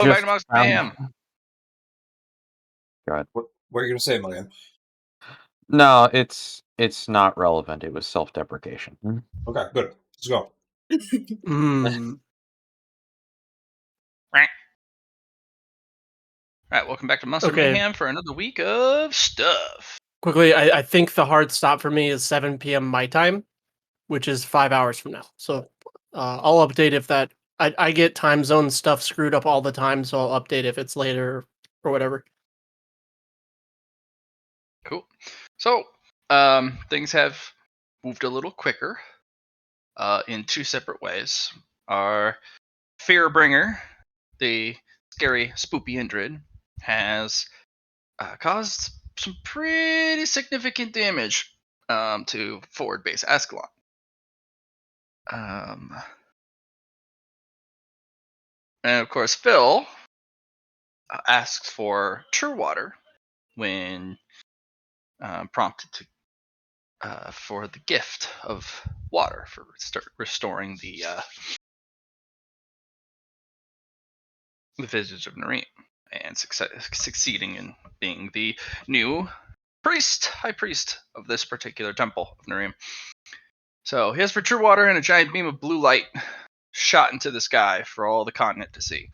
Welcome back to just Monster Mayhem. God. What are you going to say, Mayham? No, it's not relevant. It was self-deprecation. Okay, good. Let's go. Alright, welcome back to Monster Okay. Mayhem for another week of stuff. Quickly, I think the hard stop for me is 7 p.m. my time, which is 5 hours from now. So I'll update if that... I get time zone stuff screwed up all the time, so I'll update if it's later or whatever. Cool. So, things have moved a little quicker in two separate ways. Our Fearbringer, the scary, spoopy Indrid, has caused some pretty significant damage to forward base Ascalon. And of course, Phil asks for True Water when prompted to for the gift of water for restoring the visage of Nareem and succeeding in being the new high priest of this particular temple of Nareem. So he asks for true water and a giant beam of blue light shot into the sky for all the continent to see.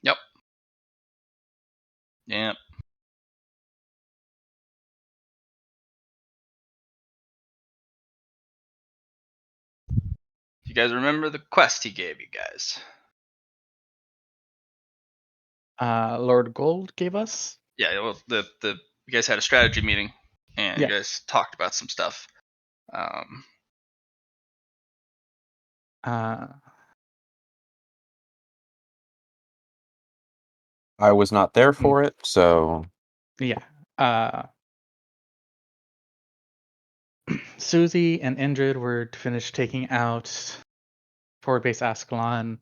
Yep. You guys remember the quest he gave you guys? Lord Gold gave us? Yeah, well, the you guys had a strategy meeting, and Yeah. you guys talked about some stuff. I was not there for it, so Yeah. Susie and Indrid were to finish taking out forward base Ascalon.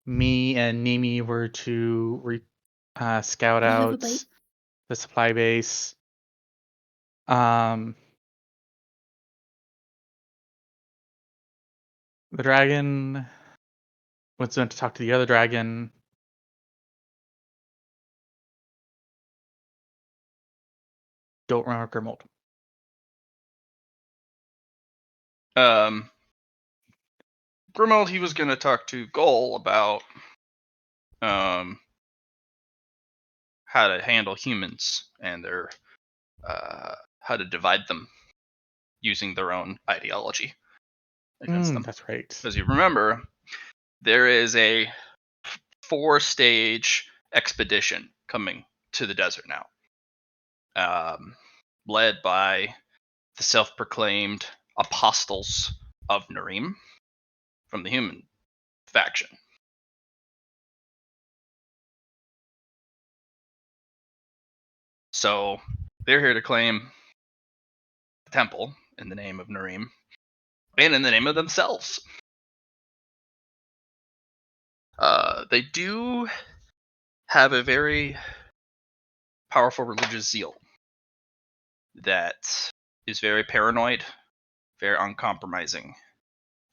Me and Nimi were to scout I have a out bite. the supply base. The dragon was going to talk to the other dragon. Don't remember Grimold. Grimold, he was going to talk to Goal about how to handle humans and their how to divide them using their own ideology against them. That's right. As you remember, there is a 4-stage expedition coming to the desert now, led by the self-proclaimed apostles of Nareem from the human faction. So they're here to claim the temple in the name of Nareem and in the name of themselves. They do have a very powerful religious zeal that is very paranoid, very uncompromising,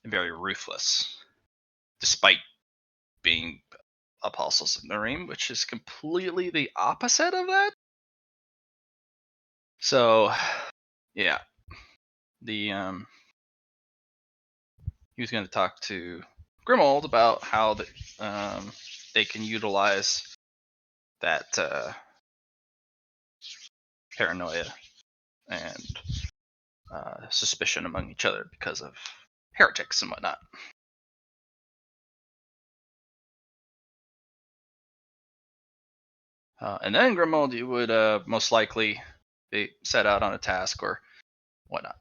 and very ruthless, despite being apostles of Nareem, which is completely the opposite of that. So, yeah, he was going to talk to Grimold about how they can utilize that paranoia and suspicion among each other because of heretics and whatnot. And then Grimold would most likely be set out on a task or whatnot.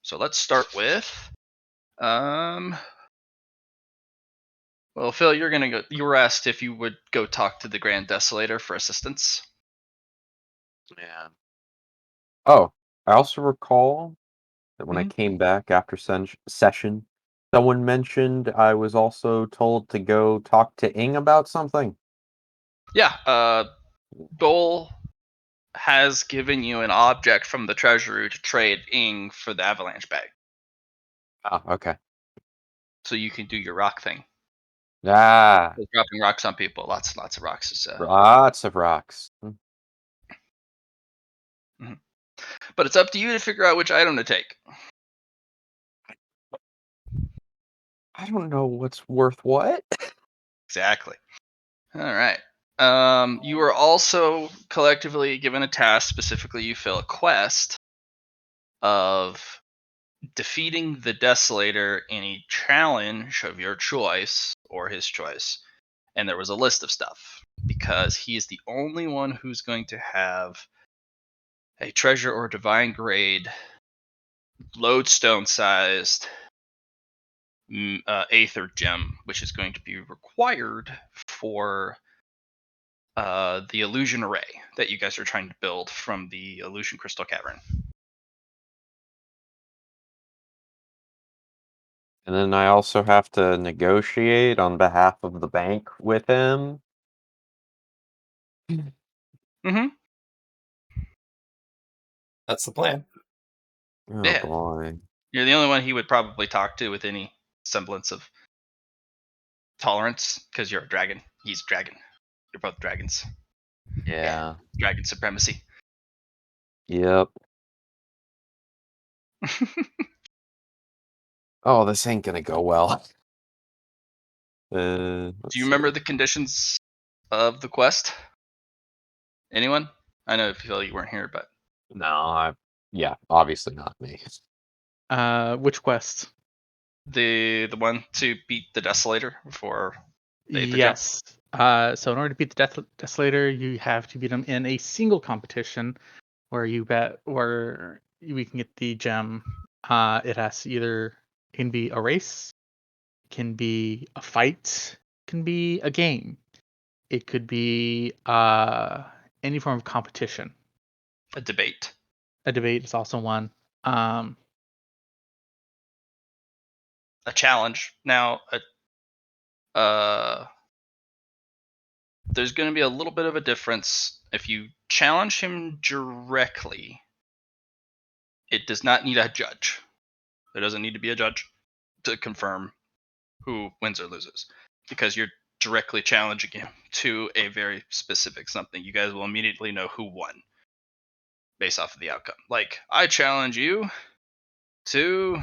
So let's start with, well, Phil, you're gonna go. You were asked if you would go talk to the Grand Desolator for assistance. yeah. Oh, I also recall that when I came back after session, someone mentioned I was also told to go talk to Ing about something. Yeah, Dole has given you an object from the treasury to trade Ing for the avalanche bag. Oh, okay. So you can do your rock thing. Ah, He's dropping rocks on people. Lots of rocks. lots of rocks. But it's up to you to figure out which item to take. I don't know what's worth what. Exactly. All right. You are also collectively given a task. Specifically, you fill a quest of defeating the Desolator in a challenge of your choice or his choice. And there was a list of stuff because he is the only one who's going to have a treasure or divine grade, lodestone sized Aether gem, which is going to be required for the illusion array that you guys are trying to build from the illusion crystal cavern. And then I also have to negotiate on behalf of the bank with him. Mm-hmm. That's the plan. Oh Yeah. boy. You're the only one he would probably talk to with any semblance of tolerance because you're a dragon. He's a dragon. You're both dragons. Yeah. Dragon supremacy. Yep. Oh, this ain't gonna go well. Do you remember the conditions of the quest? Anyone? I know if you weren't here, but No, yeah, obviously not me. Which quest? the one to beat the Desolator for the Aether gem. Yes. So in order to beat the Desolator, you have to beat him in a single competition where we can get the gem. It has to either can be a race, can be a fight, can be a game. It could be any form of competition. A debate. A debate is also one. A challenge. Now, there's going to be a little bit of a difference. If you challenge him directly, it does not need a judge. There doesn't need to be a judge to confirm who wins or loses because you're directly challenging him to a very specific something. You guys will immediately know who won based off of the outcome. Like, I challenge you to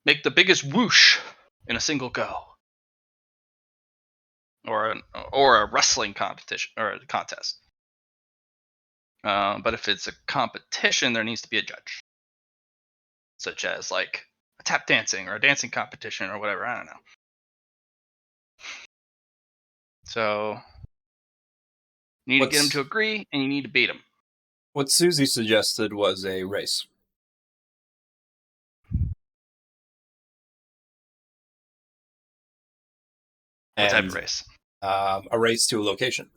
make the biggest whoosh in a single go. Or a wrestling competition or a contest. But if it's a competition, there needs to be a judge, such as like a tap dancing or a dancing competition or whatever. I don't know. So you need to get him to agree, and you need to beat him. What Susie suggested was a race. What type And of race? a race to a location.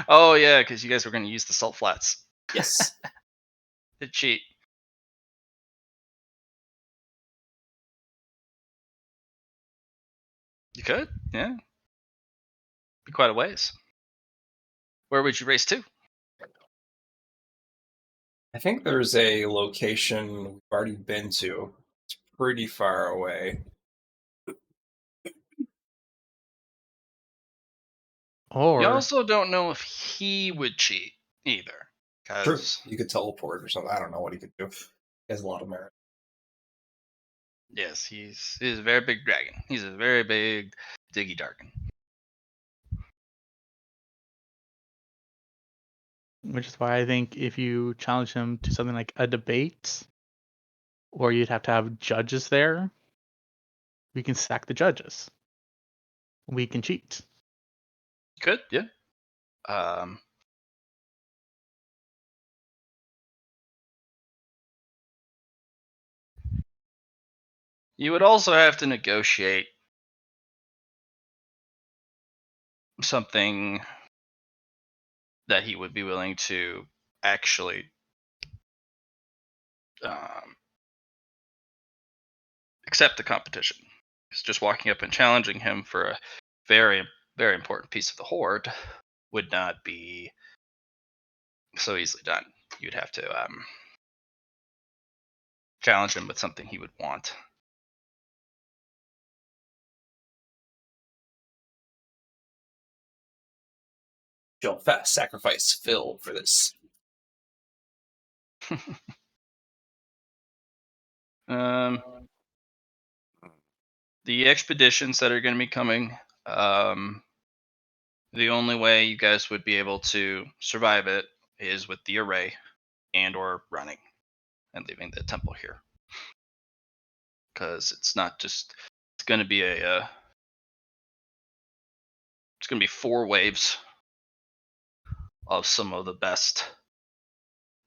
Oh yeah, because you guys were going to use the salt flats. Yes. To cheat. You could, yeah. Be quite a ways. Where would you race to? I think there's a location we've already been to. It's pretty far away. Or You also don't know if he would cheat either. Sure. Because You could teleport or something. I don't know what he could do. He has a lot of merit. yes, he's a very big dragon. He's a very big diggy darkin. which is why I think if you challenge him to something like a debate, or you'd have to have judges there, we can sack the judges. We can cheat. Could, yeah. Um, you would also have to negotiate something that he would be willing to actually accept the competition. Because just walking up and challenging him for a very, very important piece of the hoard would not be so easily done. You'd have to challenge him with something he would want. She'll fast sacrifice Phil for this. The expeditions that are going to be coming, the only way you guys would be able to survive it is with the array and or running and leaving the temple here. Because it's not just, it's going to be it's going to be 4 waves of some of the best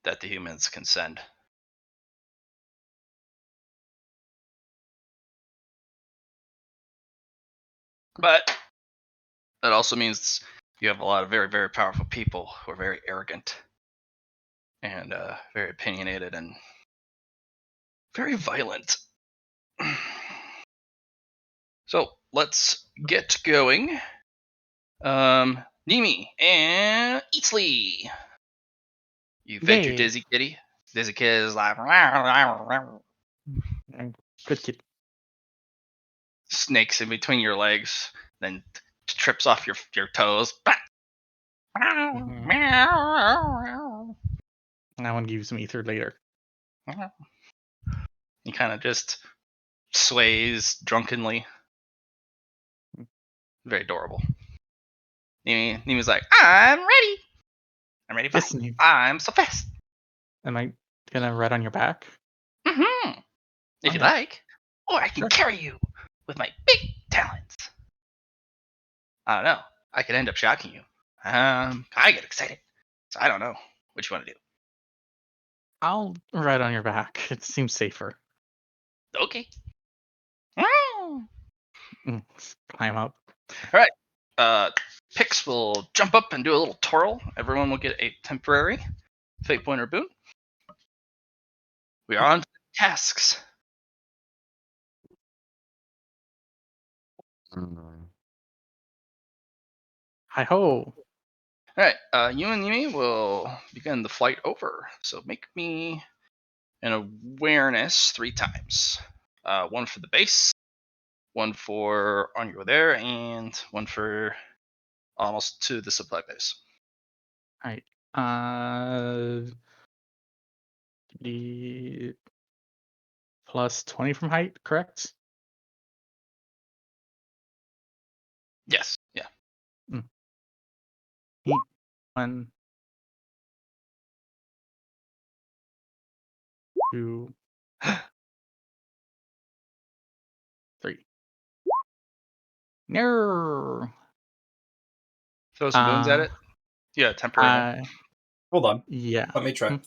that the humans can send. But that also means you have a lot of very, very powerful people who are very arrogant and very opinionated and very violent. So let's get going. Nimi and Eatsley. You fed your Yay. dizzy kitty. Dizzy kitty is like Good kid. snakes in between your legs, then trips off your toes. Mhm. And I want to give you some ether later. He kind of just sways drunkenly. Very adorable. Nimi's like, I'm ready. I'm ready for Yes, you. I'm so fast. am I gonna ride on your back? Mm-hmm. If you Okay. like. Or I can Sure. carry you with my big talons. I don't know. I could end up shocking you. I get excited. So I don't know what you want to do. I'll ride on your back. It seems safer. Okay. Climb up. Pix will jump up and do a little twirl. Everyone will get a temporary fate point or boon. We are on to tasks. Hi ho. Alright, you and Yumi will begin the flight over. So make me an awareness 3 times. 1 for the base, 1 for on your way there, and 1 for almost to the supply base. Alright. The plus 20 from height, correct? Yes, yeah. 1, 2, 3. No. Throw some boons at it. Yeah, temporary one. Hold on. Yeah. Let me try.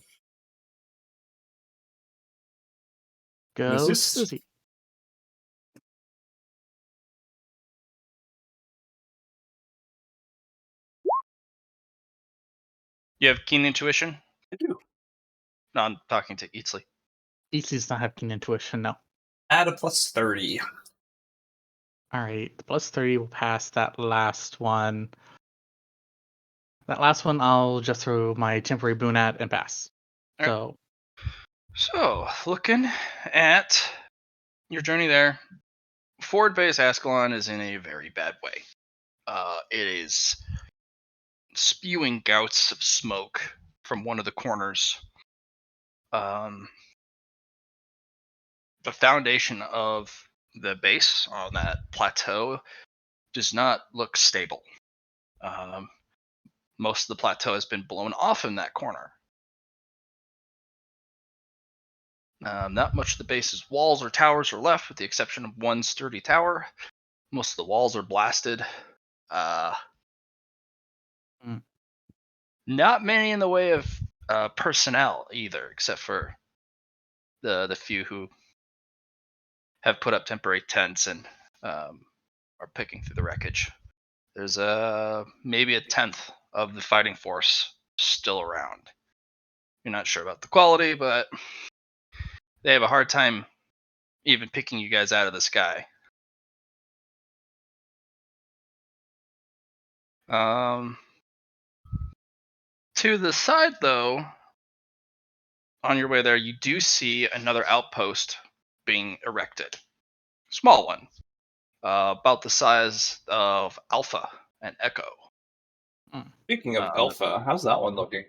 Go Thesis? Susie. You have keen intuition? I do. No, I'm talking to Eatsley. Easy not have keen intuition, no. Add a plus 30. Alright, the plus 30 will pass that last one. That last one I'll just throw my temporary boon at and pass. Alright. So So, looking at your journey there, Ford Base Ascalon is in a very bad way. It is spewing gouts of smoke from one of the corners. The foundation of the base on that plateau does not look stable. Most of the plateau has been blown off in that corner. Not much of the base's walls or towers are left, with the exception of one sturdy tower. Most of the walls are blasted. Not many in the way of personnel either, except for the few who have put up temporary tents and are picking through the wreckage. There's maybe a tenth of the fighting force still around. You're not sure about the quality, but they have a hard time even picking you guys out of the sky. To the side, though, on your way there, you do see another outpost being erected. Small one. About the size of Alpha and Echo. Speaking of Alpha, how's that one looking?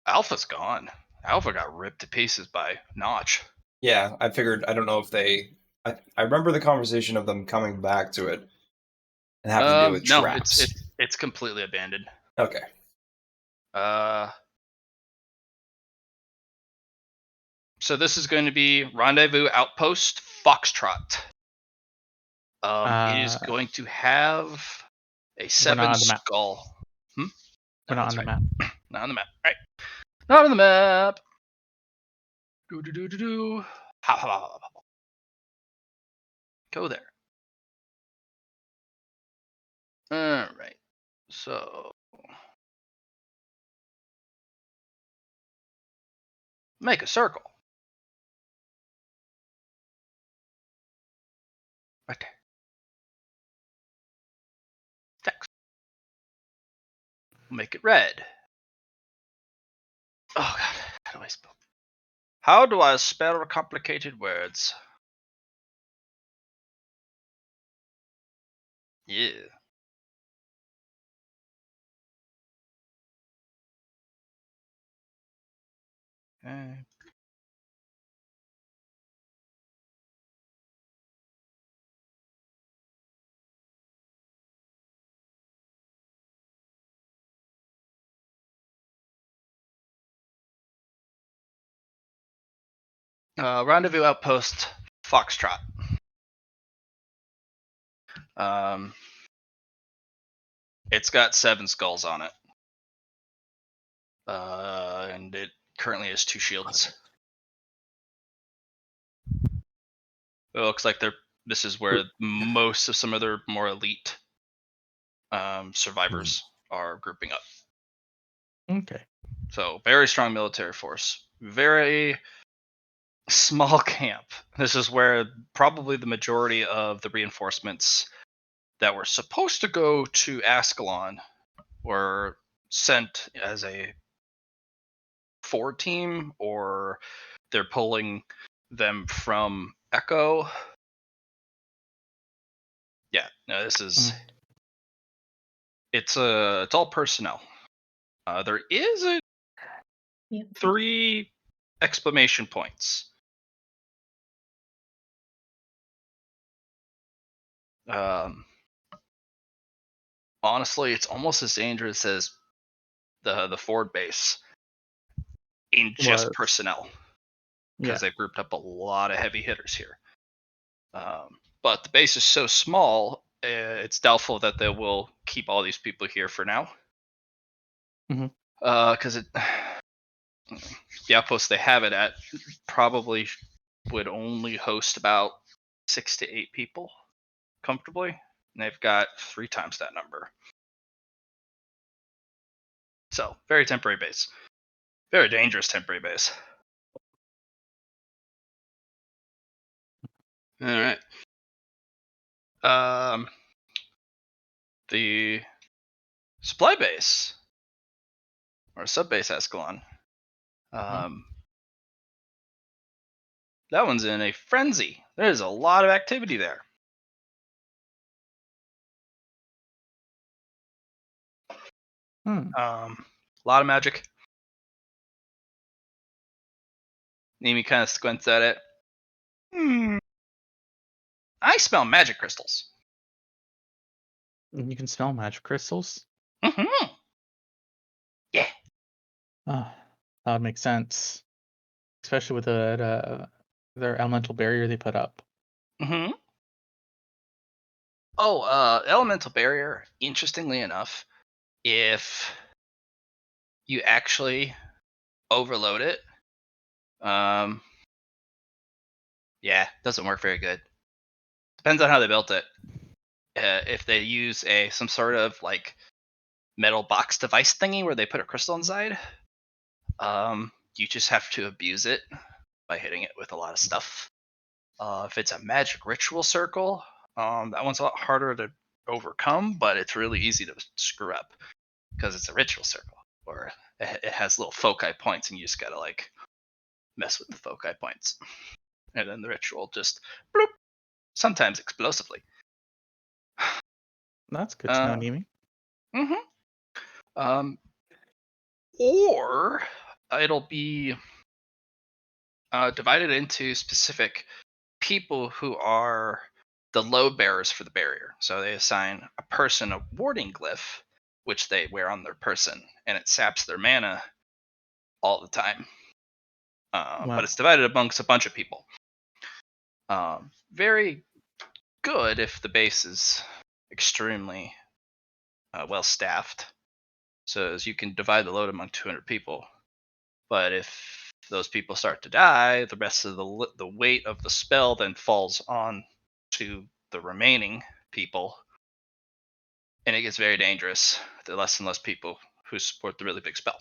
Alpha's gone. Alpha got ripped to pieces by Notch. Yeah, I figured. I don't know if they. I remember the conversation of them coming back to it and having to deal with No, traps. it's completely abandoned. Okay. So this is going to be Rendezvous Outpost Foxtrot. It is going to have a 7 on the map. skull. We're not That's on the right. map. Not on the map. Right. Not on the map. Do. Go there. All right. So make a circle. Right there. Text. Make it red. Oh god, how do I spell? How do I spell complicated words? Yeah. Okay. Rendezvous Outpost Foxtrot. It's got 7 skulls on it. And it currently has 2 shields. It looks like this is where most of some of their more elite survivors are grouping up. Okay. So very strong military force. Very small camp. This is where probably the majority of the reinforcements that were supposed to go to Ascalon were sent as a 4 team, or they're pulling them from Echo. Yeah, no, this is it's all personnel. There is a 3 exclamation points. Honestly, it's almost as dangerous as the Ford base in just personnel, because they've grouped up a lot of heavy hitters here. But the base is so small, it's doubtful that they will keep all these people here for now. Because the outpost they have it at probably would only host about 6 to 8 people comfortably, and they've got 3 times that number. So very temporary base, very dangerous temporary base. All right. The supply base or sub base Ascalon. That one's in a frenzy. There's a lot of activity there. A lot of magic. Nimi kind of squints at it. I smell magic crystals. You can smell magic crystals? Mm-hmm. Yeah. Oh, that would make sense. Especially with their elemental barrier they put up. Mm-hmm. Oh, elemental barrier, interestingly enough, if you actually overload it, doesn't work very good. Depends on how they built it. If they use some sort of like metal box device thingy where they put a crystal inside, you just have to abuse it by hitting it with a lot of stuff. If it's a magic ritual circle, that one's a lot harder to overcome, but it's really easy to screw up because it's a ritual circle. or it has little foci points, and you just gotta like mess with the foci points, and then the ritual just bloop, sometimes explosively. That's good to know, Uh, Nimi. Um, or it'll be divided into specific people who are the load bearers for the barrier. So they assign a person a warding glyph, which they wear on their person, and it saps their mana all the time. But Wow. it's divided amongst a bunch of people. Very good if the base is extremely well staffed, so as you can divide the load among 200 people. But if those people start to die, the rest of the weight of the spell then falls on to the remaining people, and it gets very dangerous. There are less and less people who support the really big spell.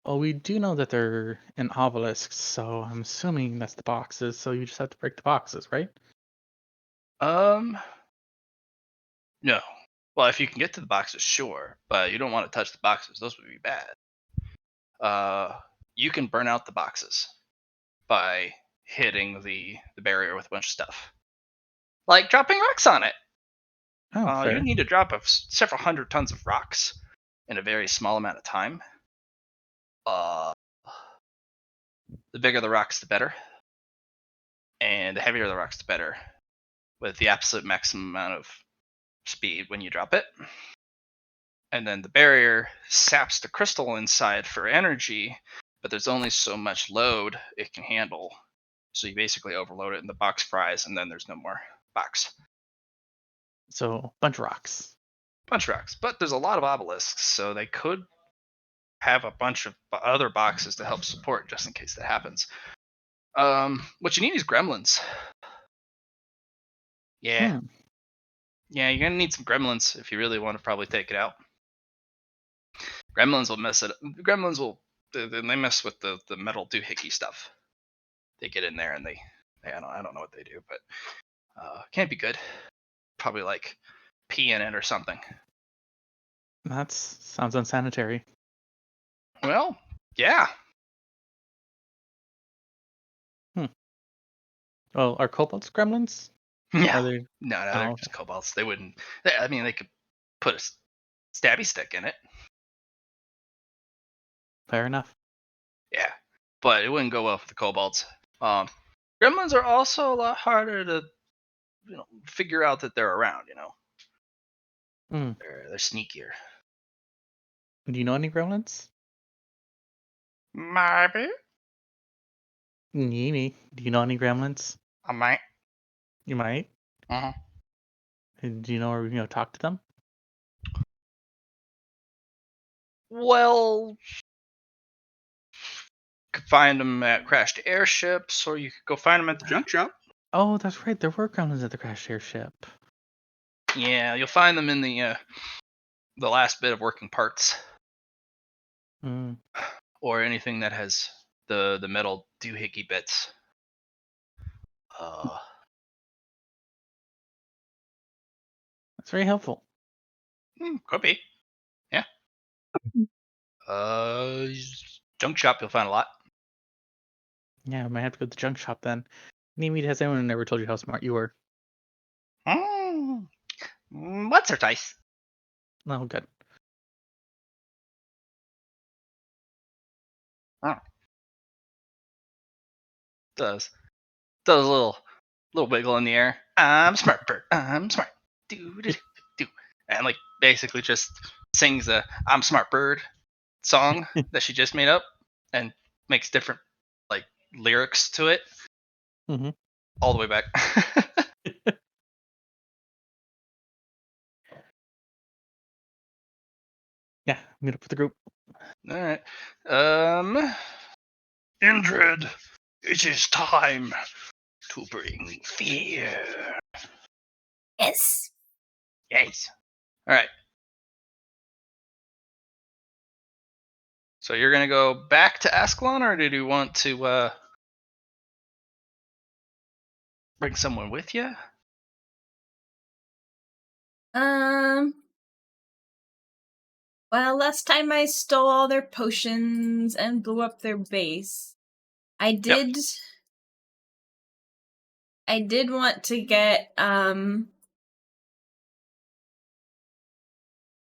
Well, we do know that they're in obelisks, so I'm assuming that's the boxes. So you just have to break the boxes, right? No. Well, if you can get to the boxes, sure, but you don't want to touch the boxes; those would be bad. You can burn out the boxes by hitting the barrier with a bunch of stuff, like dropping rocks on it. Oh, You fair. need to drop several hundred tons of rocks in a very small amount of time. Uh, the bigger the rocks, the better, and the heavier the rocks, the better, with the absolute maximum amount of speed when you drop it. And then the barrier saps the crystal inside for energy, but there's only so much load it can handle. So you basically overload it and the box fries, and then there's no more box. So bunch of rocks. Bunch of rocks. But there's a lot of obelisks, so they could have a bunch of other boxes to help support just in case that happens. What you need is gremlins. Yeah. Hmm. Yeah, you're gonna need some gremlins if you really want to probably take it out. Gremlins will mess it up. Gremlins will they mess with the metal doohickey stuff. They get in there and they I don't know what they do, but can't be good. Probably like pee in it or something. That sounds unsanitary. Well, yeah. Well, are kobolds gremlins? Yeah. Are they? No, Oh, they're okay. just kobolds. They wouldn't. I mean, they could put a stabby stick in it. Fair enough. Yeah, but it wouldn't go well for the kobolds. Gremlins are also a lot harder to figure out that they're around. Hmm. They're sneakier. Do you know any gremlins? Maybe Nimi, do you know any gremlins? I might. You might. Uh-huh. Do you know where we can go talk to them? Well, could find them at crashed airships, or you could go find them at the junk shop. Oh, that's right. There were gremlins at the crashed airship. Yeah, you'll find them in the last bit of working parts, Hmm. or anything that has the metal doohickey bits. That's very helpful. Could be. Yeah. Junk shop, you'll find a lot. Yeah, I might have to go to the junk shop then. Nimi, has anyone ever told you how smart you were? What's her dice? Oh, good. Does a little wiggle in the air. I'm smart bird. I'm smart. Do do do. And like basically just sings the "I'm smart bird" song that she just made up, and makes different like lyrics to it Mhm. all the way back. Yeah, meet up with the group. All right. Indrid, it is time to bring fear. Yes. Yes. All right. So you're gonna go back to Ascalon, or did you want to bring someone with you? Um. Well, last time I stole all their potions and blew up their base. I did want to get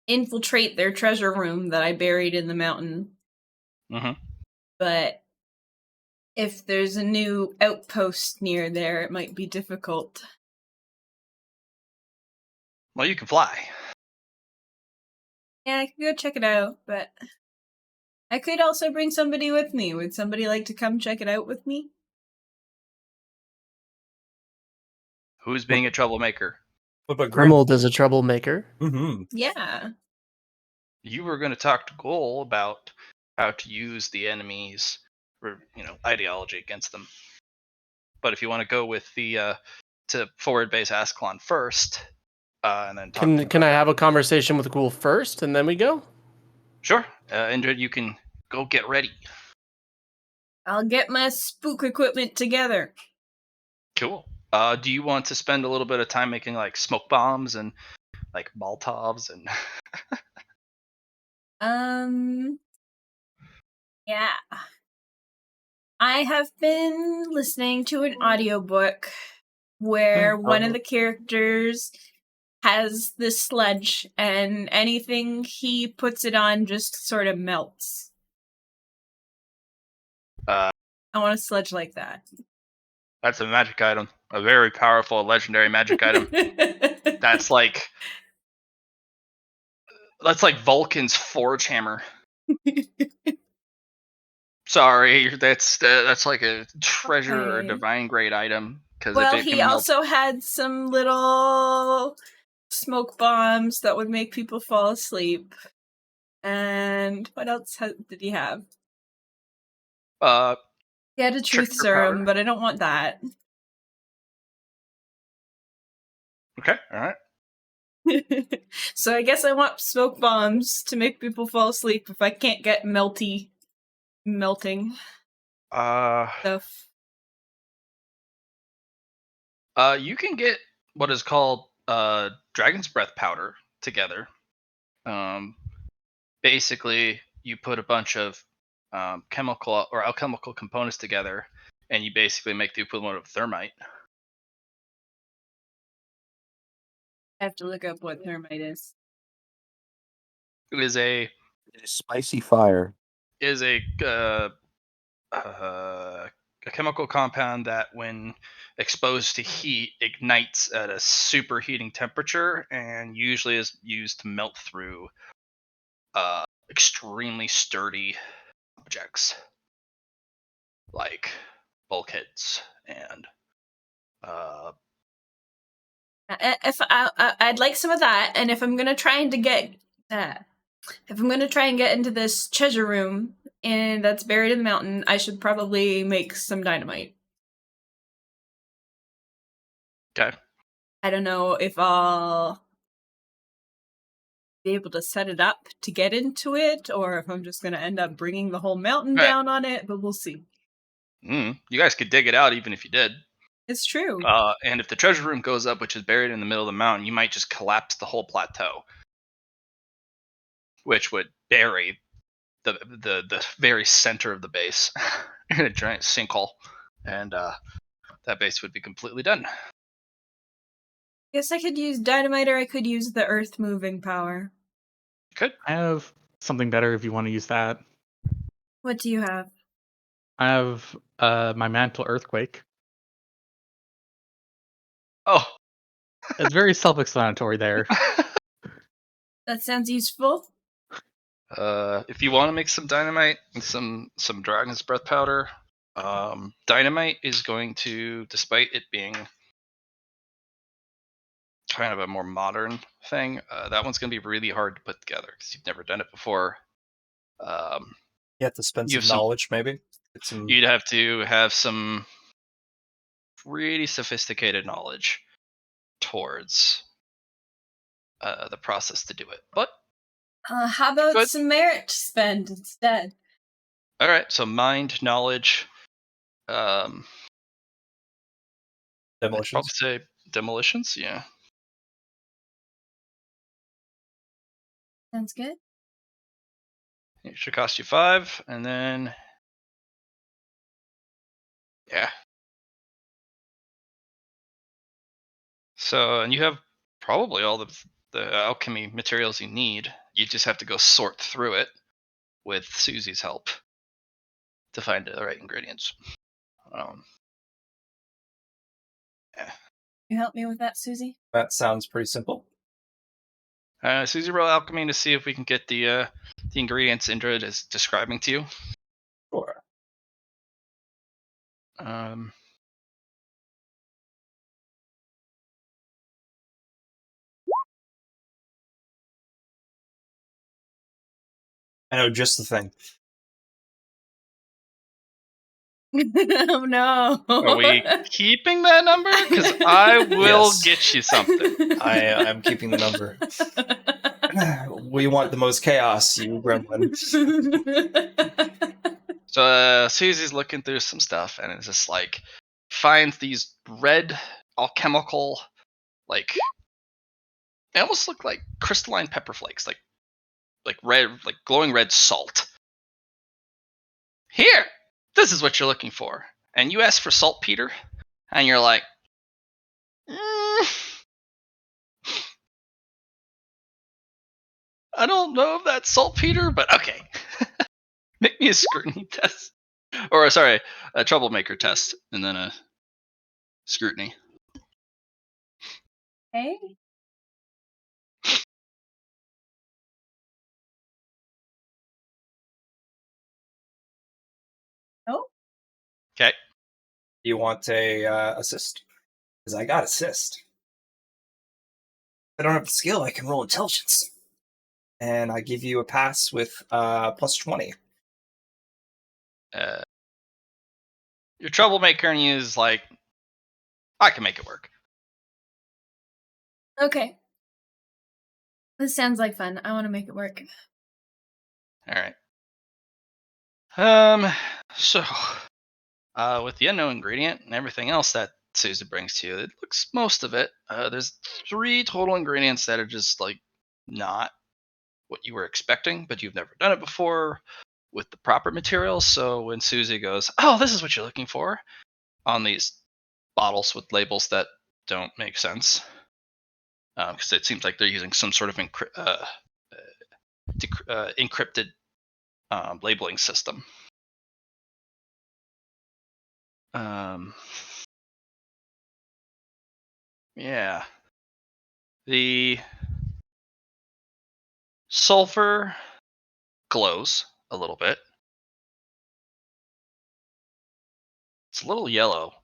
infiltrate their treasure room that I buried in the mountain. Mm-hmm. But if there's a new outpost near there, it might be difficult. Well, you can fly. Yeah, I could go check it out, but I could also bring somebody with me. Would somebody like to come check it out with me? Mm-hmm. Who's being a troublemaker? What about Grim? Grimold is a troublemaker. Mm-hmm. Yeah. You were going to talk to Goal about how to use the enemy's, ideology against them. But if you want to go with the to forward base Ascalon first, and then talk to him Can I about have a conversation with Ghoul first and then we go? Sure. Indrid, you can go get ready. I'll get my spook equipment together. Cool. Do you want to spend a little bit of time making like smoke bombs and like Molotovs and Yeah. I have been listening to an audiobook where one of the characters has this sledge and anything he puts it on just sort of melts. uh, I want a sledge like that. that's a magic item, a very powerful legendary magic item. That's like Vulcan's forge hammer. Sorry, that's like a treasure or Okay. divine grade item because Well, if it he can melt, also had some little smoke bombs that would make people fall asleep. And what else did he have? He had a truth trickster serum, powder. but I don't want that. Okay, all right. So I guess I want smoke bombs to make people fall asleep if I can't get melting stuff. You can get what is called dragon's breath powder together. Basically, you put a bunch of chemical or alchemical components together, and you basically make the equivalent of thermite. I have to look up what thermite is. It is a Spicy fire. a chemical compound that, when exposed to heat, ignites at a superheating temperature, and usually is used to melt through extremely sturdy objects like bulkheads and If I'd like some of that, and if I'm gonna try and get into this treasure room and that's buried in the mountain, I should probably make some dynamite. okay. I don't know if I'll be able to set it up to get into it, or if I'm just gonna end up bringing the whole mountain Right. down on it. But we'll see. You guys could dig it out even if you did. It's true. And if the treasure room goes up, which is buried in the middle of the mountain, you might just collapse the whole plateau, which would bury the very center of the base in a giant sinkhole, and that base would be completely done. Guess I could use dynamite, or I could use the earth moving power. Could. I have something better if you want to use that. What do you have? I have my mantle earthquake. Oh. It's very self-explanatory there. That sounds useful. If you want to make some dynamite and some dragon's breath powder, dynamite is going to, despite it being kind of a more modern thing, that one's going to be really hard to put together because you've never done it before. You have to spend You some have some- knowledge, maybe. You'd have to have some really sophisticated knowledge towards the process to do it. But How about Good. some merit to spend instead? all right, so mind, knowledge. I'd probably Demolitions. say demolitions. Yeah. Sounds good. It should cost you 5, and then yeah. So, and you have probably all the alchemy materials you need. You just have to go sort through it with Susie's help to find the right ingredients. Yeah. You help me with that, Susie? That sounds pretty simple. Susie, roll alchemy to see if we can get the ingredients Indra is describing to you. Sure. I know just the thing. Oh no. Are we keeping that number? Because I will Yes. get you something. I'm keeping the number. We want the most chaos, you gremlin. So Susie's looking through some stuff, and it's just like finds these red alchemical, like they almost look like crystalline pepper flakes, like red, like glowing red salt. Here, this is what you're looking for. And you ask for saltpeter, and you're like, I don't know if that's saltpeter, but okay. Make me a scrutiny test. Or, sorry, a troublemaker test, and then a scrutiny. Hey. Oh. Okay. You want a assist? Because I got assist. I don't have the skill, I can roll intelligence. And I give you a pass with plus 20. Your troublemaker and you is like, I can make it work. Okay. This sounds like fun. I want to make it work. All right. So, with the unknown ingredient and everything else that Susan brings to you, it looks most of it. There's 3 total ingredients that are just like not what you were expecting, but you've never done it before with the proper materials. So when Susie goes, "Oh, this is what you're looking for," on these bottles with labels that don't make sense, because it seems like they're using some sort of encrypted labeling system. Yeah. The sulfur glows a little bit. It's a little yellow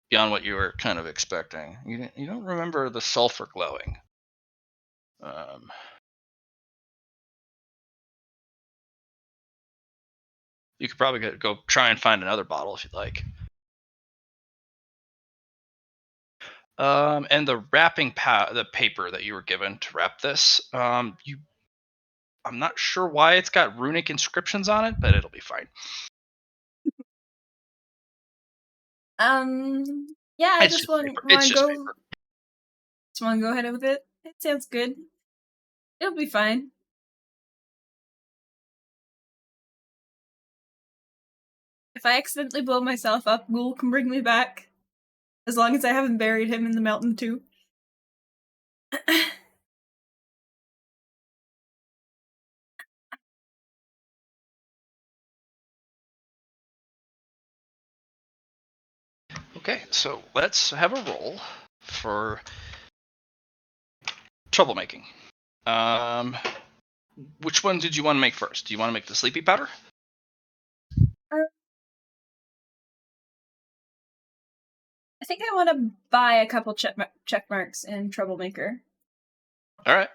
beyond what you were kind of expecting. You don't remember the sulfur glowing. You could probably go try and find another bottle if you'd like. And the wrapping the paper that you were given to wrap this, I'm not sure why it's got runic inscriptions on it, but it'll be fine. Yeah, I It's just want paper. to It's just go. paper. Just want to go ahead with it. It sounds good. It'll be fine. If I accidentally blow myself up, Ghoul can bring me back. As long as I haven't buried him in the mountain too. Okay, so let's have a roll for troublemaking. Which one did you want to make first? Do you want to make the sleepy powder? I think I want to buy a couple check marks in Troublemaker. All right,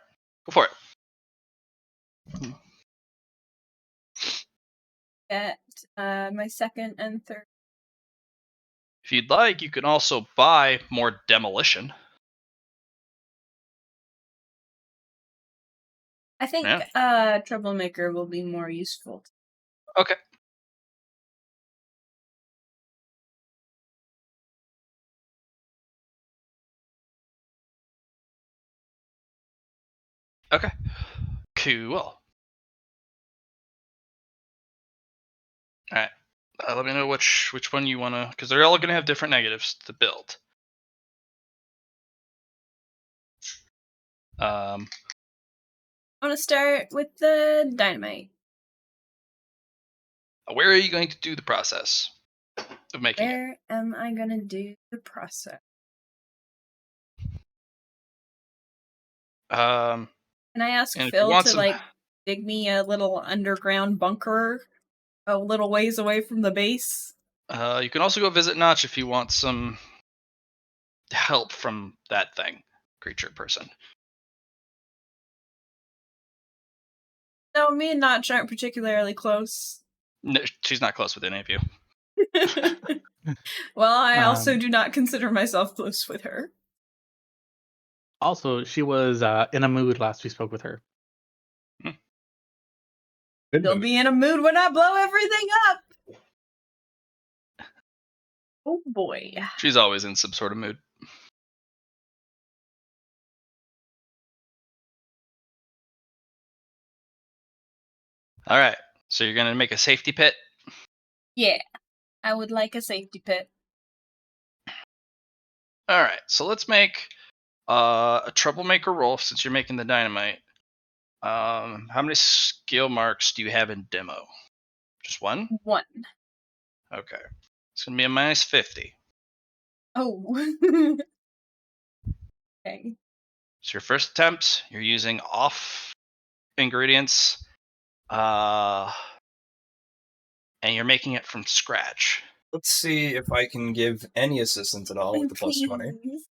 go for it. Get my second and third. If you'd like, you can also buy more demolition. I think Troublemaker will be more useful. Okay. Okay. Cool. All right. Let me know which one you want to, because they're all going to have different negatives to build. I want to start with the dynamite. Where are you going to do the process of making it? Where am I going to do the process? Um, Can I ask and if you Phil want to some, dig me a little underground bunker a little ways away from the base? you can also go visit Notch if you want some help from that thing, creature person. No, me and Notch aren't particularly close. No, she's not close with any of you. Well, I also Um, do not consider myself close with her. Also, she was in a mood last we spoke with her. Good She'll move. be in a mood when I blow everything up. Oh boy. She's always in some sort of mood. All right. So you're going to make a safety pit. Yeah, I would like a safety pit. All right. So let's make a troublemaker roll since you're making the dynamite. How many skill marks do you have in demo? Just one? 1. Okay. It's going to be a minus 50. Oh. Okay. So your first attempt, you're using off ingredients, and you're making it from scratch. Let's see if I can give any assistance at all with the plus 20. Please.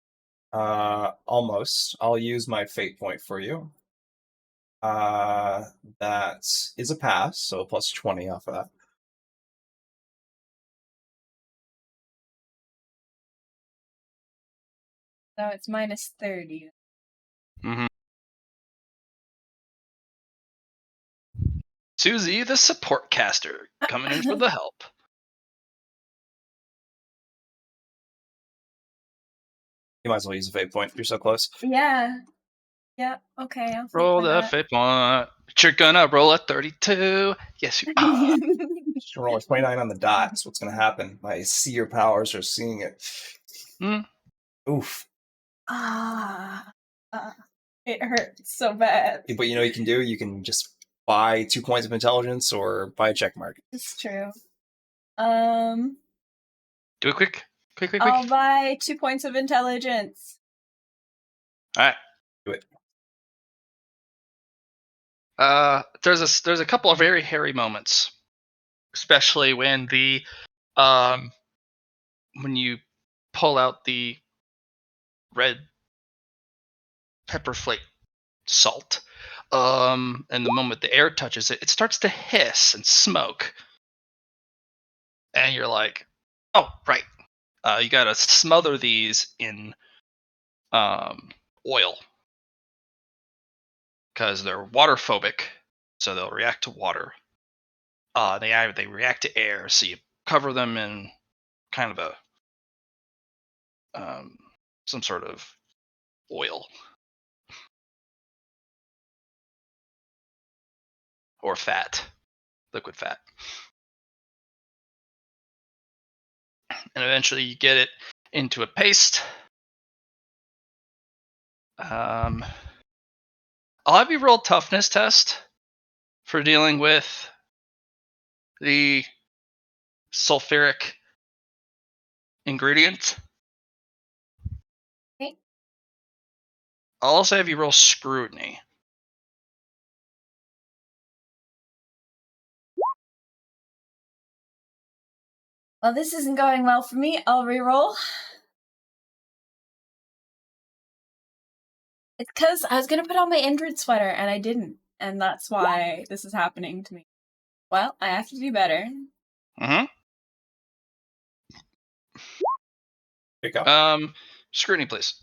Almost. I'll use my fate point for you. That is a pass, so plus 20 off of that. So it's minus 30. Mm-hmm. Susie, the support caster, coming in for the help. You might as well use a fate point. You're so close. Yeah. Yeah, okay, I'll Roll think the fate point. You're gonna roll a 32. Yes, you are. Just roll a 29 on the dot. That's what's going to happen. I see your powers or seeing it. Oof. It hurts so bad. But you know what you can do? You can just buy 2 points of intelligence or buy a check mark. It's true. Do it quick. Quick. I'll buy 2 points of intelligence. All right. Do it. There's a couple of very hairy moments, especially when when you pull out the red pepper flake salt. And the moment the air touches it, it starts to hiss and smoke. And you're like, oh, right. You gotta smother these in oil. Because they're water phobic, so they'll react to water. They react to air, so you cover them in kind of a some sort of oil or fat, liquid fat, and eventually you get it into a paste. I'll have you roll toughness test for dealing with the sulfuric ingredient. Okay. I'll also have you roll scrutiny. Well, this isn't going well for me. I'll reroll. It's because I was going to put on my Indrid sweater and I didn't. And that's why this is happening to me. Well, I have to do better. Mm-hmm. Pick up. Scrutiny, please.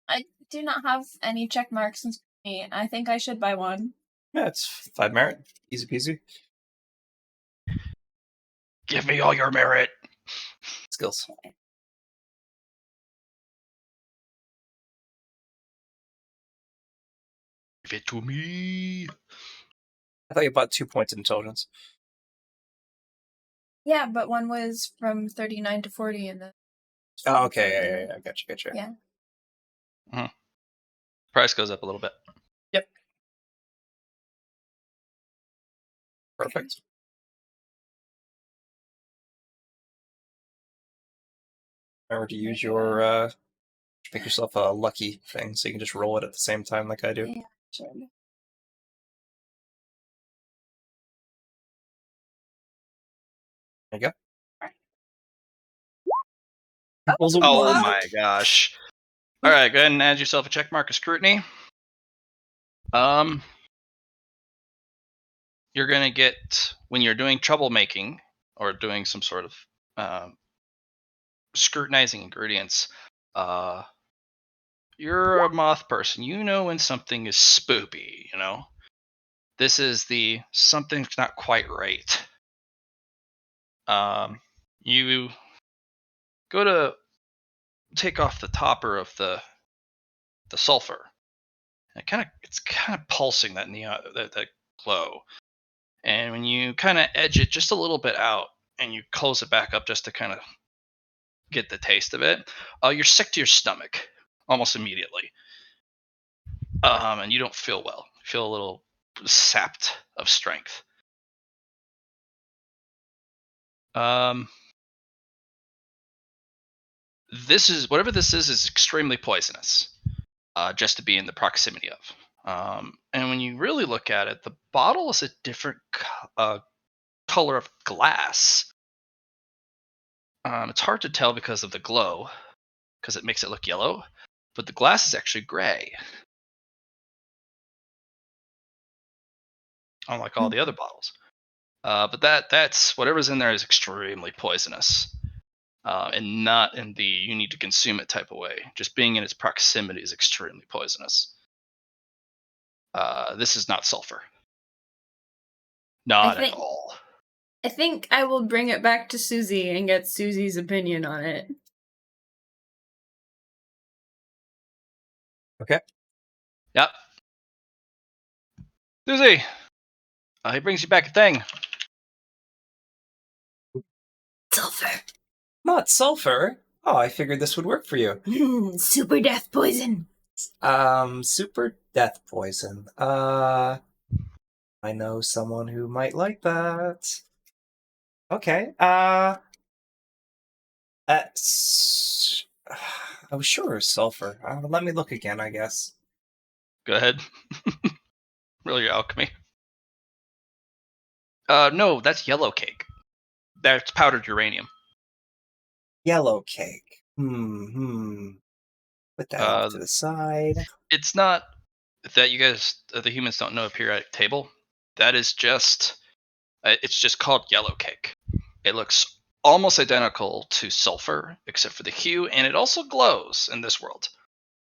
I do not have any check marks in scrutiny. I think I should buy one. Yeah, it's 5 merit. Easy peasy. Give me all your merit. Skills. Give it to me. I thought you bought 2 points of intelligence. Yeah, but one was from 39 to 40, and then. Oh, okay. Yeah. Gotcha. Yeah. Price goes up a little bit. Yep. Perfect. Remember to use your make yourself a lucky thing, so you can just roll it at the same time like I do. Yeah, sure. There you go. Rolls a Oh one. my gosh. All right, go ahead and add yourself a check mark of scrutiny. You're gonna get, when you're doing troublemaking or doing some sort of scrutinizing ingredients, you're a moth person. You know when something is spoopy, you know? This is the something's not quite right. You go to take off the topper of the sulfur. It's kind of pulsing that neon, that glow. And when you kind of edge it just a little bit out and you close it back up just to kind of get the taste of it, you're sick to your stomach almost immediately. And you don't feel well. You feel a little sapped of strength. This is, whatever this is extremely poisonous, just to be in the proximity of. And when you really look at it, the bottle is a different color of glass. It's hard to tell because of the glow, because it makes it look yellow, but the glass is actually gray, unlike all the other bottles. But that's whatever's in there is extremely poisonous, and not in the you need to consume it type of way. Just being in its proximity is extremely poisonous. This is not sulfur, not at all. I think I will bring it back to Susie and get Susie's opinion on it. Okay. Yep. Susie, he brings you back a thing. Sulfur. Not sulfur. Oh, I figured this would work for you. Super death poison. Super death poison. I know someone who might like that. Okay. That's. I was sure it was sulfur. Let me look again, I guess. Go ahead. Roll your alchemy. No, that's yellow cake. That's powdered uranium. Yellow cake. Put that off to the side. It's not that you guys, the humans, don't know a periodic table. That is just, it's just called yellow cake. It looks almost identical to sulfur, except for the hue, and it also glows in this world.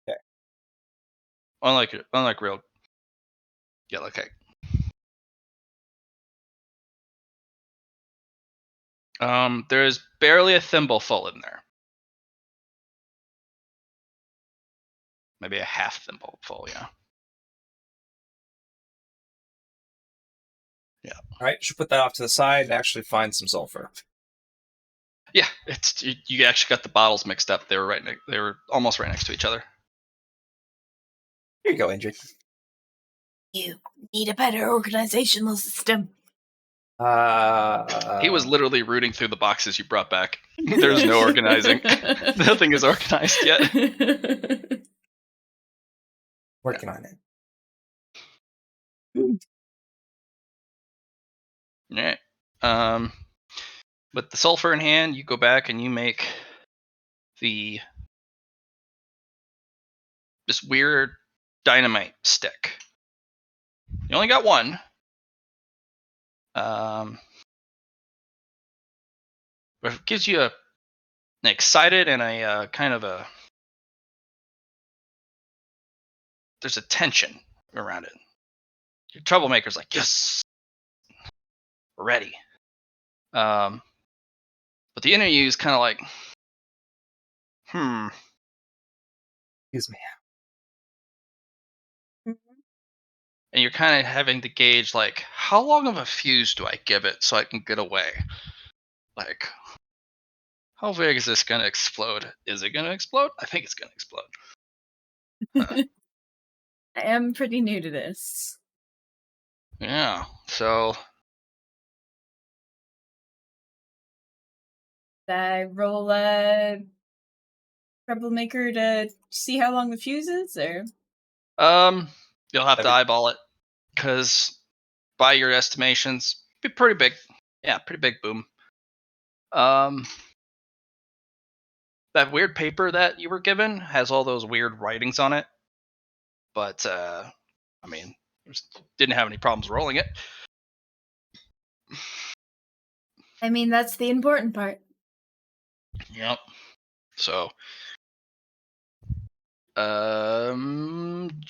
Okay. Unlike real yellow cake. There is barely a thimble full in there. Maybe a half thimble full, yeah. Yeah. All right, should put that off to the side and actually find some sulfur. Yeah, it's you actually got the bottles mixed up. They were they were almost right next to each other. Here you go, Indri. You need a better organizational system. He was literally rooting through the boxes you brought back. There's no organizing. Nothing is organized yet. Working on it. Yeah. With the sulfur in hand, you go back and you make this weird dynamite stick. You only got one. But it gives you an excited and a kind of a, there's a tension around it. Your troublemaker's like, yes, we're ready. But the inner you is kind of like, Excuse me. and you're kind of having to gauge like how long of a fuse do I give it so I can get away? Like, how big is this gonna explode? Is it gonna explode? I think it's gonna explode. I am pretty new to this. Yeah. So Did I roll a troublemaker to see how long the fuse is, or you'll have to eyeball it because by your estimations, be pretty big. Yeah, pretty big boom. That weird paper that you were given has all those weird writings on it, but I mean, didn't have any problems rolling it. I mean, that's the important part. Yep. So, do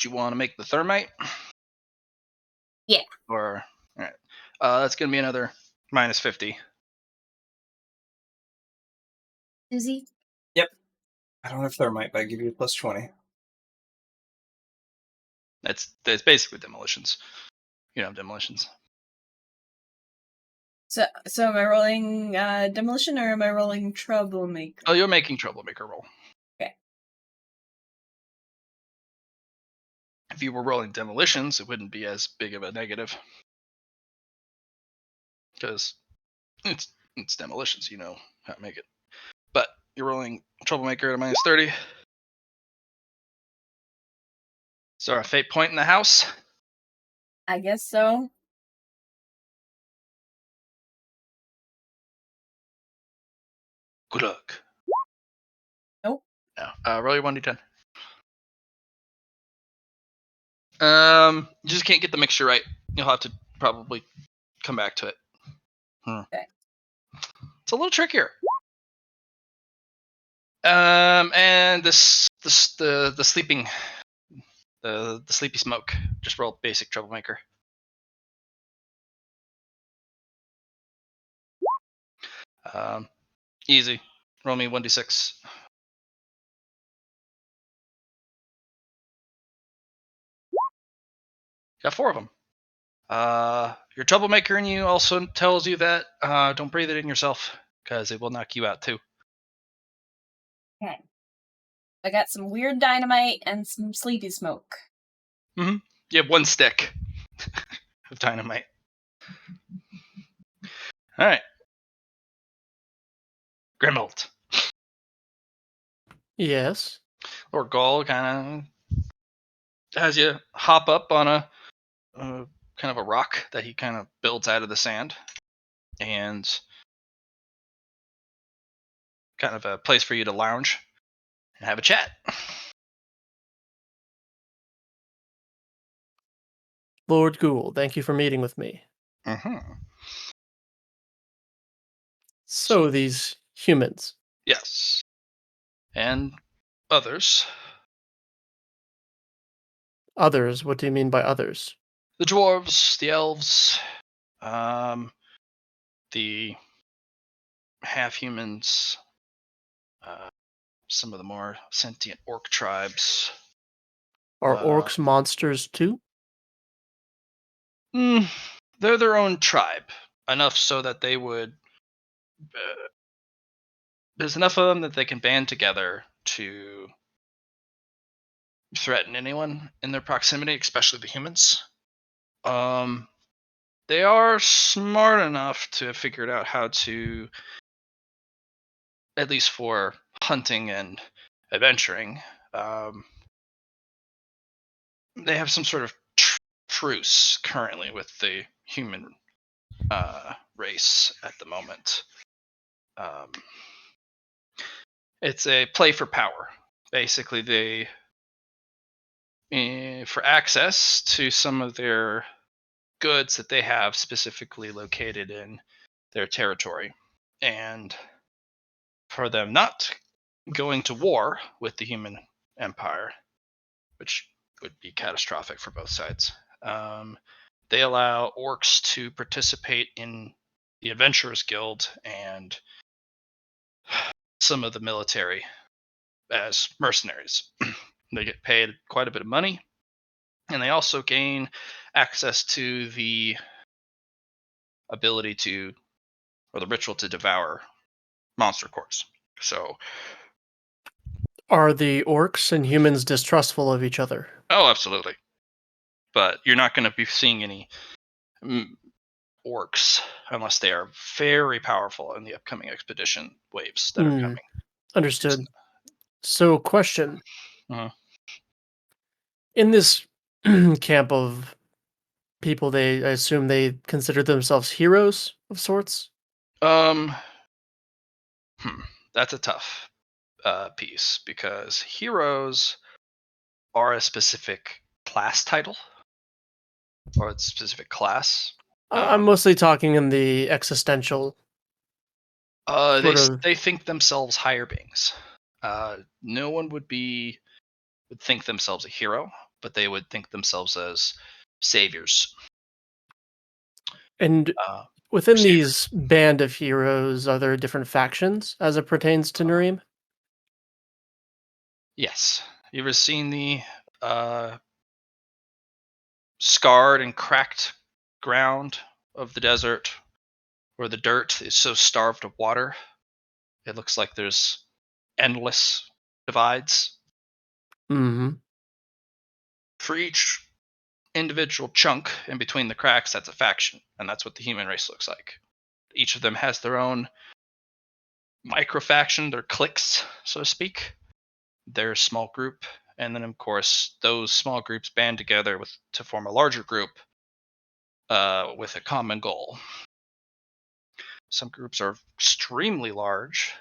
you want to make the thermite? Yeah. Or all right, that's gonna be another minus 50. Susie? I don't have thermite, but I give you a plus 20. That's basically demolitions. You don't have demolitions. So am I rolling demolition or am I rolling troublemaker? Oh, you're making troublemaker roll. Okay. If you were rolling demolitions, it wouldn't be as big of a negative because it's demolitions. You know how to make it. But you're rolling troublemaker at a minus 30. Is there a fate point in the house? I guess so. Good luck. Nope. No. Roll your 1d10. You just can't get the mixture right. You'll have to probably come back to it. Okay. It's a little trickier. And the sleeping, the sleepy smoke. Just roll basic troublemaker. Easy. Roll me 1d6. Got 4 of them. Your troublemaker in you also tells you that don't breathe it in yourself because it will knock you out too. Okay. I got some weird dynamite and some sleepy smoke. You have 1 stick of dynamite. All right, Grimald. Yes. Lord Gaul kind of has you hop up on a kind of a rock that he kind of builds out of the sand, and kind of a place for you to lounge and have a chat. Lord Ghoul, thank you for meeting with me. Mm-hmm. So these humans. Yes, and others. Others, what do you mean by others? The dwarves, the elves, the half-humans, some of the more sentient orc tribes. Are orcs monsters too? They're their own tribe, enough so that they would. There's enough of them that they can band together to threaten anyone in their proximity, especially the humans. They are smart enough to have figured out how to, at least for hunting and adventuring, they have some sort of truce currently with the human race at the moment. It's a play for power. Basically, they for access to some of their goods that they have specifically located in their territory, and for them not going to war with the human empire, which would be catastrophic for both sides. They allow orcs to participate in the Adventurers Guild and some of the military as mercenaries. They get paid quite a bit of money And they also gain access to the ability to, or the ritual to devour monster cores. So, Are the orcs and humans distrustful of each other? oh, absolutely. But you're not going to be seeing any orcs unless they are very powerful in the upcoming expedition waves that are coming. Understood. So, question. Uh-huh. In this camp of people, I assume they consider themselves heroes of sorts? Um, that's a tough piece because heroes are a specific class title or a specific class. I'm mostly talking in the existential They sort of. they think themselves higher beings. No one would think themselves a hero, but they would think themselves as saviors. And Uh, within saviors. these band of heroes, are there different factions as it pertains to Nareem? Yes. You ever seen the scarred and cracked ground of the desert where the dirt is so starved of water? It looks like there's endless divides. Mm-hmm. For each individual chunk in between the cracks, that's a faction, and that's what the human race looks like. Each of them has their own microfaction, their cliques, so to speak, their small group, and then of course those small groups band together to form a larger group with a common goal. Some groups are extremely large.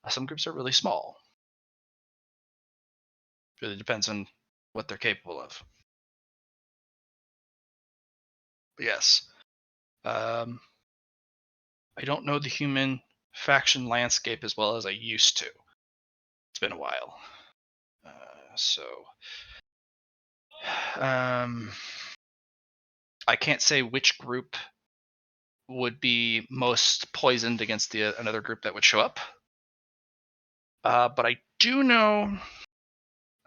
Some groups are really small. It really depends on what they're capable of. But yes, I don't know the human faction landscape as well as I used to. It's been a while. I can't say which group would be most poisoned against another group that would show up. But I do know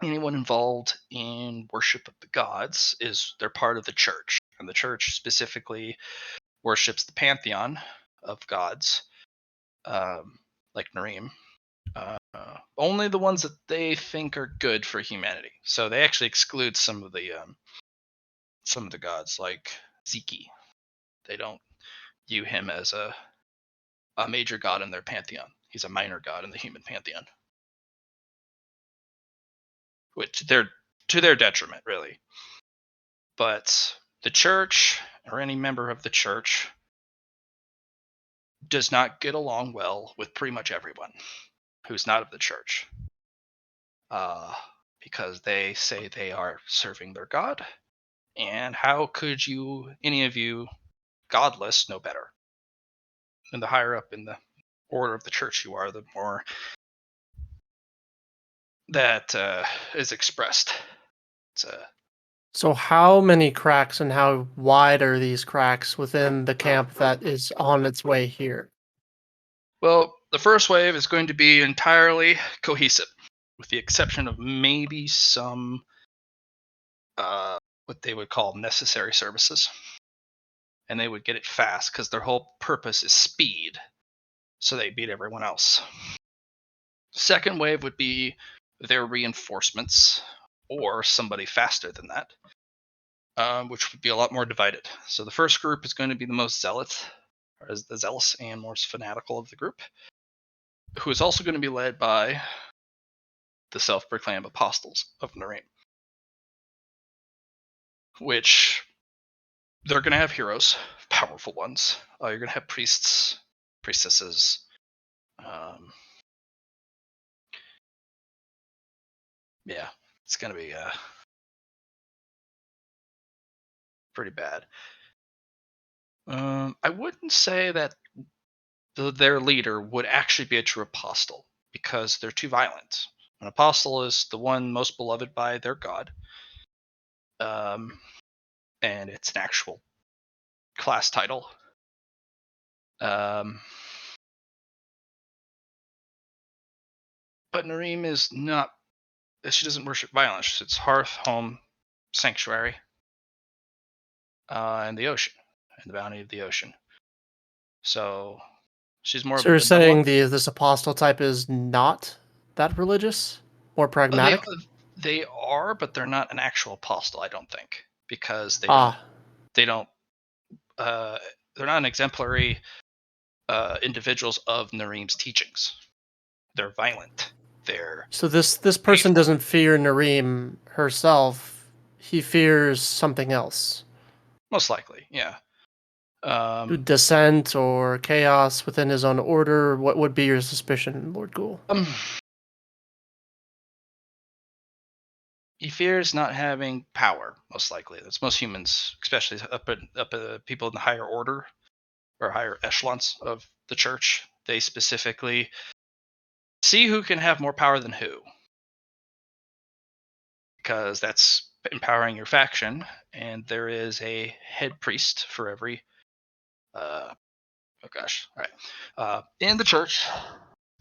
anyone involved in worship of the gods they're part of the church, and the church specifically worships the pantheon of gods, like Nareem. Only the ones that they think are good for humanity. So they actually exclude some of the gods, like Ziki. They don't view him as a major god in their pantheon. He's a minor god in the human pantheon, which they're to their detriment, really. But the church, or any member of the church, does not get along well with pretty much everyone who's not of the church, because they say they are serving their god. And how could any of you godless, know better? And the higher up in the order of the church you are, the more that is expressed. So, how many cracks and how wide are these cracks within the camp that is on its way here? Well, the first wave is going to be entirely cohesive, with the exception of maybe some what they would call necessary services. And they would get it fast because their whole purpose is speed, so they beat everyone else. Second wave would be their reinforcements, or somebody faster than that, which would be a lot more divided. So the first group is going to be the most zealous and most fanatical of the group, who is also going to be led by the self-proclaimed apostles of Nareem, which they're going to have heroes, powerful ones. You're going to have priests, priestesses. Yeah, it's going to be pretty bad. I wouldn't say that their leader would actually be a true apostle, because they're too violent. An apostle is the one most beloved by their god, and it's an actual class title. But Nareem is not. She doesn't worship violence. It's hearth, home, sanctuary, and the ocean, and the bounty of the ocean. So she's more So of a you're saying benevolent. this apostle type is not that religious or They pragmatic? they are, but they're not an actual apostle. I don't think, because they Ah, don't they're not an exemplary individuals of Nareem's teachings. They're violent. They're so this person hateful. doesn't fear Nareem herself. He fears something else. Most likely, yeah. Dissent or chaos within his own order. What would be your suspicion, Lord Ghoul? He fears not having power. Most likely, that's most humans, especially people in the higher order or higher echelons of the church. They specifically see who can have more power than who, because that's empowering your faction. And there is a head priest for every. Oh gosh! All right. In the church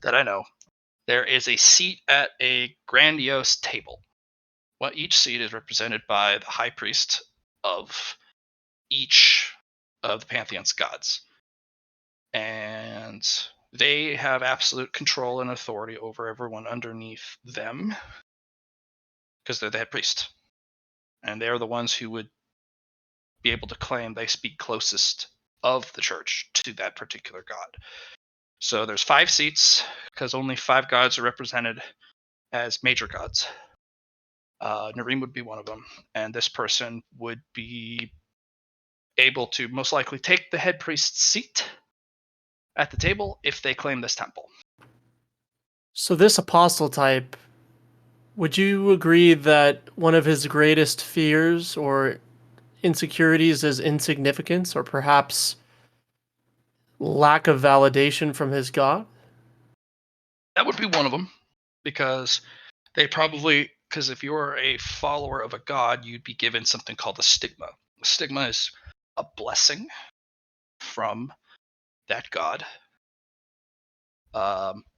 that I know, there is a seat at a grandiose table. Well, each seat is represented by the high priest of each of the pantheon's gods, and they have absolute control and authority over everyone underneath them because they're the head priest, and they are the ones who would be able to claim they speak closest of the church to that particular god. So there's 5 seats because only 5 gods are represented as major gods. Nareem would be one of them, and this person would be able to most likely take the head priest's seat at the table if they claim this temple. So this apostle type, would you agree that one of his greatest fears or insecurities is insignificance or perhaps lack of validation from his god? That would be one of them, because because if you're a follower of a god, you'd be given something called a stigma. A stigma is a blessing from that god.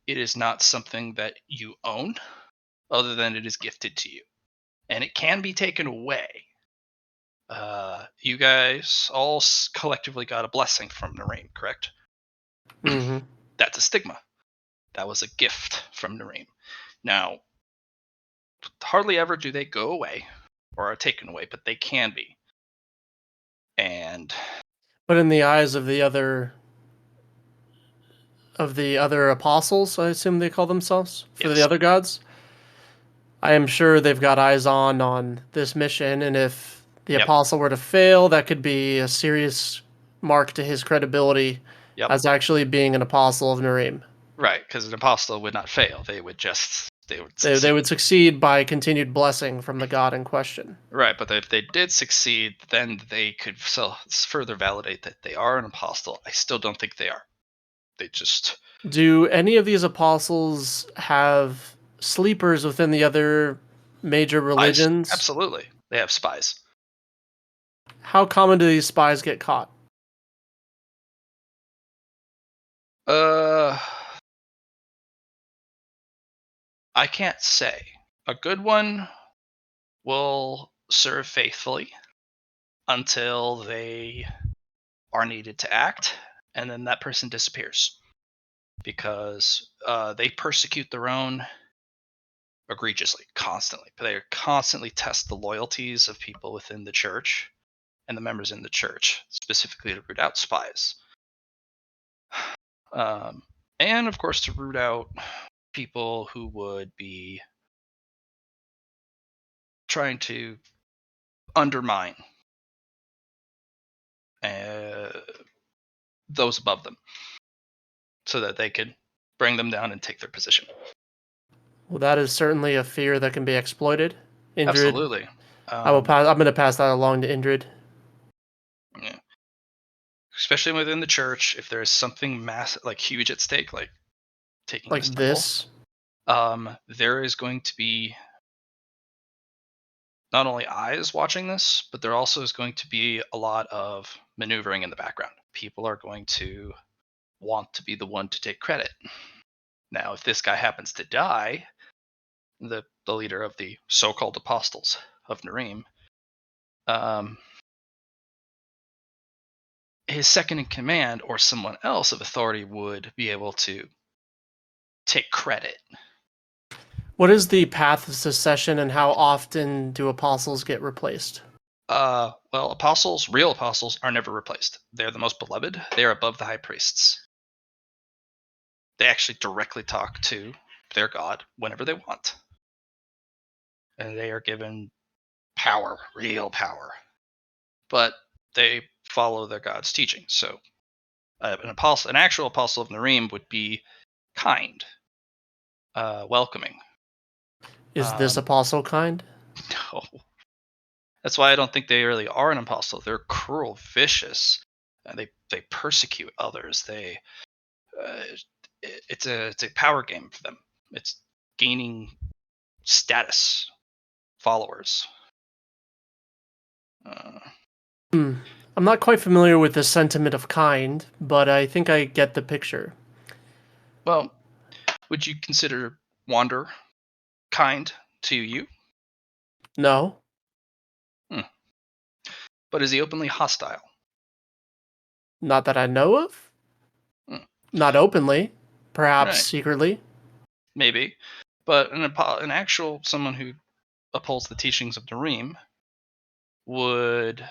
It is not something that you own, other than it is gifted to you, and it can be taken away. You guys all collectively got a blessing from Nareem, correct? Mm-hmm. That's a stigma. That was a gift from Nareem. Now, hardly ever do they go away or are taken away, but they can be. And But in the eyes of the other apostles, I assume they call themselves, for the yes, other gods, I am sure they've got eyes on this mission, and if the yep, apostle were to fail, that could be a serious mark to his credibility yep, as actually being an apostle of Nareem. right. Because an apostle would not fail; they would They succeed. would succeed by continued blessing from the god in question. Right, but if they did succeed, then they could further validate that they are an apostle. I still don't think they are. They just Do any of these apostles have sleepers within the other major spies. religions? Absolutely, they have spies. How common do these spies get caught? Uh, I can't say. A good one will serve faithfully until they are needed to act, and then that person disappears because they persecute their own egregiously, constantly. They constantly test the loyalties of people within the church and the members in the church, specifically to root out spies. Um, and of course, to root out people who would be trying to undermine uh, those above them so that they could bring them down and take their position. Well, that is certainly a fear that can be exploited. Indrid, Absolutely. I will pass. I'm going to pass that along to Indrid. Yeah. Especially within the church, if there's something massive, like huge at stake, like taking Like this temple, this. there is going to be not only eyes watching this, but there also is going to be a lot of maneuvering in the background. People are going to want to be the one to take credit. Now, if this guy happens to die, the leader of the so-called apostles of Nareem, his second in command or someone else of authority would be able to take credit. What is the path of succession, and how often do apostles get replaced? Well, real apostles, are never replaced. They're the most beloved. They are above the high priests. They actually directly talk to their God whenever they want. And they are given power, real power. But they follow their God's teaching. So an actual apostle of Narim would be kind, welcoming. Is this apostle kind? No. That's why I don't think they really are an apostle. They're cruel, vicious. They persecute others. It's a power game for them. It's gaining status, followers. I'm not quite familiar with the sentiment of kind, but I think I get the picture. Well, would you consider Wander kind to you? No. But is he openly hostile? Not that I know of. Hmm. Not openly. Perhaps Right. secretly. Maybe. But an actual someone who upholds the teachings of Narim would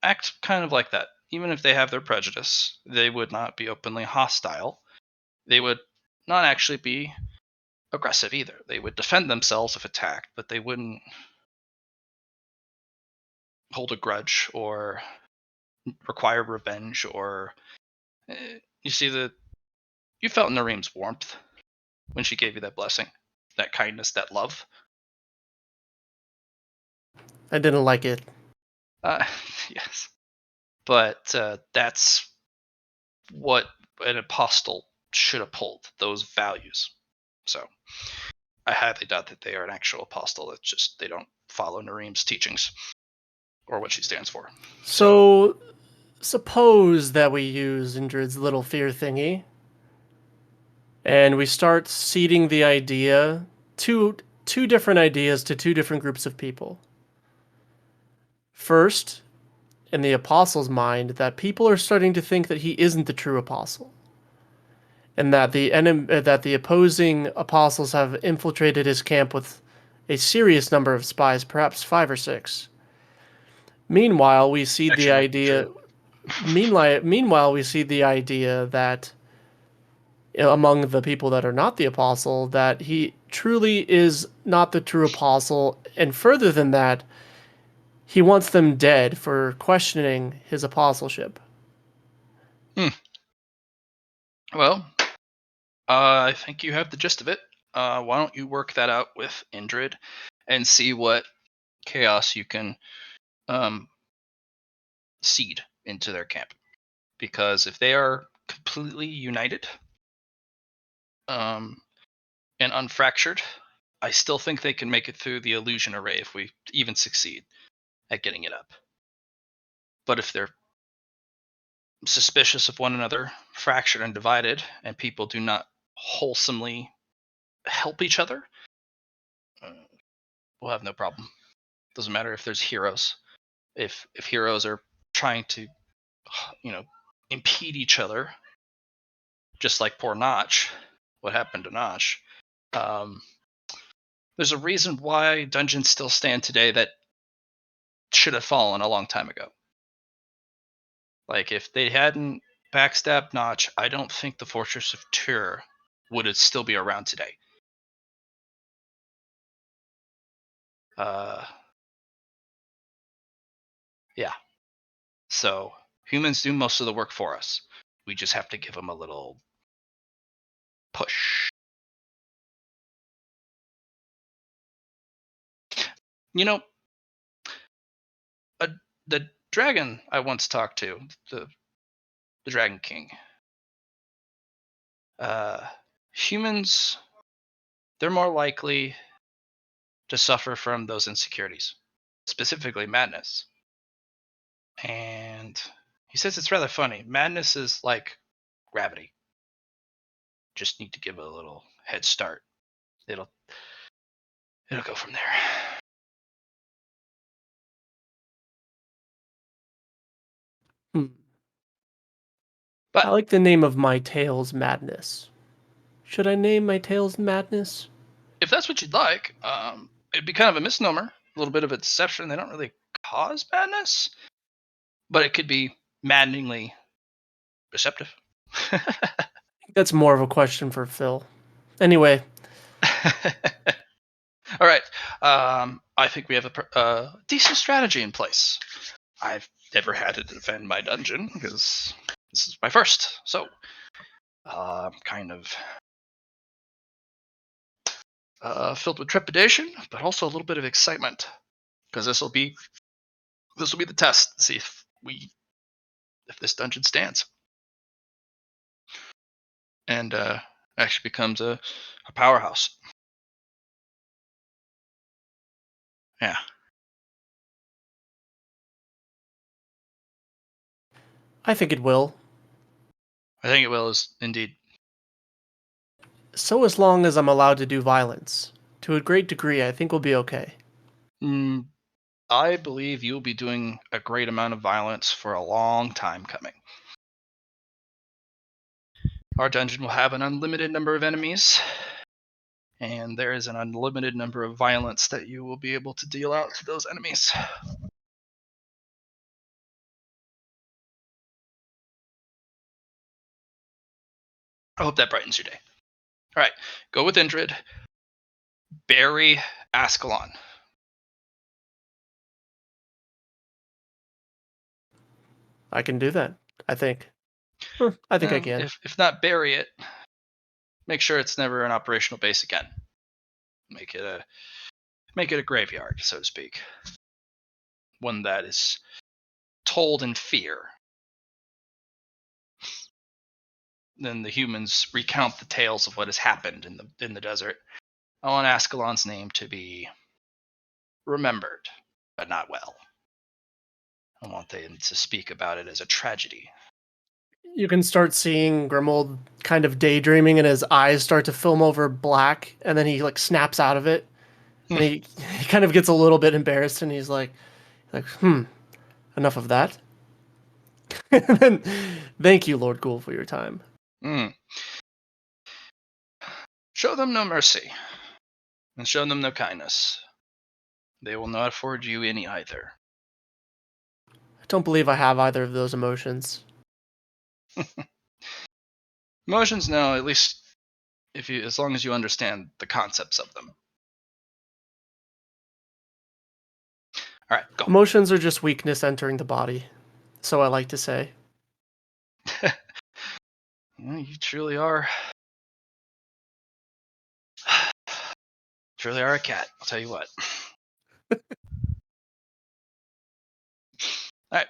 act kind of like that. Even if they have their prejudice, they would not be openly hostile. They would not actually be aggressive either. They would defend themselves if attacked, but they wouldn't hold a grudge or require revenge or you see you felt Nareem's warmth when she gave you that blessing, that kindness, that love. I didn't like it. Yes, but that's what an apostle should uphold, those values. So I highly doubt that they are an actual apostle. It's just they don't follow Nareem's teachings or what she stands for. So suppose that we use Indrid's little fear thingy, and we start seeding the idea, two different ideas to two different groups of people. First, in the apostle's mind, that people are starting to think that he isn't the true apostle, and that the opposing apostles have infiltrated his camp with a serious number of spies, perhaps 5 or 6. Meanwhile, we see the Actually, idea. true. Meanwhile, we see the idea that among the people that are not the apostle, that he truly is not the true apostle, and further than that, he wants them dead for questioning his apostleship. Well, I think you have the gist of it. Why don't you work that out with Indrid and see what chaos you can seed into their camp? Because if they are completely united and unfractured, I still think they can make it through the illusion array if we even succeed at getting it up. But if they're suspicious of one another, fractured and divided, and people do not wholesomely help each other, we'll have no problem. Doesn't matter if there's heroes. If heroes are trying to, impede each other, just like poor Notch, what happened to Notch? There's a reason why dungeons still stand today that should have fallen a long time ago. Like if they hadn't backstabbed Notch, I don't think the Fortress of Tyr would still be around today. Yeah. So humans do most of the work for us. We just have to give them a little push. You know, the dragon I once talked to, the Dragon King. Humans, they're more likely to suffer from those insecurities, specifically madness. And he says it's rather funny. Madness is like gravity. Just need to give it a little head start. It'll go from there. Hmm. But I like the name of my tales Madness. Should I name my tales Madness? if that's what you'd like, it'd be kind of a misnomer, a little bit of a deception. They don't really cause madness, but it could be maddeningly deceptive. That's more of a question for Phil. Anyway, All right. I think we have a decent strategy in place. I've never had to defend my dungeon because this is my first, so kind of filled with trepidation, but also a little bit of excitement because this will be the test to see if this dungeon stands and actually becomes a powerhouse. Yeah. I think it will. I think it will, is indeed. So as long as I'm allowed to do violence. To a great degree, I think we'll be okay. I believe you'll be doing a great amount of violence for a long time coming. Our dungeon will have an unlimited number of enemies, and there is an unlimited number of violence that you will be able to deal out to those enemies. I hope that brightens your day. All right, go with Indrid. Bury Ascalon. I can do that, I think. I think I can. If not bury it, make sure it's never an operational base again. Make it a graveyard, so to speak. One that is told in fear. Then the humans recount the tales of what has happened in the desert. I want Ascalon's name to be remembered, but not well. I want them to speak about it as a tragedy. You can start seeing Grimold kind of daydreaming and his eyes start to film over black, and then he like snaps out of it. And he kind of gets a little bit embarrassed and he's like, enough of that. And then, thank you, Lord Ghoul, for your time. Show them no mercy, and show them no kindness. They will not afford you any either. I don't believe I have either of those emotions. Emotions, no, at least as long as you understand the concepts of them. All right, go. Emotions are just weakness entering the body. So I like to say. You truly are. Truly are a cat, I'll tell you what. Alright.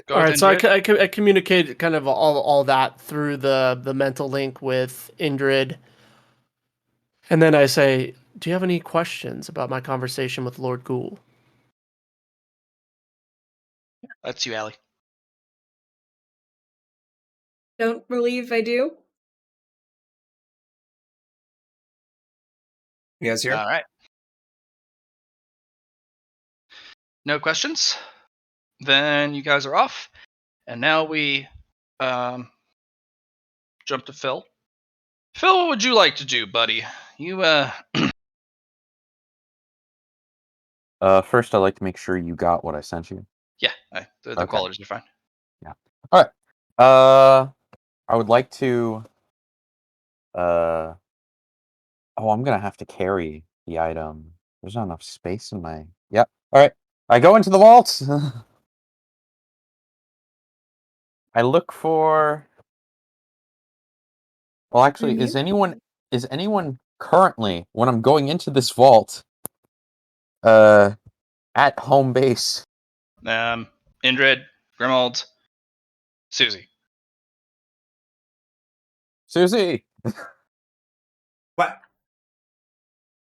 All right, so I communicate kind of all that through the mental link with Indrid. And then I say, do you have any questions about my conversation with Lord Ghoul? That's you, Allie. Don't believe I do. You guys here? Alright. No questions? Then you guys are off. And now we jump to Phil. Phil, what would you like to do, buddy? You First, I'd like to make sure you got what I sent you. yeah, the Okay. qualities are fine. Yeah. All right. I would like to. Oh, I'm gonna have to carry the item. There's not enough space in my. Yep. All right. I go into the vault. I look for. Well, actually, is anyone currently, when I'm going into this vault, at home base? Indrid, Grimold, Susie. Susie. What?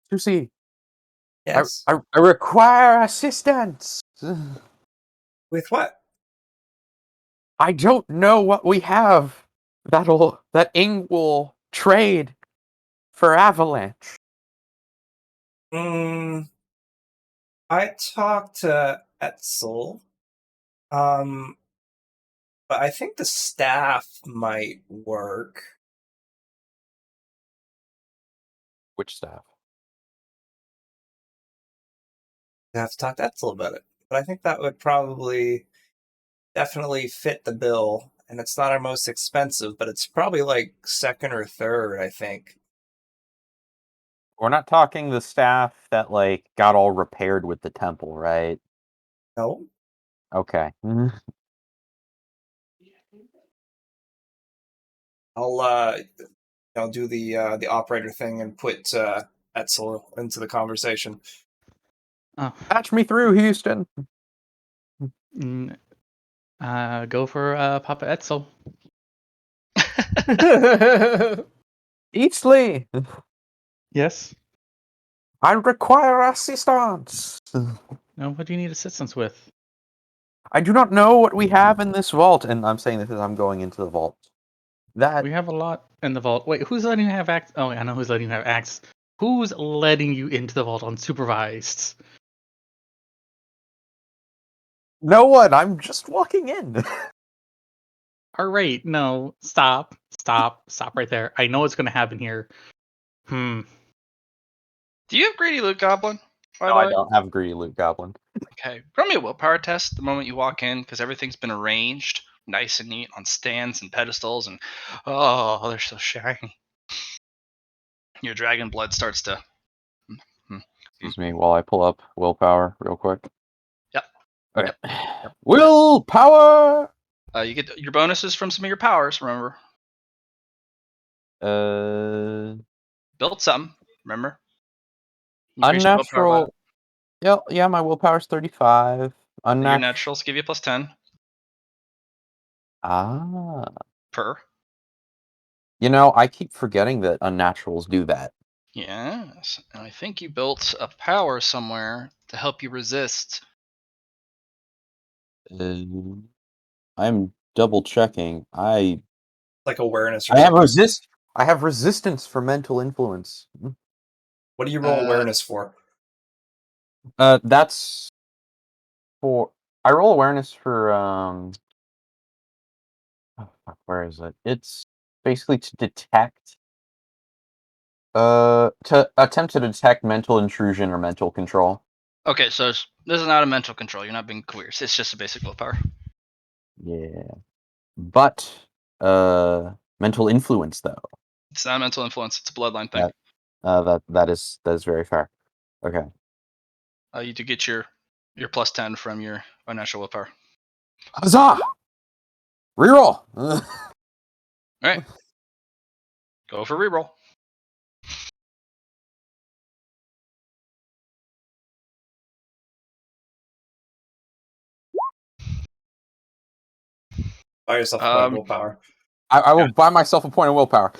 Susie. Yes. I require assistance. With what? I don't know what we have that Ing will trade for Avalanche. I talked to Etzel. But I think the staff might work. Which staff? I have to talk to Etzel about it. But I think that would probably definitely fit the bill. And it's not our most expensive, but it's probably like second or third, I think. We're not talking the staff that like got all repaired with the temple, right? No? Okay. I'll do the operator thing and put Etzel into the conversation. Oh, Patch me through, Houston. mm, go for Papa Etzel. Eastley, Yes. I require assistance. No, what do you need assistance with? I do not know what we have in this vault, and I'm saying this as I'm going into the vault. That We have a lot in the vault. Wait, who's letting you have access? Oh, I know who's letting you have access. Who's letting you into the vault unsupervised? no one. I'm just walking in. All right, no, stop right there. I know what's going to happen here. Do you have greedy loot, Goblin? By No, the I way? don't have greedy loot goblin. Okay. Roll me a willpower test the moment you walk in, because everything's been arranged nice and neat on stands and pedestals, and oh, they're so shiny. Your dragon blood starts to. Excuse me while I pull up willpower real quick. Yep. Okay. Yep. Willpower. You get your bonuses from some of your powers. Remember, build some. Remember, increase your willpower by Unnatural. Yeah, my willpower's 35. your Unnatural. naturals give you plus 10 Ah. per. You know, I keep forgetting that unnaturals do that. Yes, and I think you built a power somewhere to help you resist. I'm double checking. I Like awareness or have something. I have resistance for mental influence. What do you roll Uh, awareness for? That's for I roll awareness for oh, fuck, where is it? It's basically to detect to attempt to detect mental intrusion or mental control. Okay, so this is not a mental control. You're not being coerced. It's just a basic willpower. Yeah. But mental influence though. It's not a mental influence. It's a bloodline thing. That is very fair. Okay. You do get your plus 10 from your unnatural willpower. Huzzah! Reroll. All right, go for reroll. Buy yourself a point of willpower. I will buy myself a point of willpower.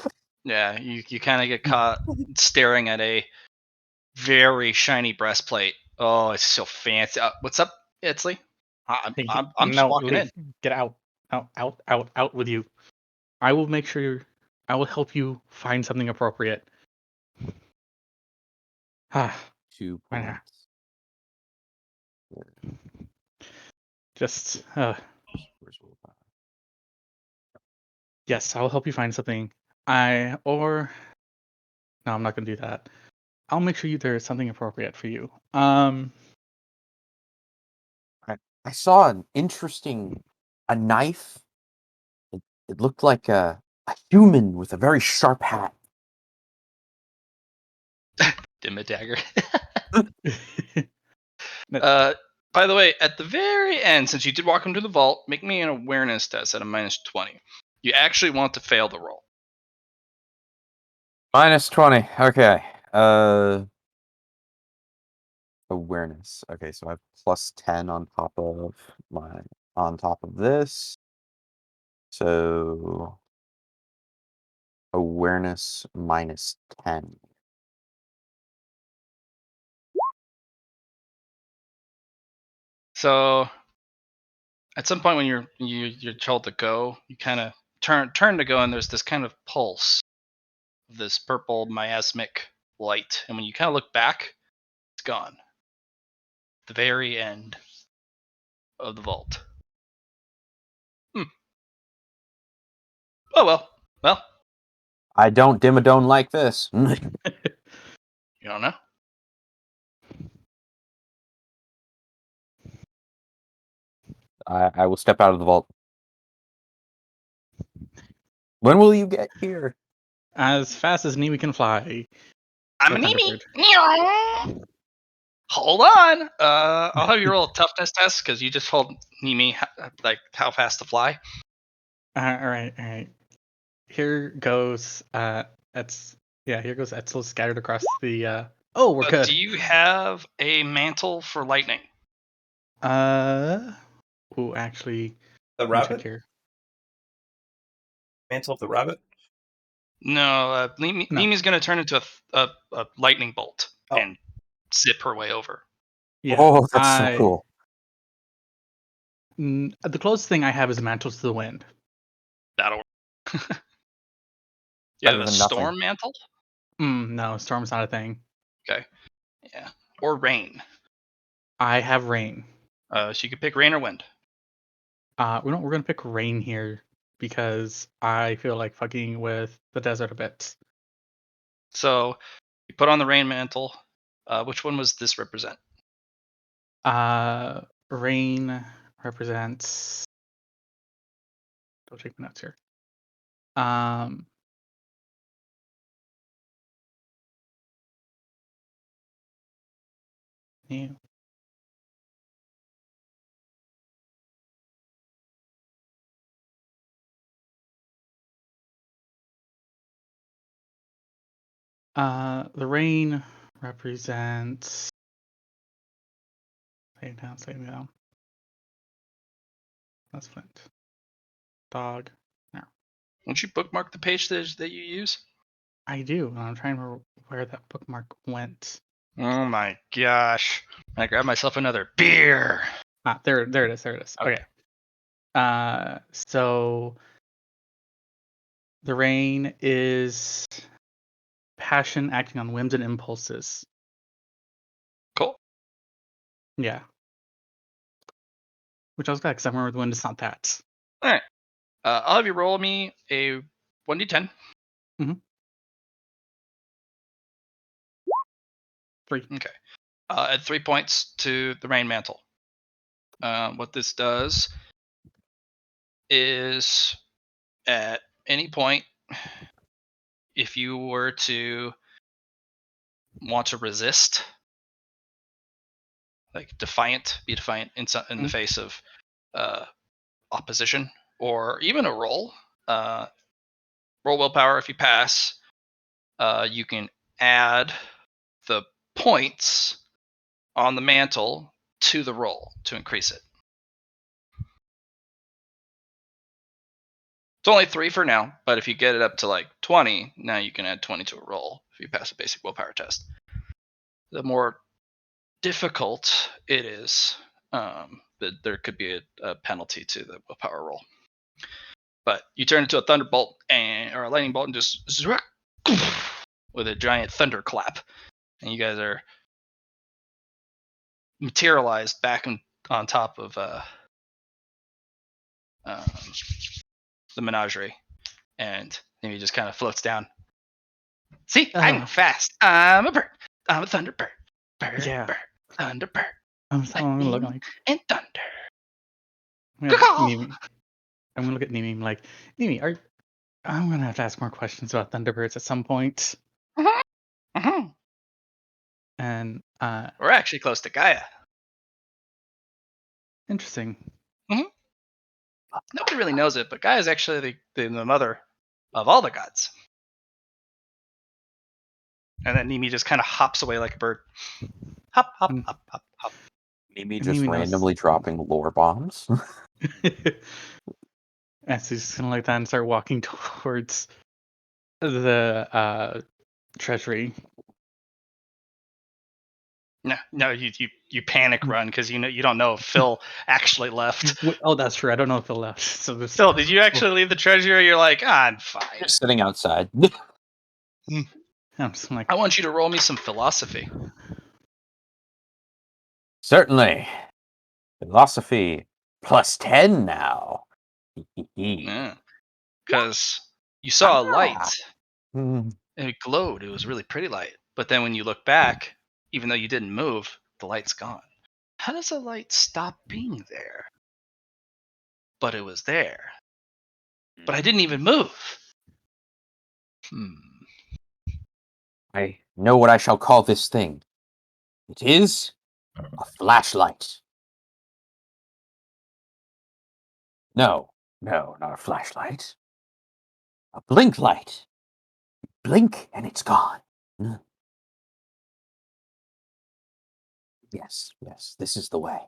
Yeah, you kind of get caught staring at a very shiny breastplate. Oh, it's so fancy. What's up, Itzley? Hey, I'm just no, walking leave. in. Get out. Out with you. I will make sure I will help you find something appropriate. 2 I know. points. Just Where's willpower? yes, I'll help you find something. No, I'm not gonna do that. I'll make sure there's something appropriate for you. I saw an interesting a knife. It looked like a human with a very sharp hat. Dim a dagger. No, By the way, at the very end, since you did walk into the vault, make me an awareness test at a minus 20. You actually want to fail the roll. Minus 20. Okay. Awareness. Okay, so I have plus 10 on top of this. So awareness minus 10. So at some point when you're told to go, you kind of turn to go, and there's this kind of pulse, this purple miasmic light, and when you kind of look back, it's gone. The very end of the vault. Oh well. Well, I don't dimmadome like this. you don't know. I will step out of the vault. When will you get here? As fast as Nimi can fly. I'm Or a Nimi. Thunderbird. Hold on. I'll have you roll a toughness test because you just told Nimi like how fast to fly. All right. Here goes. Here goes Etzel scattered across the. Oh, we're good. Do you have a mantle for lightning? Actually, The let me check rabbit? here. Mantle of the rabbit? No. No. Nimi's going to turn into a lightning bolt Oh. and zip her way over. Yeah. Oh, that's so cool. The closest thing I have is Mantles to the Wind. That'll work. You Better have a than nothing. storm mantle? No, Storm's not a thing. Okay. Yeah. Or rain. I have Rain. So you could pick rain or wind. We're gonna pick Rain here because I feel like fucking with the desert a bit. So you put on the rain mantle. Which one was this represent? Rain represents. Don't take my notes here. Yeah. The rain represents. Say it down. That's Flint. Dog. No. Won't you bookmark the page that you use? I do, and I'm trying to remember where that bookmark went. Oh my gosh. I grabbed myself another beer. There it is. Okay. So the rain is passion acting on whims and impulses. Cool. Yeah. Which I was glad because I remember the wind is not that. All right. I'll have you roll me a 1d10. 3. Okay. Add 3 points to the rain mantle. What this does is at any point, if you were to want to resist, like be defiant in the face of opposition or even a roll, roll willpower. If you pass, you can add the points on the mantle to the roll to increase it. It's only 3 for now, but if you get it up to like 20, now you can add 20 to a roll if you pass a basic willpower test. The more difficult it is, there could be a penalty to the willpower roll. But you turn into a thunderbolt or a lightning bolt and just with a giant thunderclap, and you guys are materialized back on top of the menagerie, and then he just kind of floats down. See, I move fast. I'm a bird. I'm a thunderbird. Bird, Yeah. bird, thunderbird. I'm gonna look like And thunder. I'm gonna look at Nimi like Nimi. I'm gonna have to ask more questions about Thunderbirds at some point. Mm-hmm. And We're actually close to Gaia. interesting. Nobody really knows it, but Gaia is actually the mother of all the gods. And then Nimi just kind of hops away like a bird. Hop, hop, hop, hop, hop. Maybe And just Mimi knows. randomly dropping lore bombs. As he's just gonna like that and start walking towards the treasury. No, you panic run because you don't know if Phil actually left. Oh, that's true. I don't know if Phil left. So this. Phil, did you actually leave the treasury? Or you're like, I'm fine. Just sitting outside. I'm just like, I want you to roll me some philosophy. Certainly. Philosophy +10 now. Yeah. because you saw a light. Hmm. It glowed. It was really pretty light. But then when you look back, even though you didn't move, the light's gone. How does a light stop being there? But it was there. But I didn't even move. I know what I shall call this thing. It is a flashlight. No, not a flashlight. A blink light. Blink and it's gone. Yes, this is the way.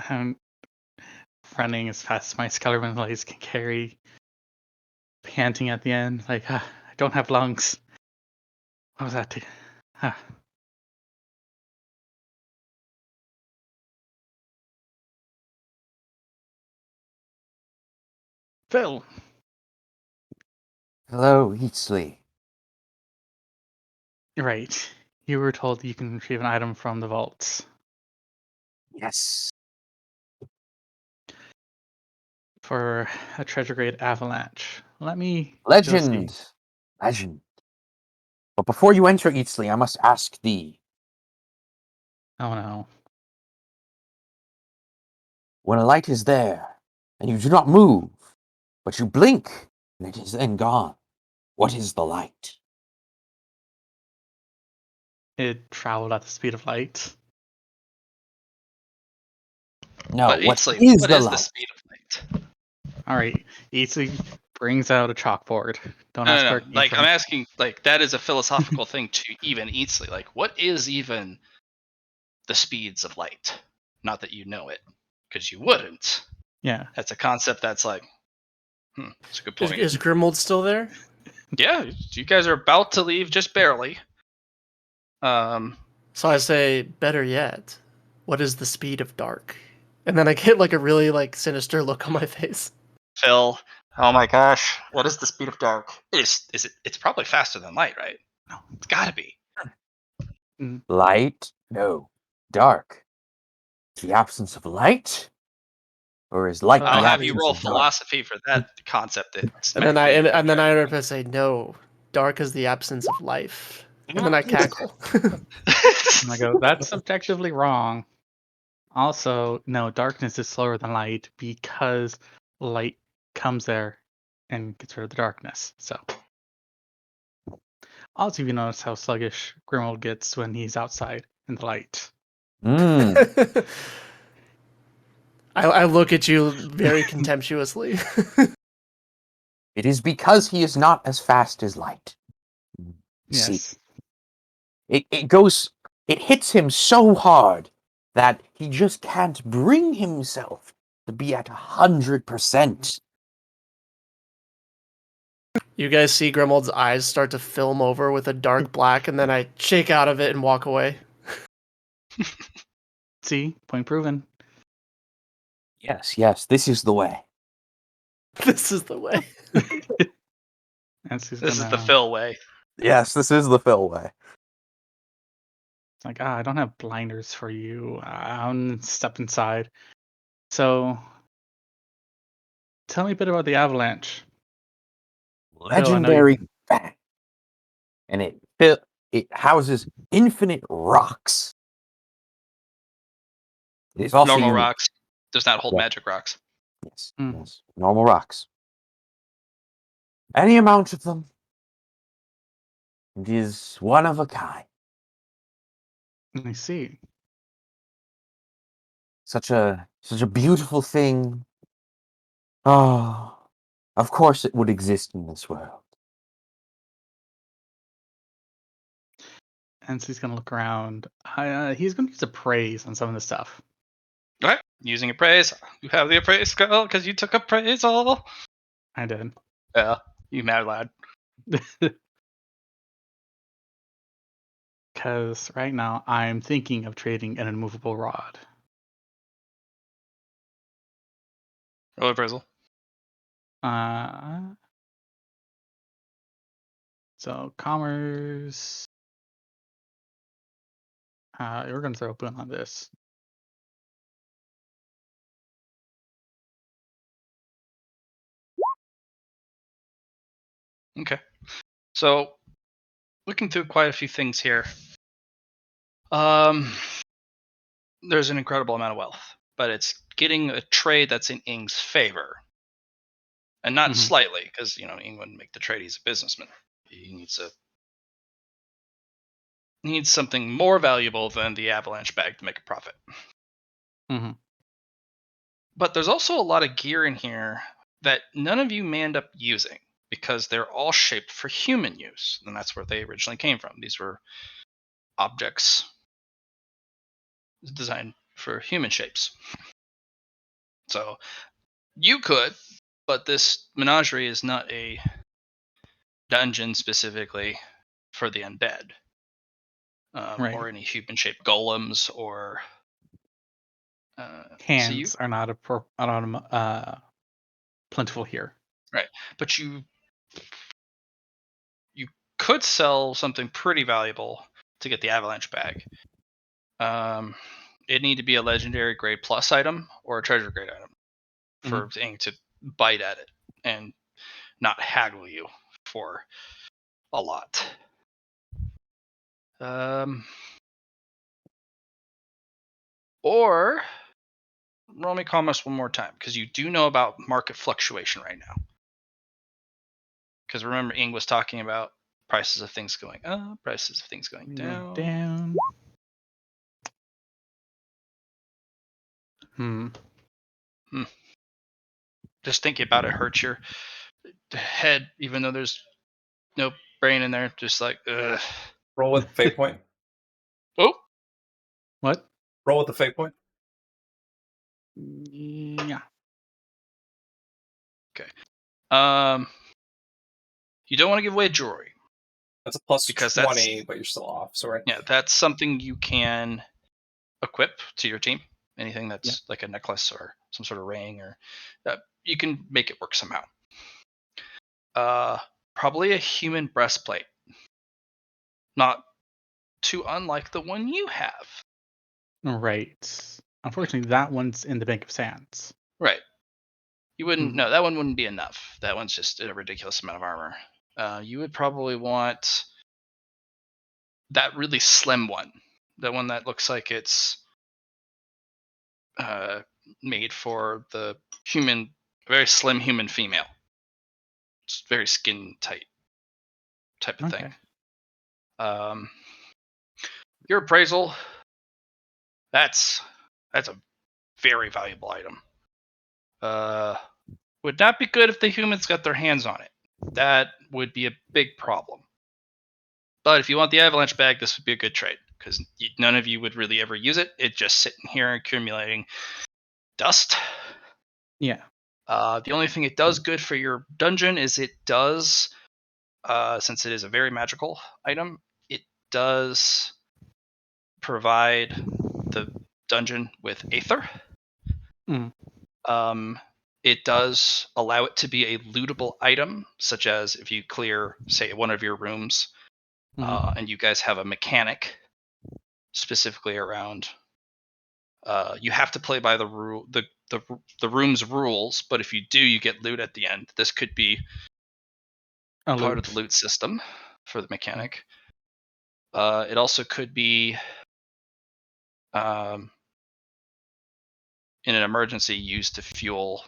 I'm running as fast as my skeleton legs can carry, panting at the end, like, I don't have lungs. What was that? Phil. Hello, Eatsley. Right. You were told you can retrieve an item from the vaults Yes. for a treasure grade avalanche. Let me go Legend. see. Legend. But before you enter, Eatsley, I must ask thee. Oh no. When a light is there, and you do not move, but you blink, and it is then gone, what is the light? It traveled at the speed of light. No, But what Eatsley, is what the is the light? speed of light? Alright. Easy brings out a chalkboard. Don't No, ask no, where no. it came Like, from. I'm asking, like, that is a philosophical thing to even Eatsley. Like, what is even the speeds of light? Not that you know it, because you wouldn't. Yeah. That's a concept that's like, that's a good point. Is Grimold still there? Yeah, you guys are about to leave just barely. So I say, better yet, what is the speed of dark? And then I get like a really like sinister look on my face. Phil, oh my gosh, what is the speed of dark? It's probably faster than light, right? No, it's gotta be. Light? No. Dark. The absence of light? Or is light I'll the have you absence roll of dark? philosophy for that concept. It's And then I maybe and then I say, no, dark is the absence of life. And then I cackle. And I go, that's subjectively wrong. Also, no, darkness is slower than light because light comes there and gets rid of the darkness. So, also, you notice how sluggish Grimold gets when he's outside in the light. I look at you very contemptuously. It is because he is not as fast as light. See, Yes. it hits him so hard that he just can't bring himself to be at 100%. You guys see Grimold's eyes start to film over with a dark black, and then I shake out of it and walk away. See, point proven. Yes, this is the way. This is the way. And she's this is the gonna, Phil way. Yes, this is the Phil way. like, I don't have blinders for you. I'm step inside. So, tell me a bit about the avalanche. Phil, I know you. Legendary bang. And it houses infinite rocks. It is also Normal unique. rocks does not hold Yeah. magic rocks. Yes, Mm. yes. Normal rocks. Any amount of them. It is one of a kind. I see. Such a beautiful thing. Oh, of course it would exist in this world. And so he's gonna look around. He's gonna use appraise on some of the stuff. All right, using appraise. You have the appraise skill because you took appraisal. I did. Yeah, you mad lad. Because right now I'm thinking of trading an immovable rod. Roll appraisal. So commerce. We're gonna throw a boon on this. Okay. So, looking through quite a few things here. There's an incredible amount of wealth, but it's getting a trade that's in Ing's favor, and not slightly, because Ing wouldn't make the trade. He's a businessman. He needs something more valuable than the avalanche bag to make a profit. Mm-hmm. But there's also a lot of gear in here that none of you may end up using because they're all shaped for human use, and that's where they originally came from. These were objects designed for human shapes. So you could, but this menagerie is not a dungeon specifically for the undead, Right. or any human-shaped golems, or Hands are not plentiful here. right. But you could sell something pretty valuable to get the avalanche bag. It'd need to be a legendary grade plus item or a treasure grade item for Ing to bite at it and not haggle you for a lot. Or roll me commerce one more time, because you do know about market fluctuation right now. Because remember, Ing was talking about prices of things going up, prices of things going down. Just thinking about it hurts your head, even though there's no brain in there. Just like, ugh. Roll with fate point. Oh, What? Roll with the fate point. Yeah. okay. You don't want to give away jewelry. That's a plus Because 20, but you're still off. So right. Yeah, that's something you can equip to your team. Anything that's like a necklace or some sort of ring, or you can make it work somehow. Probably a human breastplate. Not too unlike the one you have. Right. Unfortunately, that one's in the Bank of Sands. Right. You wouldn't. No, that one wouldn't be enough. That one's just a ridiculous amount of armor. You would probably want that really slim one. The one that looks like it's made for the human, very slim human female. It's very skin tight type of thing. Your appraisal, that's a very valuable item. Would not be good if the humans got their hands on it. That would be a big problem. But if you want the avalanche bag, this would be a good trade, because none of you would really ever use it. It's just sitting here accumulating dust. Yeah. The only thing it does good for your dungeon is it does, since it is a very magical item, it does provide the dungeon with aether. It does allow it to be a lootable item, such as if you clear, say, one of your rooms, and you guys have a mechanic specifically around. You have to play by the room's rules, but if you do, you get loot at the end. This could be part of the loot system for the mechanic. It also could be, in an emergency, used to fuel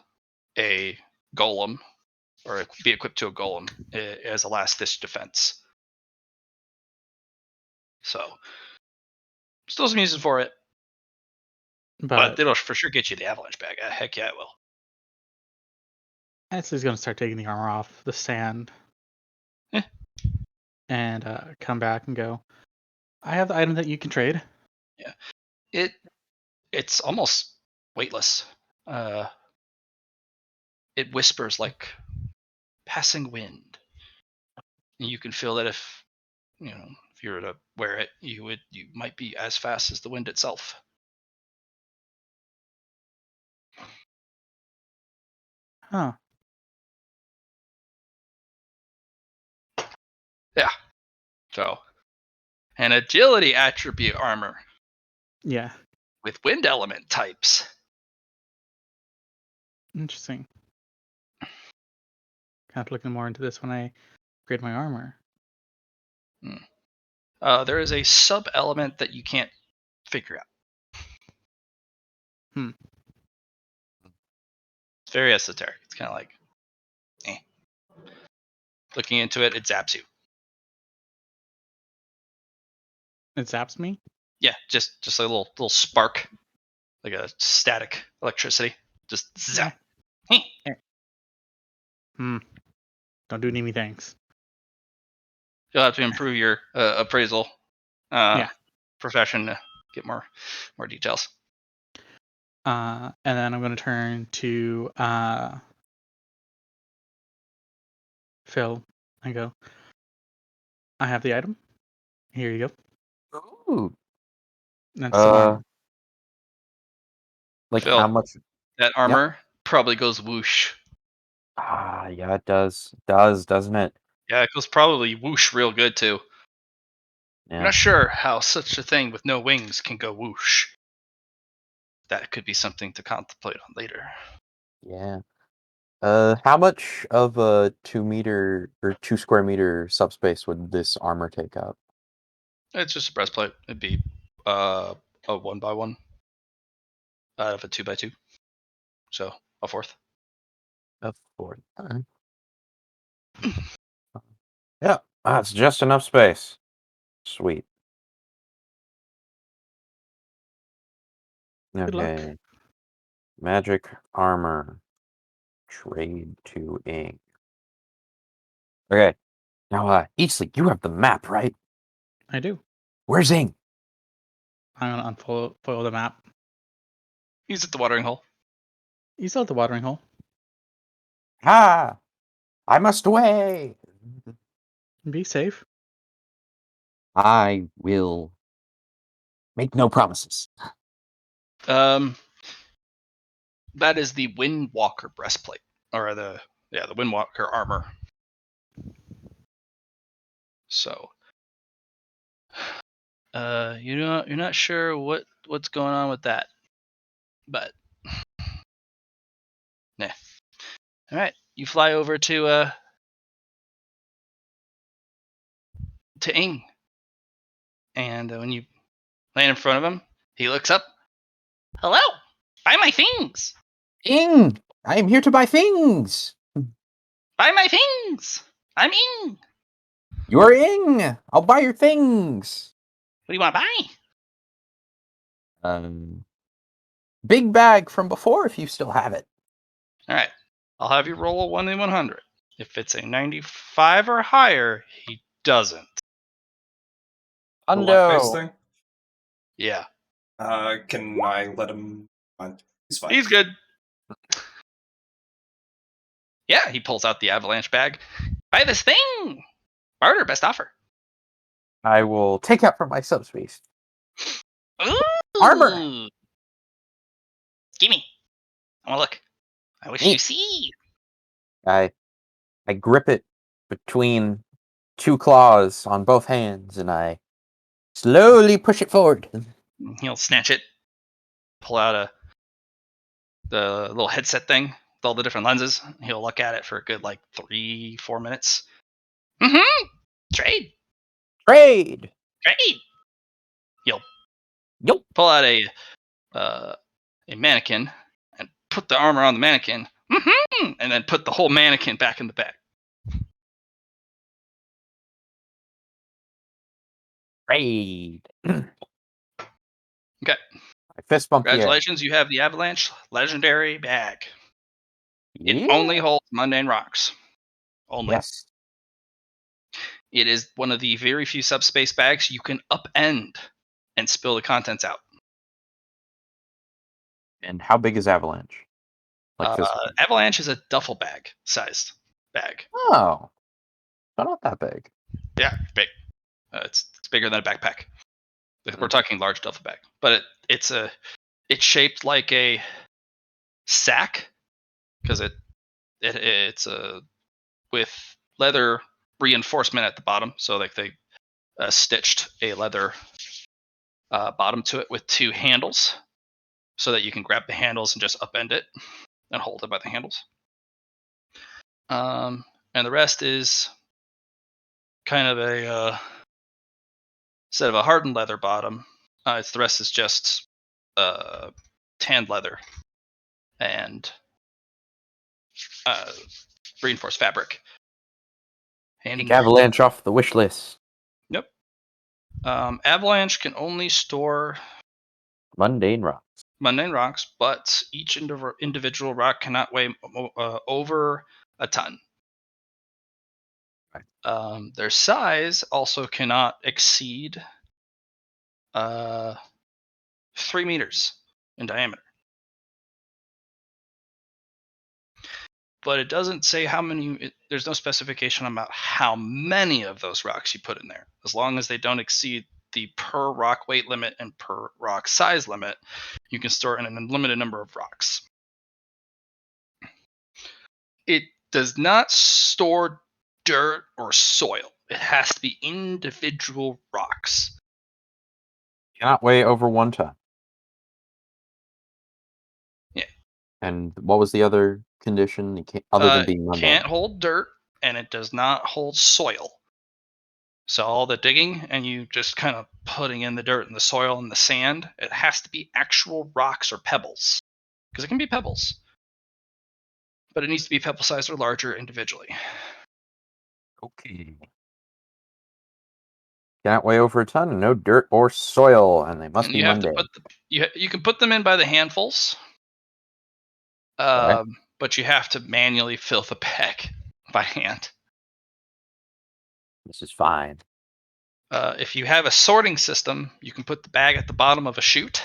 a golem, or be equipped to a golem as a last-ditch defense. So, still some uses for it, but it'll for sure get you the avalanche bag. Heck yeah, it will. He's going to start taking the armor off the stand. And come back and go, I have the item that you can trade. Yeah. It's almost weightless. It whispers like passing wind. And you can feel that if you were to wear it, you might be as fast as the wind itself. Huh. Yeah. So, an agility attribute armor. Yeah. With wind element types. Interesting. Kind of looking more into this when I upgrade my armor? There is a sub element that you can't figure out. Hmm. It's very esoteric. It's kind of like, looking into it, it zaps you. It zaps me? Yeah, just a little spark, like a static electricity, just zap. Don't do me thanks. You'll have to improve your appraisal profession to get more details. And then I'm going to turn to Phil and go, I have the item. Here you go. Ooh. That's some armor. Like Phil, how much? That armor probably goes whoosh. Yeah, it does. It does, doesn't it? Yeah, it goes probably whoosh real good too. Yeah. I'm not sure how such a thing with no wings can go whoosh. That could be something to contemplate on later. Yeah. How much of a 2 square meter subspace would this armor take up? It's just a breastplate. It'd be a 1x1 out of a 2x2. So a fourth. A fourth. Alright. Yeah, that's just enough space. Sweet. Good luck. Okay. Magic armor. Trade to ink. Okay. Now, Eastleigh, you have the map, right? I do. Where's Ing? I'm going to unfoil the map. He's at the watering hole. He's still at the watering hole. Ah! I must away! Be safe. I will make no promises. That is the Windwalker breastplate, or the Windwalker armor. So, you're not sure what's going on with that, but nah. All right, you fly over to Ing, and when you land in front of him, he looks up. Hello, buy my things. Ing! I am here to buy things! Buy my things. I'm Ing. You're Ing! I'll buy your things! What do you want to buy? Big bag from before if you still have it. All right, I'll have you roll a 1 in 100. If it's a 95 or higher, he doesn't. The luck-based Hundo! thing. Yeah, Can I let him? He's fine. he's good. Yeah, he pulls out the avalanche bag. Buy this thing. Barter, best offer. I will take out from my subspace. Ooh. Armor! Gimme. I want to look. I wish Neat. you see. I grip it between two claws on both hands and I slowly push it forward. He'll snatch it, pull out the little headset thing with all the different lenses. He'll look at it for a good 3-4 minutes. Mm-hmm. Trade. Trade! He'll Yup. pull out a mannequin and put the armor on the mannequin. Mm-hmm. And then put the whole mannequin back in the bag. Trade. Okay. I fist bump the air. Congratulations, you have the Avalanche Legendary Bag. It Yeah. only holds mundane rocks. Only. Yes. It is one of the very few subspace bags you can upend and spill the contents out. And how big is Avalanche? Like physically? Avalanche is a duffel bag sized bag. Oh. Not that big. Yeah, big. It's bigger than a backpack. We're talking large duffel bag, but it's shaped like a sack because it's with leather reinforcement at the bottom. So they stitched a leather bottom to it with 2 handles, so that you can grab the handles and just upend it and hold it by the handles. And the rest is kind of a instead of a hardened leather bottom, the rest is just tanned leather and reinforced fabric. And Take Avalanche off the wish list. Yep. Avalanche can only store Mundane rocks. mundane rocks, but each individual rock cannot weigh over a ton. Right. Their size also cannot exceed 3 meters in diameter. But it doesn't say how many. There's no specification about how many of those rocks you put in there. As long as they don't exceed the per rock weight limit and per rock size limit, you can store an unlimited number of rocks. It does not store dirt or soil. It has to be individual rocks. Cannot weigh over 1 ton. Yeah. And what was the other condition? You can't, other than being mundane? Can't hold dirt, and it does not hold soil. So all the digging and you just kind of putting in the dirt and the soil and the sand, it has to be actual rocks or pebbles. Because it can be pebbles. But it needs to be pebble sized or larger individually. Okay. Cannot weigh over a ton, and no dirt or soil, and they must And be you have mundane. to put you can put them in by the handfuls. Right. But you have to manually fill the bag by hand. This is fine. If you have a sorting system, you can put the bag at the bottom of a chute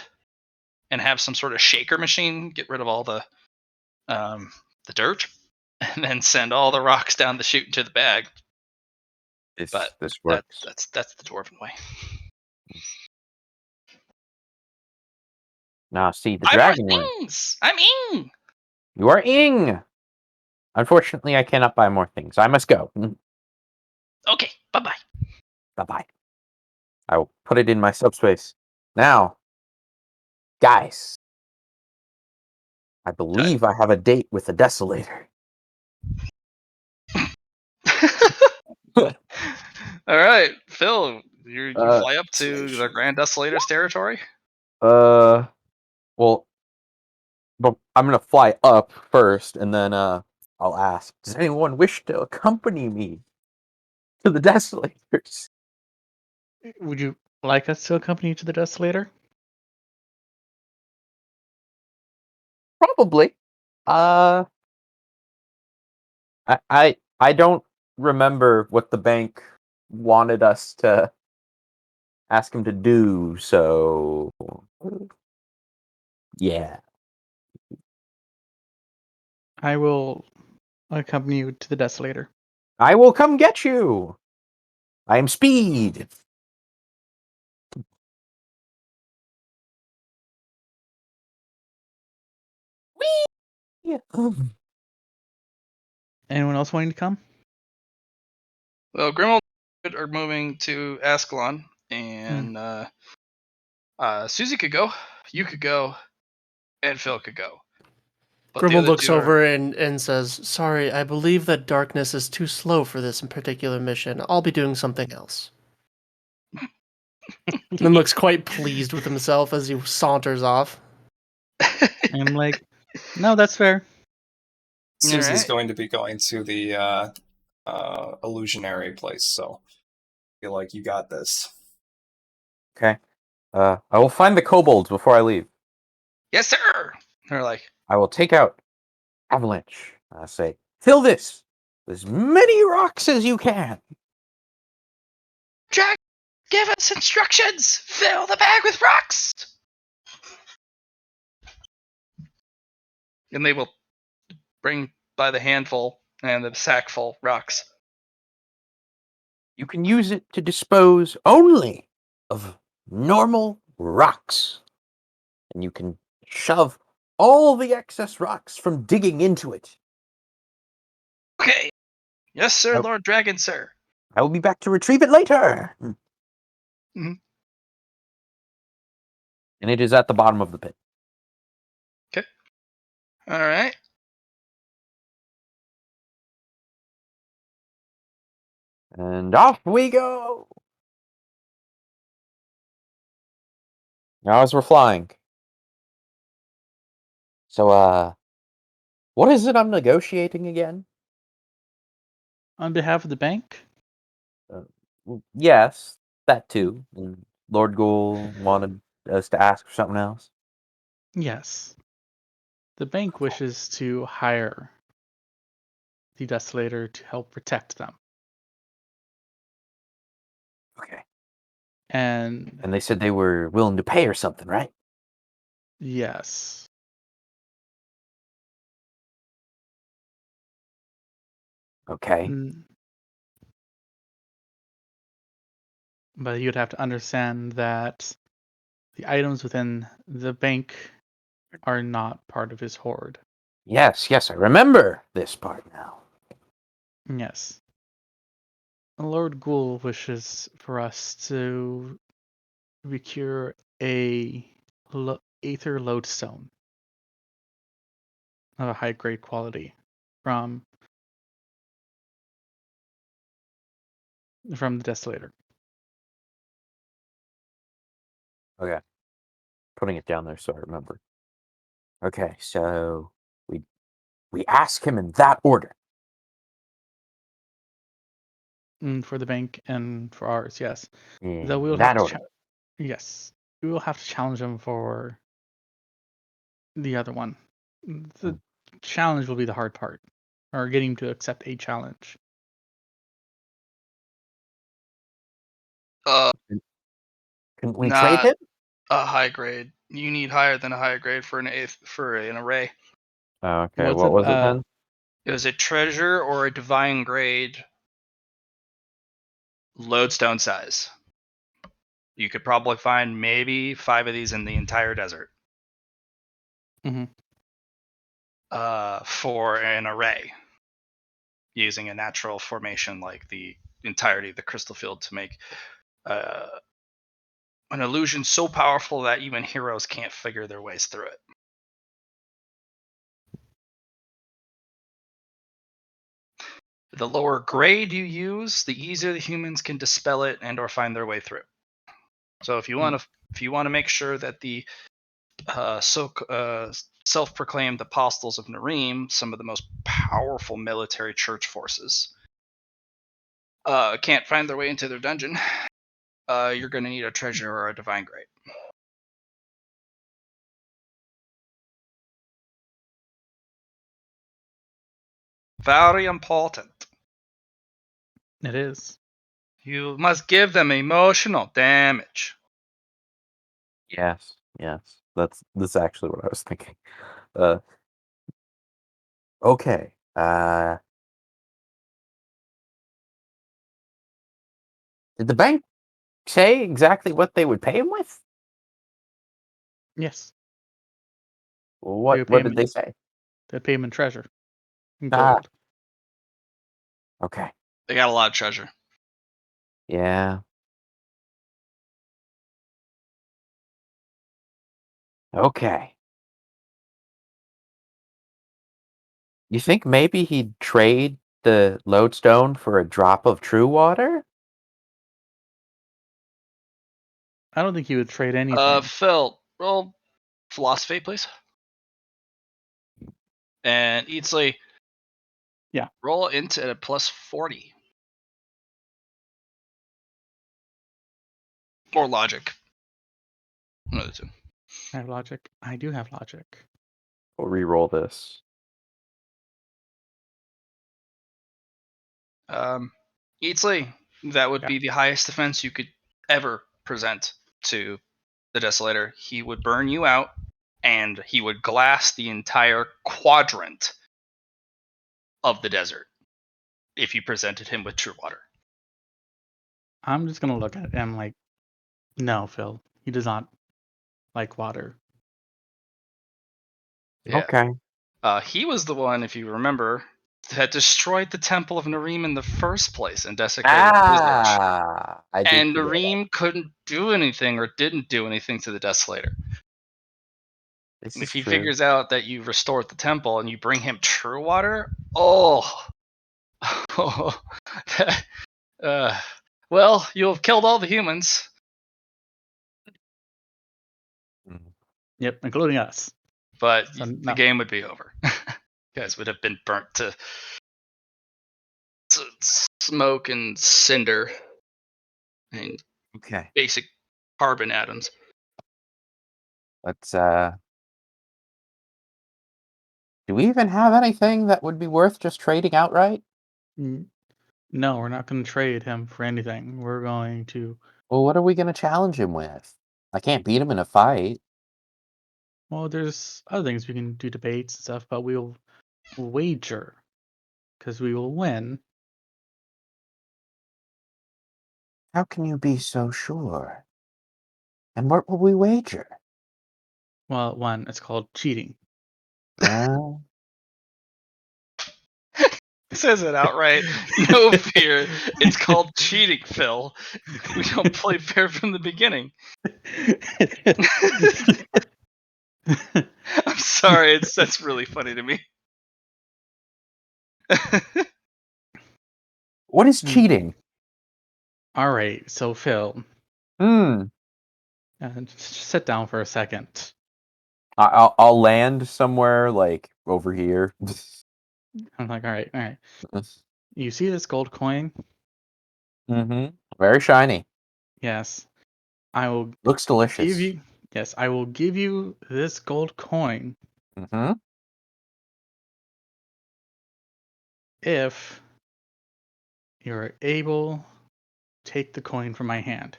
and have some sort of shaker machine get rid of all the dirt, and then send all the rocks down the chute into the bag. This But works. That's the dwarven way. Now, see, the I dragon want one. things. I'm in. You are ing! Unfortunately, I cannot buy more things. I must go. Okay, bye-bye. Bye-bye. I will put it in my subspace. Now, guys, I believe I have a date with the Desolator. All right, Phil, you fly up to Desolator. the Grand Desolator's territory? Well, but I'm gonna fly up first, and then I'll ask, does anyone wish to accompany me to the Desolators? Would you like us to accompany you to the Desolator? Probably. I don't remember what the bank wanted us to ask him to do, so yeah. I will accompany you to the Desolator. I will come get you. I am Speed. Whee! Anyone else wanting to come? Well, Grimold are moving to Ascalon, and Susie could go, you could go, and Phil could go. But the Grimmel other looks two are- over and says, "Sorry, I believe that darkness is too slow for this particular mission. I'll be doing something else." And looks quite pleased with himself as he saunters off. I'm like, no, that's fair. Susie's Alright. going to be going to the illusionary place, so I feel like you got this. Okay. I will find the kobolds before I leave. Yes, sir. They're like, I will take out Avalanche. I say, fill this with as many rocks as you can. Jack, give us instructions. Fill the bag with rocks. And they will bring by the handful and the sackful rocks. You can use it to dispose only of normal rocks. And you can shove all the excess rocks from digging into it. Okay. Yes, sir, Oh. Lord Dragon, sir. I will be back to retrieve it later. Mhm. And it is at the bottom of the pit. All right. And off we go! Now as we're flying. So, what is it I'm negotiating again? On behalf of the bank, Yes, that too. And Lord Ghoul wanted us to ask for something else. yes. The bank wishes to hire the Desolator to help protect them. Okay. And And they said they were willing to pay or something, right? yes. Okay. But you'd have to understand that the items within the bank are not part of his hoard. Yes, I remember this part now. Yes. Lord Ghoul wishes for us to procure a aether lodestone of a high grade quality from the Desolator. Okay. Putting it down there so I remember. Okay, so we ask him in that order. For the bank and for ours, yes. In Though we will that have to order. yes. We will have to challenge him for the other one. The challenge will be the hard part. Or getting him to accept a challenge. Couldn't we trade Not him? a high grade. You need higher than a high grade for an array. Okay, What's what it? was it then? It was a treasure or a divine grade lodestone size. You could probably find maybe 5 of these in the entire desert. Mhm. For an array, using a natural formation like the entirety of the crystal field to make an illusion so powerful that even heroes can't figure their ways through it. The lower grade you use, the easier the humans can dispel it and or find their way through. So if you want to make sure that the self-proclaimed apostles of Nareem, some of the most powerful military church forces, can't find their way into their dungeon, you're going to need a treasure or a divine grade. Very important. It is. You must give them emotional damage. Yes. That's actually what I was thinking. Uh okay. Did the bank say exactly what they would pay him with? Yes. They would What pay did him. they say? They pay him in treasure, in Ah, gold. okay. They got a lot of treasure. Yeah. Okay. You think maybe he'd trade the lodestone for a drop of true water? I don't think he would trade anything. Phil, roll philosophy, please. And Eatsley, Yeah. roll into a plus 40. Or logic. One of the two. I have logic. I do have logic. We'll re-roll this. Eatsley, that would Yeah. be the highest defense you could ever present to the Desolator. He would burn you out, and he would glass the entire quadrant of the desert if you presented him with true water. I'm just gonna look at him like, no, Phil. He does not like water. Yeah. Okay. He was the one, if you remember, that destroyed the Temple of Nareem in the first place and desecrated the village. I did. And see that. Nareem couldn't do anything or didn't do anything to the Desolator. This If is he true. figures out that you restored the temple and you bring him true water, oh, that, Well, you'll have killed all the humans. Yep, including us. But So, the no. game would be over. You guys would have been burnt to smoke and cinder and Okay. basic carbon atoms. Let's do we even have anything that would be worth just trading outright? No, we're not going to trade him for anything. We're going to. Well, what are we going to challenge him with? I can't beat him in a fight. Well, there's other things we can do, debates and stuff, but we'll wager because we will win. How can you be so sure? And what will we wager? Well, one, it's called cheating. Well, Says it outright. No fear. It's called cheating, Phil. We don't play fair from the beginning. I'm sorry. That's really funny to me. what is cheating? All right, so Phil, just sit down for a second. I'll land somewhere like over here. I'm like, all right. You see this gold coin? Very shiny. Yes. I will Looks delicious. give you. Yes, I will give you this gold coin if you're able to take the coin from my hand.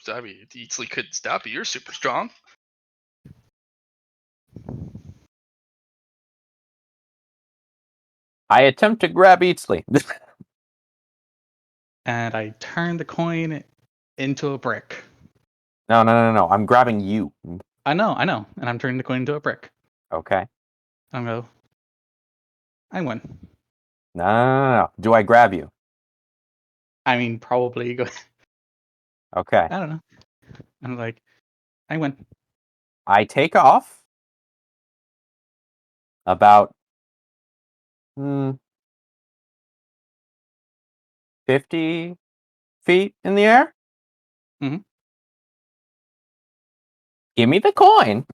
I mean, Eatsley couldn't stop you. You're super strong. I attempt to grab Eatsley. And I turn the coin into a brick. No. I'm grabbing you. I know. And I'm turning the coin into a brick. Okay. I'll go. I win. No. Do I grab you? I mean, probably go. Okay. I don't know. I'm like, I win. I take off about 50 feet in the air. Mhm. Give me the coin,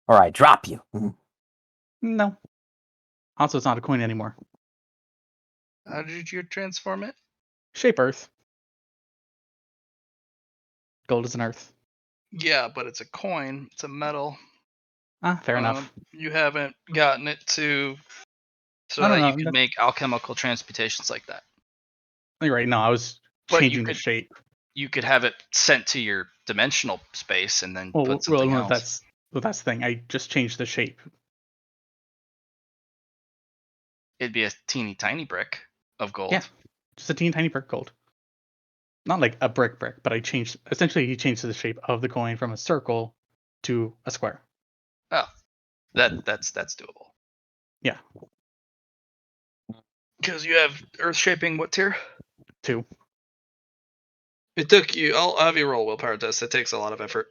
or I drop you. No. Also, it's not a coin anymore. How did you transform it? Shape Earth. Gold is an Earth. Yeah, but it's a coin. It's a metal. Fair enough. You haven't gotten it to so No, that you no, can make alchemical transmutations like that. You're right. No, I was But changing the shape. You could have it sent to your dimensional space and then put something else. That's the thing. I just changed the shape. It'd be a teeny tiny brick of gold. Yeah, just a teeny tiny brick gold. Not like a brick, but I essentially he changed the shape of the coin from a circle to a square. Oh, that's doable. Yeah. Because you have earth shaping what tier? 2. It took you. I'll have you roll willpower test. It takes a lot of effort.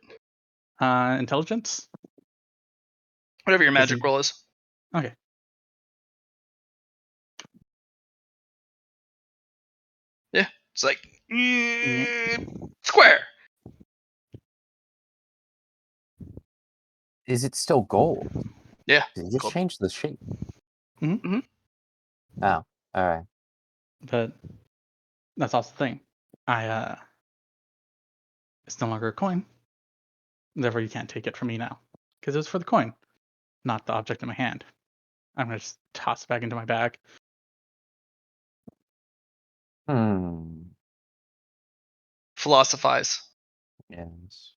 Intelligence. Whatever your magic roll is. Okay. Yeah, it's like square. Is it still gold? Yeah. Did you just gold. change the shape? Mm-hmm. Oh, all right. But that's also the thing. It's no longer a coin. Therefore, you can't take it from me now because it was for the coin, not the object in my hand. I'm gonna just toss it back into my bag. Philosophize. Yes.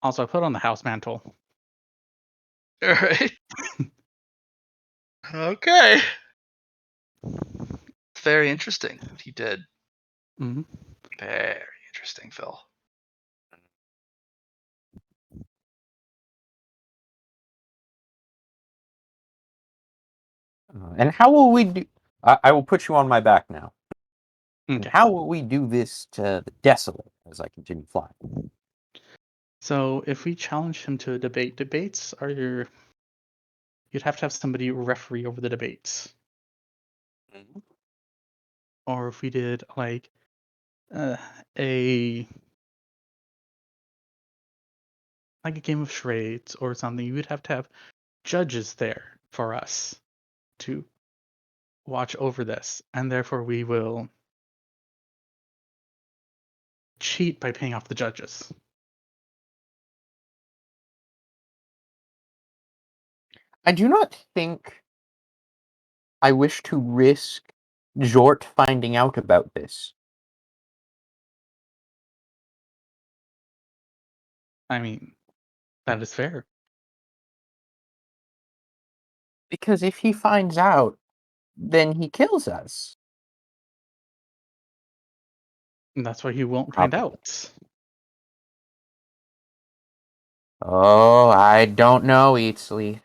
Also, I put it on the house mantle. All right. Okay. Very interesting what he did. Mm-hmm. Very interesting, Phil. And how will we do? I will put you on my back now. Okay. And how will we do this to the desolate as I continue flying? So if we challenge him to a debate, debates are you'd have to have somebody referee over the debates. Mhm. Or if we did like a game of charades or something, you would have to have judges there for us to watch over this, and therefore we will cheat by paying off the judges. I do not think I wish to risk Jort finding out about this. I mean, that is fair. Because if he finds out, then he kills us. And that's why he won't find Probably. out. Oh, I don't know, Eatsley.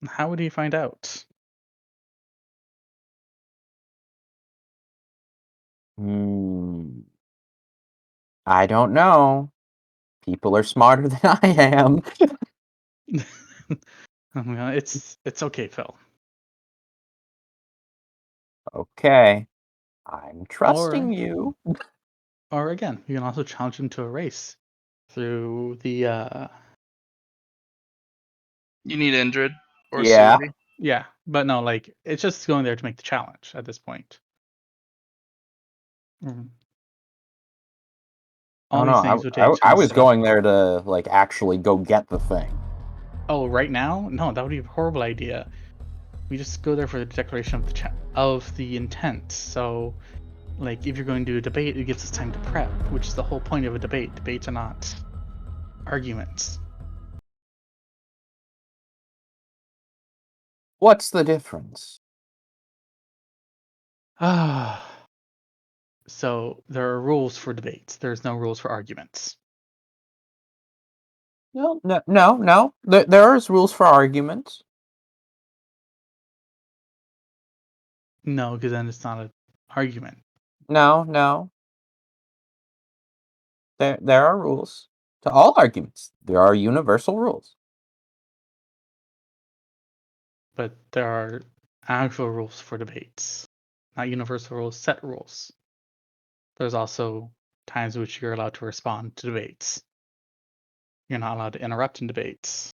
How would he find out? I don't know. People are smarter than I am. Well, it's okay, Phil. Okay. I'm trusting Or you. or again, you can also challenge him to a race through the You need Indrid or Yeah. Suli. yeah, but no, like it's just going there to make the challenge at this point. All Oh these no, things would take I time to was set up. going there to like actually go get the thing. Oh, right now? No, that would be a horrible idea. We just go there for the declaration of the intent. So, like, if you're going to do a debate, it gives us time to prep, which is the whole point of a debate. Debates are not arguments. What's the difference? Ah. So there are rules for debates. There's no rules for arguments. No. There is rules for arguments. No, because then it's not an argument. No. There are rules to all arguments. There are universal rules. But there are actual rules for debates, not universal rules, set rules. There's also times in which you're allowed to respond to debates. You're not allowed to interrupt in debates.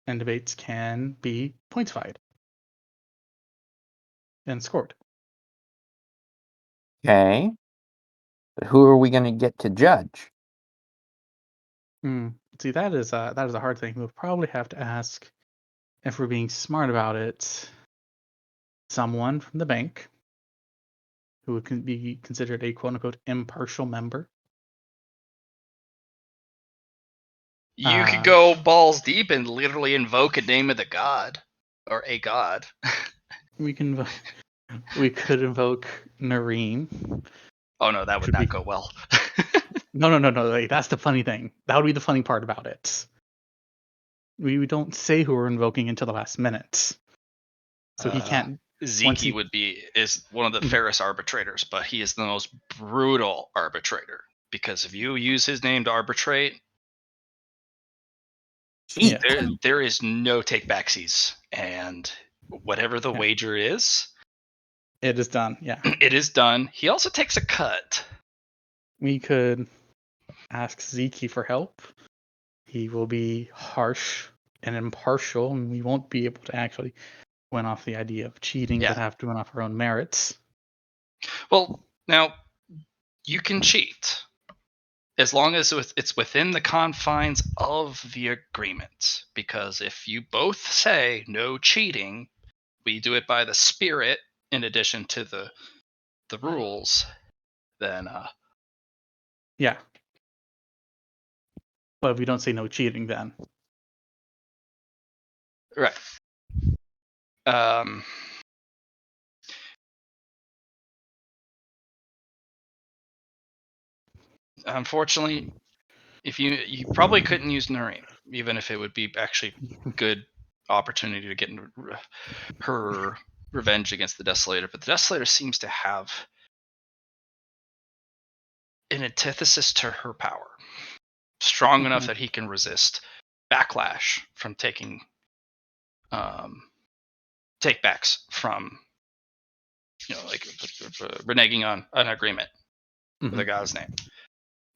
And debates can be pointified and scored. Okay. But who are we going to get to judge? See, that is a hard thing. We'll probably have to ask, if we're being smart about it, someone from the bank who would be considered a quote-unquote impartial member. You could go balls deep and literally invoke a name of the god or a god. We could invoke Nareen. Oh no, that would not go well. No. Like, that's the funny thing. That would be the funny part about it. We don't say who we're invoking until the last minute, so he can't. Zeke is one of the fairest arbitrators, but he is the most brutal arbitrator because if you use his name to arbitrate, there is no take backsies, and whatever the wager is, it is done. Yeah, it is done. He also takes a cut. We could ask Zeke for help. He will be harsh and impartial, and we won't be able to actually win off the idea of cheating, but have to win off our own merits. Well, now you can cheat as long as it's within the confines of the agreement. Because if you both say no cheating, we do it by the spirit in addition to the rules, then yeah. But if we don't say no cheating, then right. Unfortunately, if you probably couldn't use Noreen, even if it would be actually good opportunity to get her revenge against the Desolator. But the Desolator seems to have an antithesis to her power. strong enough that he can resist backlash from taking takebacks from, like reneging on an agreement with a god's name.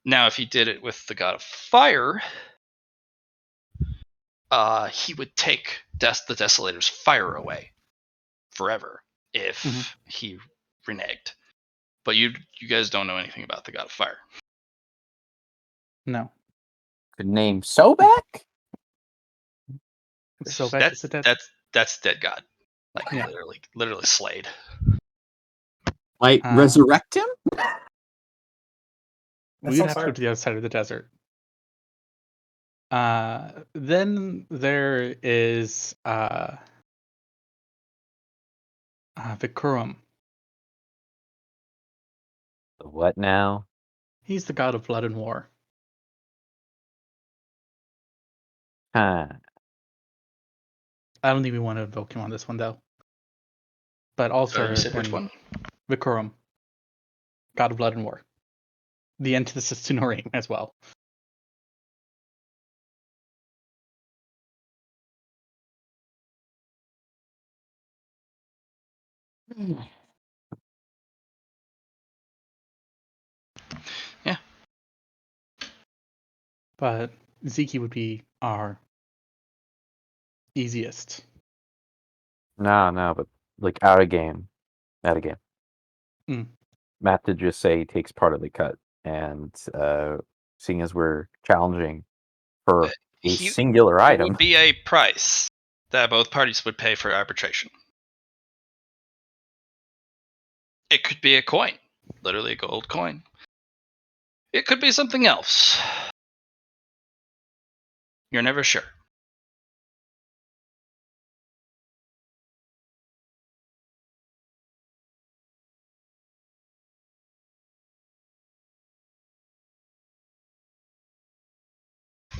Now, if he did it with the god of fire, he would take the Desolator's fire away forever if he reneged. But you guys don't know anything about the god of fire. No. The name Sobek? Sobek is a dead. That's dead god. Like Yeah. literally slayed. Like resurrect him? We'd have to go to the other side of the desert. Then there is Vikurum. What now? He's the god of blood and war. Huh. I don't think we want to invoke him on this one though. But also, You said which one? Vikurum, god of blood and war. The antithesis to Noreen as well. Yeah. But Ziki would be our easiest. No, but like out of game. Matt did just say he takes part of the cut, and seeing as we're challenging for a singular There item, would be a price that both parties would pay for arbitration. It could be a coin, literally a gold coin. It could be something else. You're never sure.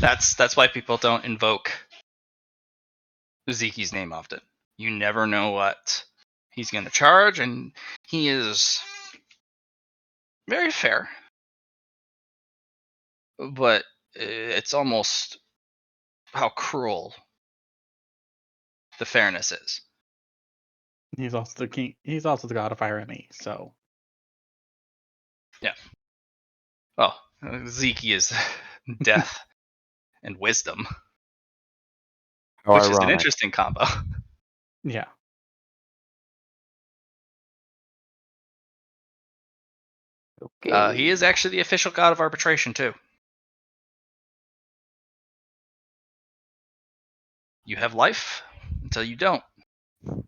That's why people don't invoke Ziki's name often. You never know what he's going to charge, and he is very fair. But it's almost how cruel the fairness is. He's also the king. He's also the god of irony. So yeah. Well, Ziki is death and wisdom, which is an interesting combo. Yeah. Okay. He is actually the official god of arbitration too. You have life until you don't. It's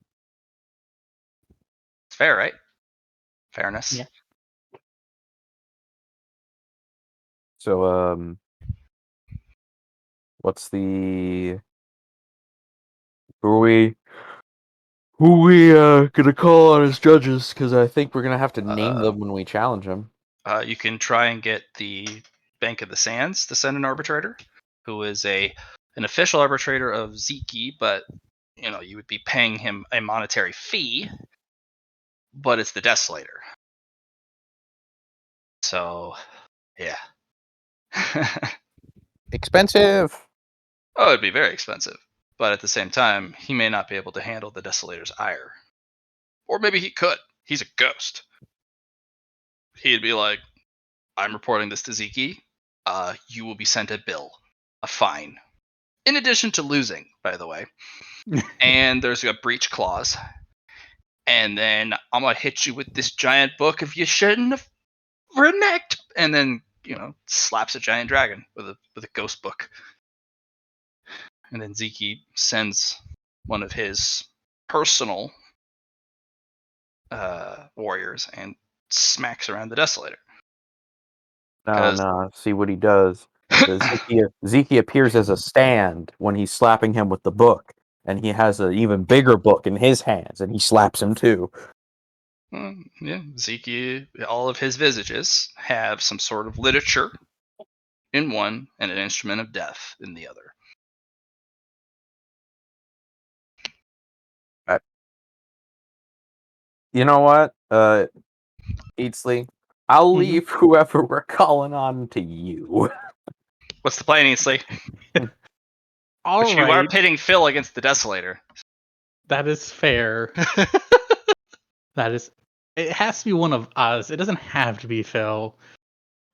fair, right? Fairness. Yeah. So, what's the who we gonna call on as judges? Because I think we're gonna have to name them when we challenge them. You can try and get the Bank of the Sands to send an arbitrator, who is an official arbitrator of Ziki, but you would be paying him a monetary fee, but it's the Desolator. So, yeah. Expensive. Oh, it'd be very expensive. But at the same time, he may not be able to handle the Desolator's ire. Or maybe he could. He's a ghost. He'd be like, I'm reporting this to Ziki. You will be sent a bill, a fine. In addition to losing, by the way. And there's a breach clause. And then I'm going to hit you with this giant book if you shouldn't have reneged. And then, slaps a giant dragon with a ghost book. And then Ziki sends one of his personal warriors and smacks around the Desolator. No. See what he does. Ziki appears as a stand when he's slapping him with the book, and he has an even bigger book in his hands, and he slaps him too. Yeah, Ziki, all of his visages have some sort of literature in one and an instrument of death in the other. You know what, Eatsley? I'll leave whoever we're calling on to you. What's the plan, Ainsley? All But you are right, pitting Phil against the Desolator. that is fair. That is. It has to be one of us. It doesn't have to be Phil.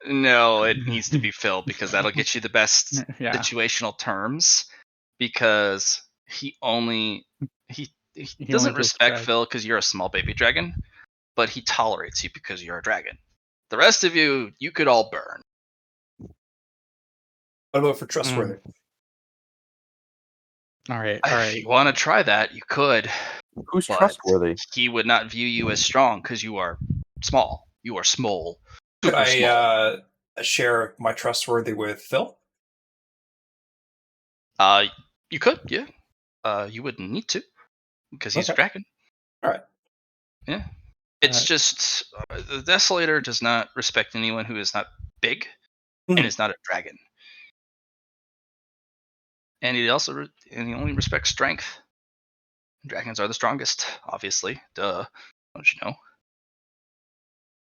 No, it needs to be Phil because that'll get you the best Yeah. situational terms. Because he only He doesn't only kills respect drag. Phil because you're a small baby dragon, but he tolerates you because you're a dragon. The rest of you could all burn. What about for trustworthy? All right. If you want to try that, you could. Who's But trustworthy? he would not view you as strong because you are small. You are small. Could Super small. I share my trustworthy with Phil? You could, yeah. You wouldn't need to because he's a Okay. dragon. All right. Yeah. It's just the Desolator does not respect anyone who is not big and is not a dragon. And he only respects strength. Dragons are the strongest, obviously. Duh. Don't you know?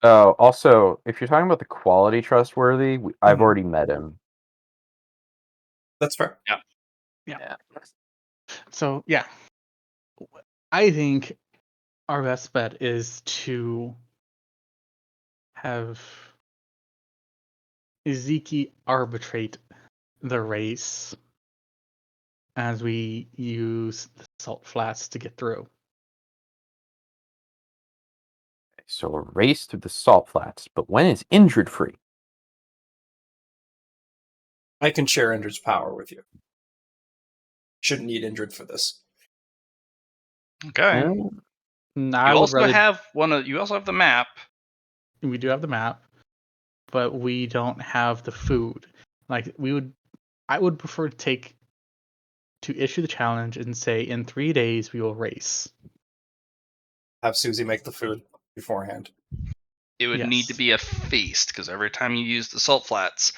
Oh, also, if you're talking about the quality trustworthy, I've Mhm. already met him. That's fair. Yeah. So yeah, I think our best bet is to have Ezeki arbitrate the race as we use the salt flats to get through. So a race through the salt flats, but when is injured free? I can share Indrid's power with you. Shouldn't need Indrid for this. Okay. I You would also rather. have you also have the map. We do have the map, but we don't have the food. Like I would prefer to issue the challenge and say in 3 days we will race. Have Susie make the food beforehand. It would need to Yes. be a feast because every time you use the salt flats,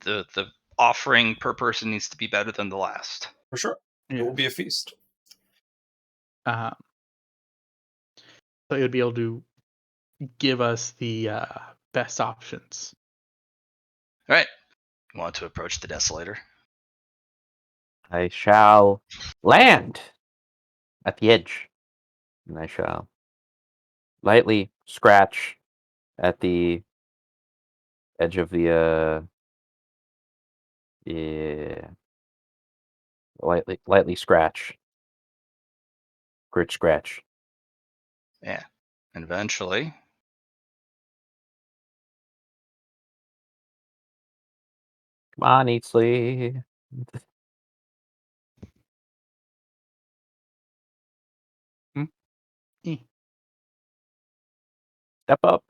the offering per person needs to be better than the last. For sure. It will be a feast. So it would be able to give us the best options. All right. You want to approach the Desolator? I shall land at the edge, and I shall lightly scratch at the edge of the yeah, lightly scratch, grit scratch. Yeah. And eventually, Come on, Eatsley. Step up.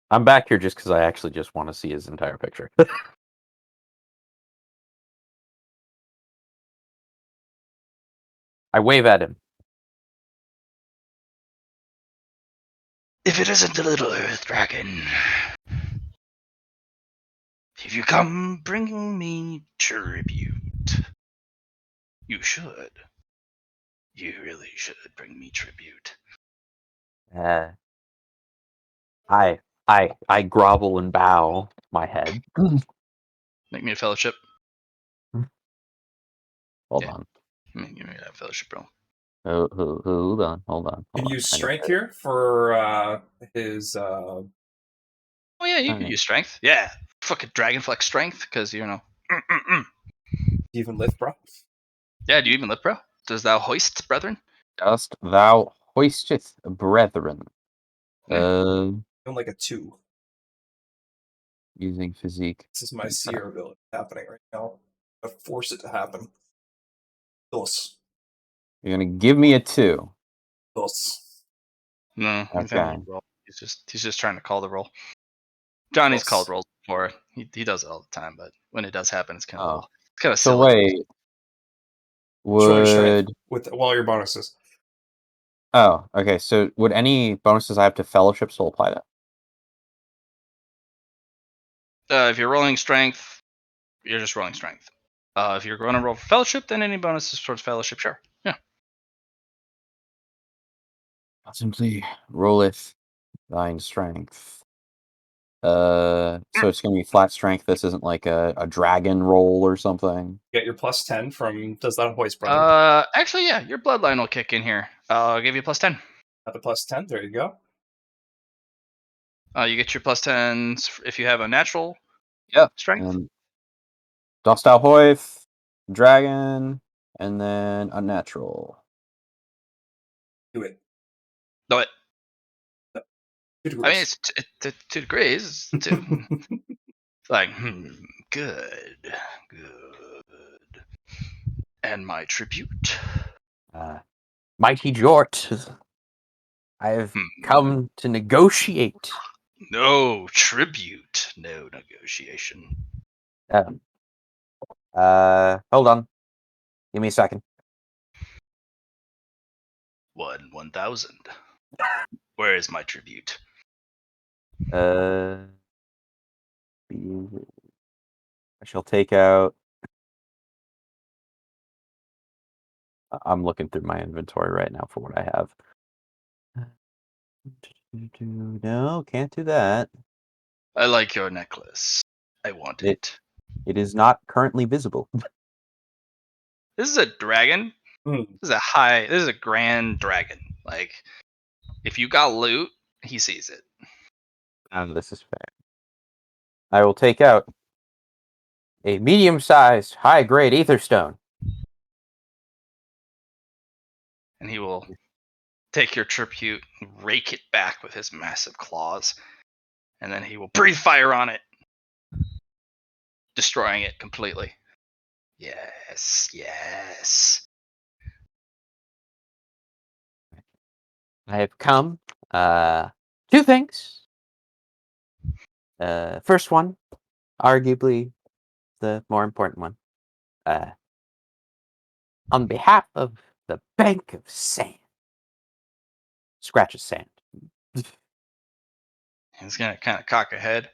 I'm back here just because I actually just want to see his entire picture. I wave at him. if it isn't a little Earth Dragon, if you come bringing me tribute, you should. You really should bring me tribute. I grovel and bow my head. Make me a fellowship. Hold Yeah. on. Give me that fellowship roll. Hold on. Hold on. Can Hold use on. strength here for his. Oh yeah, you could use strength. Yeah, fucking Dragonflex strength, because Even lift, bro. Yeah, do you even lift, bro? Does thou hoist, brethren? Dost thou hoisteth, brethren? I'm like a 2. Using physique. This is my seer ability happening right now. I force it to happen. Dos. You're gonna give me a 2. Dos. No, he's Okay. having a roll. He's just trying to call the roll. Johnny's Dos. called rolls before. He does it all the time, but when it does happen, it's kind of Oh. silly. So wait. Show your strength Would with all your bonuses. Oh, okay. So would any bonuses I have to fellowship still apply that? If you're rolling strength, you're just rolling strength. If you're going to roll for fellowship, then any bonuses towards fellowship, sure. Yeah. Simply rolleth thine strength. So it's gonna be flat strength. This isn't like a dragon roll or something. Get your plus 10 from does that hoist brother? Actually, yeah, your bloodline will kick in here. I'll give you a plus 10. At the plus 10, there you go. You get your plus 10s if you have a natural Yep. strength. And Dostal Hoyth, dragon, and then unnatural. Do it. No, it. 2 degrees. I mean, it's 2 degrees. It's 2. It's like, good. And my tribute. Mighty Jort, I have come to negotiate. No tribute. No negotiation. Hold on. Give me a second. 1,000. Where is my tribute? I shall take out. I'm looking through my inventory right now for what I have. No, can't do that. I like your necklace. I want it. It is not currently visible. This is a dragon. This is a grand dragon. Like, if you got loot, he sees it. This is fair. I will take out a medium-sized, high-grade Aetherstone. And he will take your tribute, rake it back with his massive claws, and then he will breathe fire on it, destroying it completely. Yes, yes. I have come. Two things. First one, arguably the more important one. On behalf of the Bank of Sand. Scratches sand. He's gonna kind of cock a head.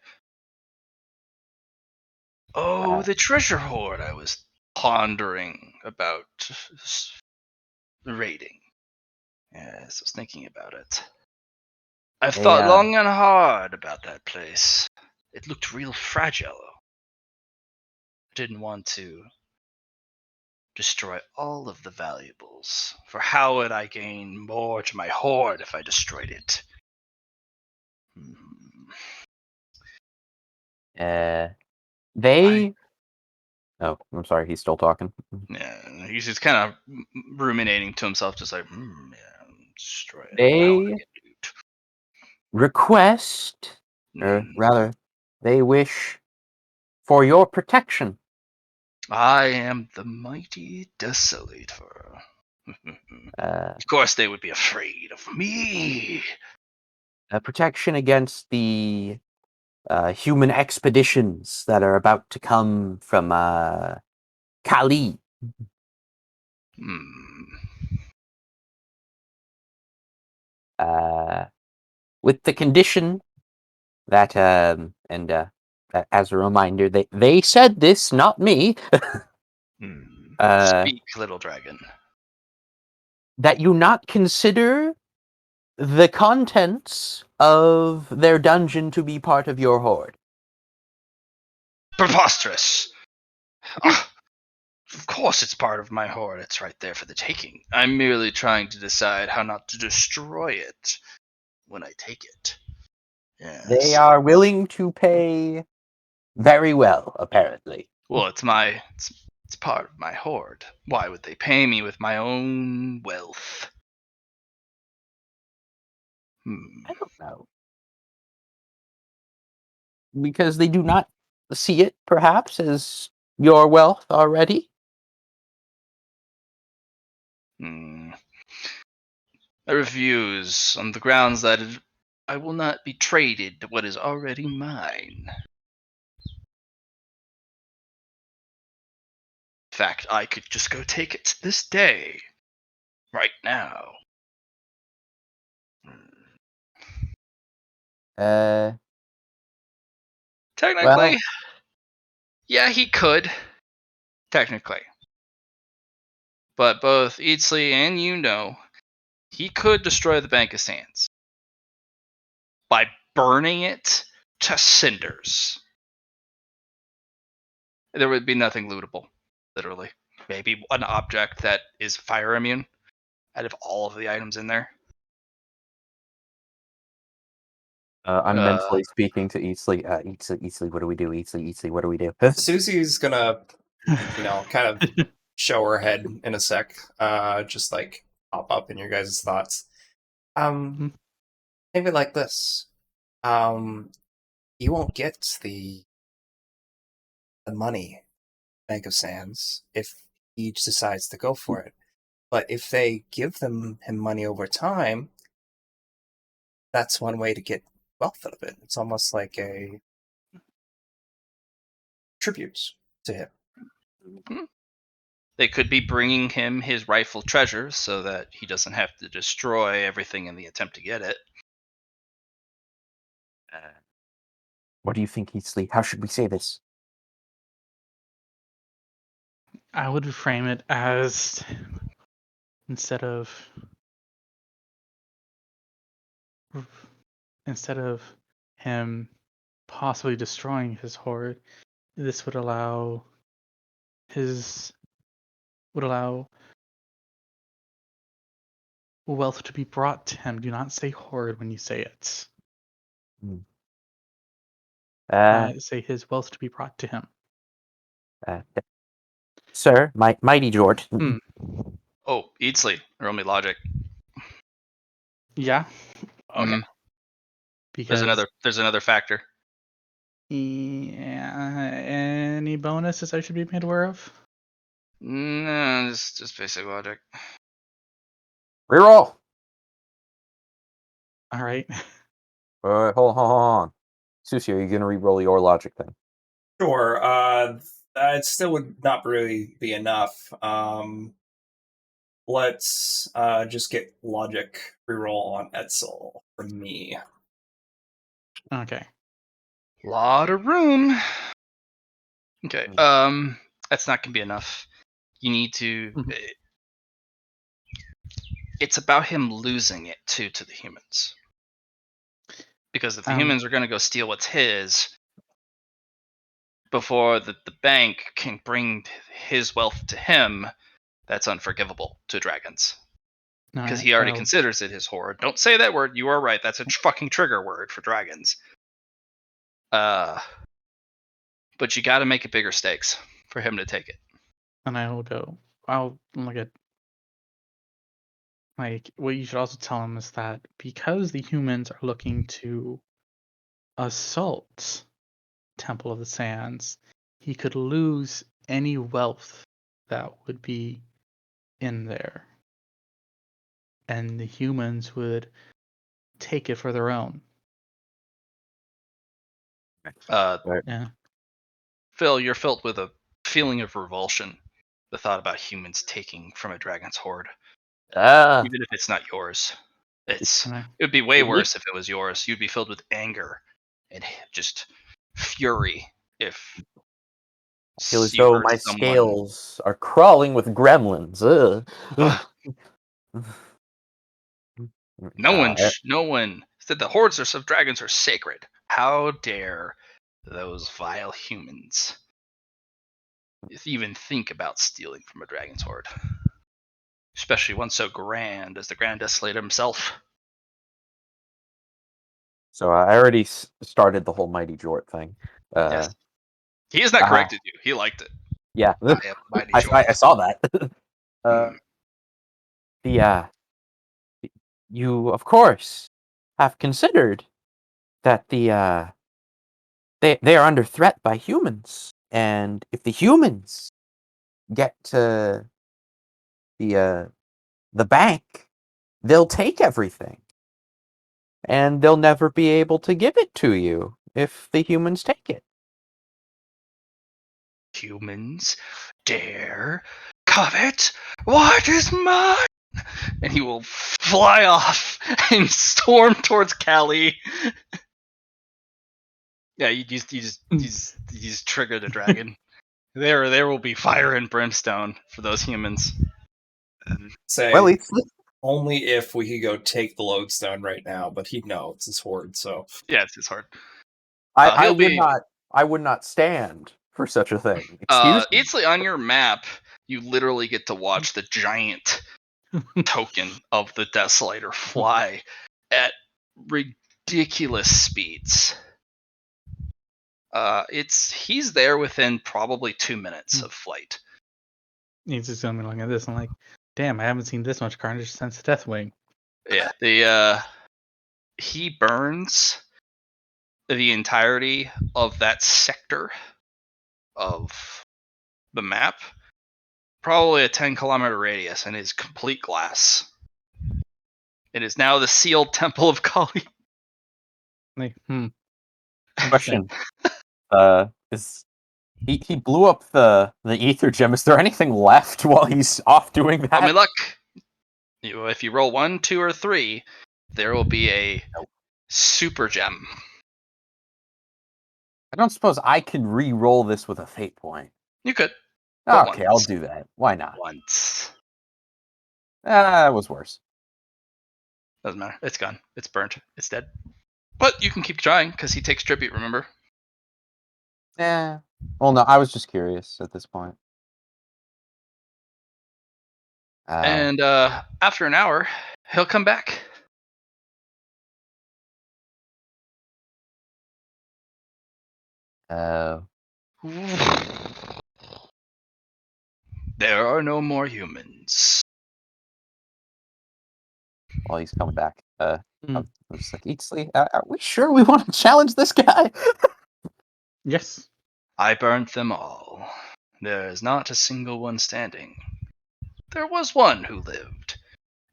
Oh, the treasure hoard I was pondering about raiding. Yes, I was thinking about it. I've thought long and hard about that place. It looked real fragile. I didn't want to destroy all of the valuables, for how would I gain more to my hoard if I destroyed it? They. Oh, I'm sorry. He's still talking. Yeah, he's just kind of ruminating to himself, just like, yeah, destroy it. They request, or rather, they wish for your protection. I am the mighty Desolator. Of course, they would be afraid of me. Protection against the human expeditions that are about to come from Kali. With the condition that, as a reminder, they said this, not me. Speak, little dragon. That you not consider the contents of their dungeon to be part of your hoard. Preposterous! Of course it's part of my hoard. It's right there for the taking. I'm merely trying to decide how not to destroy it when I take it. Yes. They are willing to pay very well, apparently. Well, it's part of my hoard. Why would they pay me with my own wealth? I don't know. Because they do not see it, perhaps, as your wealth already? I refuse on the grounds that I will not be traded what is already mine. In fact, I could just go take it this day. Right now. Technically, yeah, he could. Technically. But both Eatsley and he could destroy the Bank of Sands. By burning it to cinders. There would be nothing lootable, literally. Maybe an object that is fire immune out of all of the items in there. I'm mentally speaking to Eatsley. Eatsley, what do we do? Eatsley, what do we do? Susie's gonna, kind of show her head in a sec. Just like pop up in your guys' thoughts. Maybe like this. You won't get the money, Bank of Sands, if he decides to go for it. But if they give him money over time, that's one way to get wealth out of it. It's almost like a tribute to him. They could be bringing him his rightful treasure so that he doesn't have to destroy everything in the attempt to get it. What do you think, Eatsley? How should we say this? I would frame it as instead of him possibly destroying his hoard, this would allow wealth to be brought to him. Do not say hoard when you say it. Say his wealth to be brought to him. Sir, mighty George. Oh, Eatsley, roll me logic. Yeah. Okay. Because there's another factor. Yeah. Any bonuses I should be made aware of? No, just basic logic. Reroll. All right. Hold on. Susie, are you gonna re-roll your logic then? Sure. It still would not really be enough. Let's just get logic reroll on Etzel for me. Okay. Lot of room. Okay. That's not gonna be enough. You need to. It's about him losing it to the humans. Because if the humans are gonna go steal what's his before the bank can bring his wealth to him, that's unforgivable to dragons. Because he already considers it his hoard. Don't say that word. You are right. That's a fucking trigger word for dragons. But you got to make it bigger stakes for him to take it. And I'll look at, like, what you should also tell him is that because the humans are looking to assault Temple of the Sands, he could lose any wealth that would be in there. And the humans would take it for their own. Yeah. Phil, you're filled with a feeling of revulsion. The thought about humans taking from a dragon's hoard. Even if it's not yours. It would be way worse if it was yours. You'd be filled with anger and just fury if I feel as though my scales are crawling with gremlins. No one said the hordes of dragons are sacred. How dare those vile humans even think about stealing from a dragon's hoard? Especially one so grand as the Grand Desolator himself. So I already started the whole Mighty Jort thing. Yes. He has not corrected you. He liked it. Yeah. I saw that. You, of course, have considered that they are under threat by humans. And if the humans get to the bank, they'll take everything. And they'll never be able to give it to you if the humans take it. Humans dare covet what is mine? And he will fly off and storm towards Callie. Yeah, you just trigger the dragon. There will be fire and brimstone for those humans. Say only if we could go take the lodestone right now, but he'd know it's his hoard. So yeah, it's his hoard. I he'll would be not. I would not stand for such a thing. Excuse me. It's like on your map. You literally get to watch the giant token of the Desolator fly at ridiculous speeds. He's there within probably 2 minutes of flight. He's just gonna be looking at this and like, damn, I haven't seen this much carnage since Deathwing. Yeah, he burns the entirety of that sector of the map, probably a 10-kilometer radius, and is complete glass. It is now the sealed temple of Kali. Like, Question. Is he blew up the ether gem? Is there anything left while he's off doing that? I mean, look, if you roll 1, 2, or 3, there will be a super gem. I don't suppose I can re-roll this with a fate point. You could. But Okay, once. I'll do that. Why not? Once. It was worse. Doesn't matter. It's gone. It's burnt. It's dead. But you can keep trying because he takes tribute, remember? Yeah. Well, no, I was just curious at this point. And after an hour, he'll come back. Uh, There are no more humans. while he's coming back, I'm just like, Eatsley, are we sure we want to challenge this guy? yes. I burnt them all. There is not a single one standing. There was one who lived,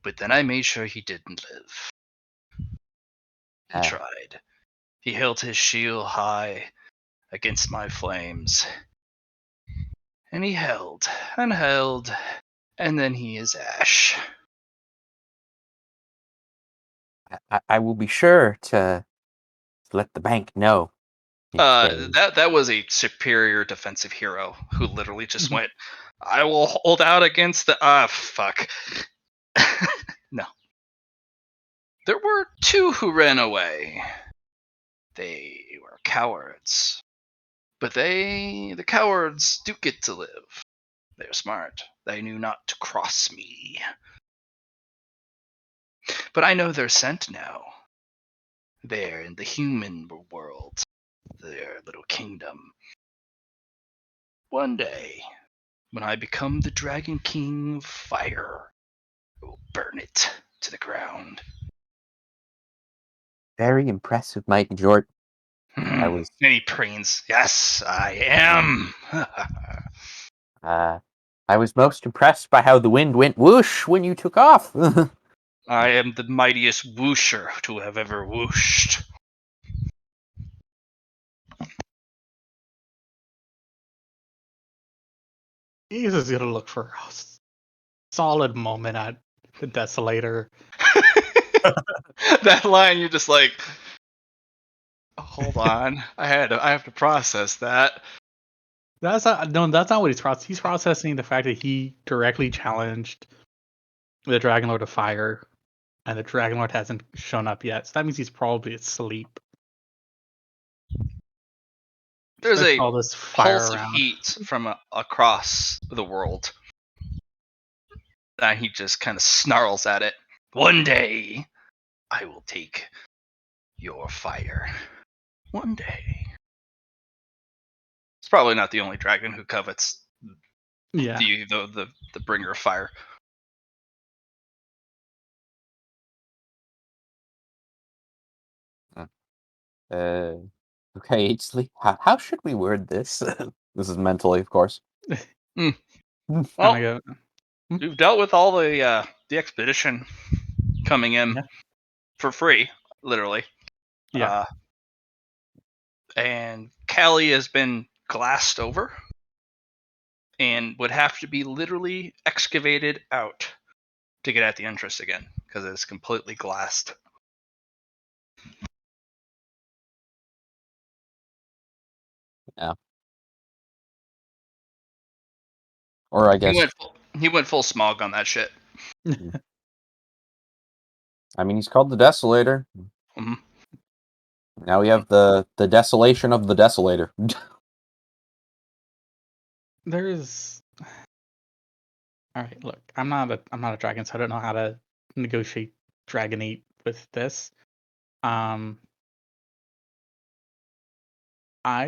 but then I made sure he didn't live. He tried. He held his shield high against my flames. And he held, and then he is ash. I will be sure to let the bank know. That was a superior defensive hero who literally just went, I will hold out against the fuck. No. There were 2 who ran away. They were cowards. But the cowards do get to live. They're smart. They knew not to cross me. But I know their scent now. They're in the human world. Their little kingdom. One day, when I become the Dragon King of Fire, I will burn it to the ground. Very impressive, Mike Jort. And he preens. Yes, I am. I was most impressed by how the wind went whoosh when you took off. I am the mightiest whoosher to have ever whooshed. He's just gonna look for a solid moment at the Desolator. That line, you're just like, hold on, I have to process that. That's not what he's processing. He's processing the fact that he directly challenged the Dragon Lord of Fire, and the Dragon Lord hasn't shown up yet. So that means he's probably asleep. There's a all this fire pulse of around. heat from across the world. And he just kind of snarls at it. One day, I will take your fire. One day. It's probably not the only dragon who covets the bringer of fire. Okay, Eatsley, how should we word this? This is mentally, of course. Well, you've dealt with all the expedition coming in for free, literally. Yeah. And Callie has been glassed over and would have to be literally excavated out to get at the entrance again because it's completely glassed. Yeah. Or I guess he went full smog on that shit. I mean, he's called the Desolator. Mm-hmm. Now we have the desolation of the desolator. There's. All right, look, I'm not a dragon, so I don't know how to negotiate Dragonate with this. I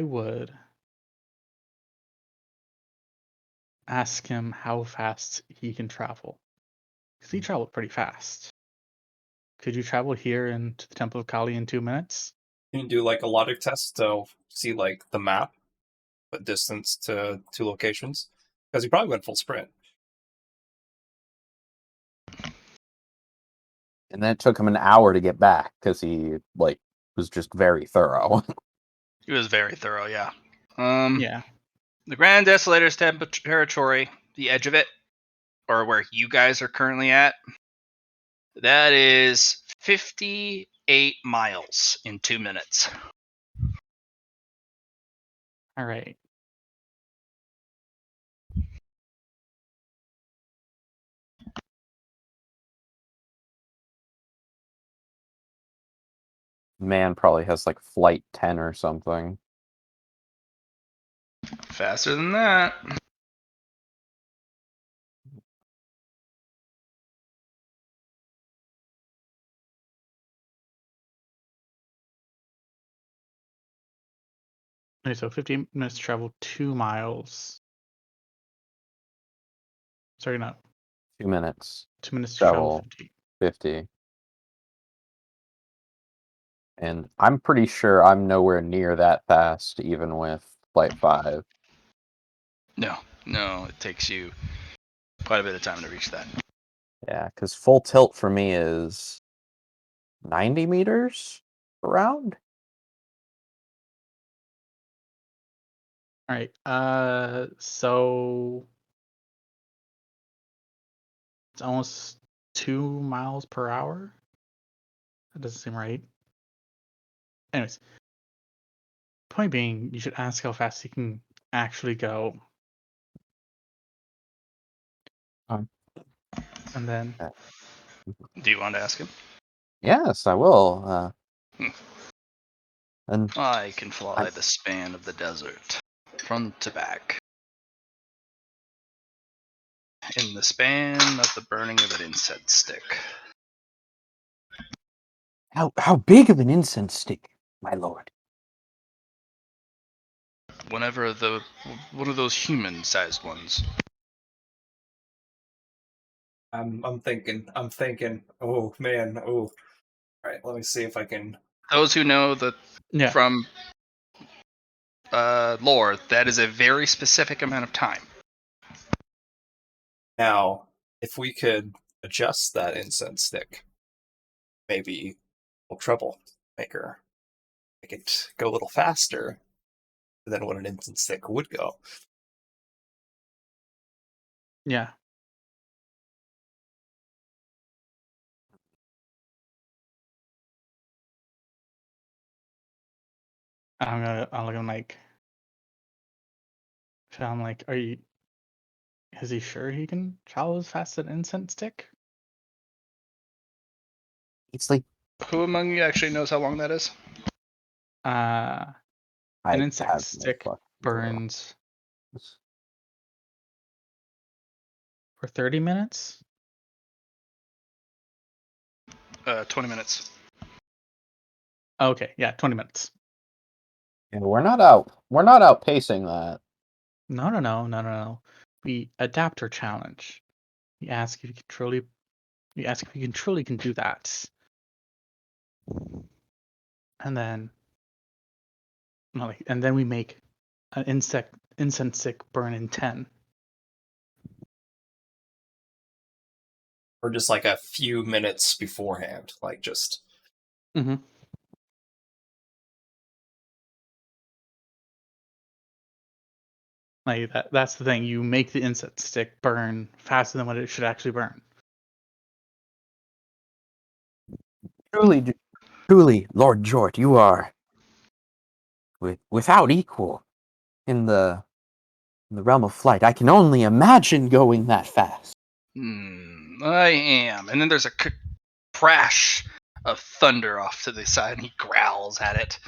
would ask him how fast he can travel, because he traveled pretty fast. Could you travel here into the Temple of Kali in 2 minutes? You can do like a logic test to see like the map, but distance to two locations. Because he probably went full sprint. And then it took him an hour to get back because he was just very thorough. He was very thorough, yeah. Yeah. The Grand Desolator's territory, the edge of it, or where you guys are currently at, that is 58 miles in 2 minutes. All right. Man probably has like flight 10 or something. Faster than that. Okay, so 15 minutes to travel 2 miles. Sorry, not 2 minutes. 2 minutes to travel Travel 50. 50. And I'm pretty sure I'm nowhere near that fast, even with flight 5. No, it takes you quite a bit of time to reach that. Yeah, because full tilt for me is 90 meters around. All right. So it's almost 2 miles per hour. That doesn't seem right. Anyways, point being, you should ask how fast he can actually go, Um, and then Do you want to ask him? Yes, I will. And I can fly the span of the desert, front to back, in the span of the burning of an incense stick. how big of an incense stick, my lord? Whenever one of those human-sized ones. I'm thinking. Oh man. Oh. All right. Let me see if I can. Those who know yeah, from lore, that is a very specific amount of time. Now, if we could adjust that incense stick, maybe we'll troublemaker. Make it go a little faster than what an incense stick would go. yeah. I'll look at him like, are you? Is he sure he can travel as fast as an incense stick? It's like Who among you actually knows how long that is? An I insect have no stick fucking burns clue. for 30 minutes. 20 minutes. Okay, yeah, 20 minutes. Yeah, we're not outpacing that. No. We adapt our challenge. We ask if you truly can do that. And then we make an incense stick burn in 10. Or just like a few minutes beforehand, like just. Mm-hmm. Like that's the thing. You make the incense stick burn faster than what it should actually burn. Truly, Lord Jort, you are without equal in the realm of flight. I can only imagine going that fast. I am. And then there's a crash of thunder off to the side, and he growls at it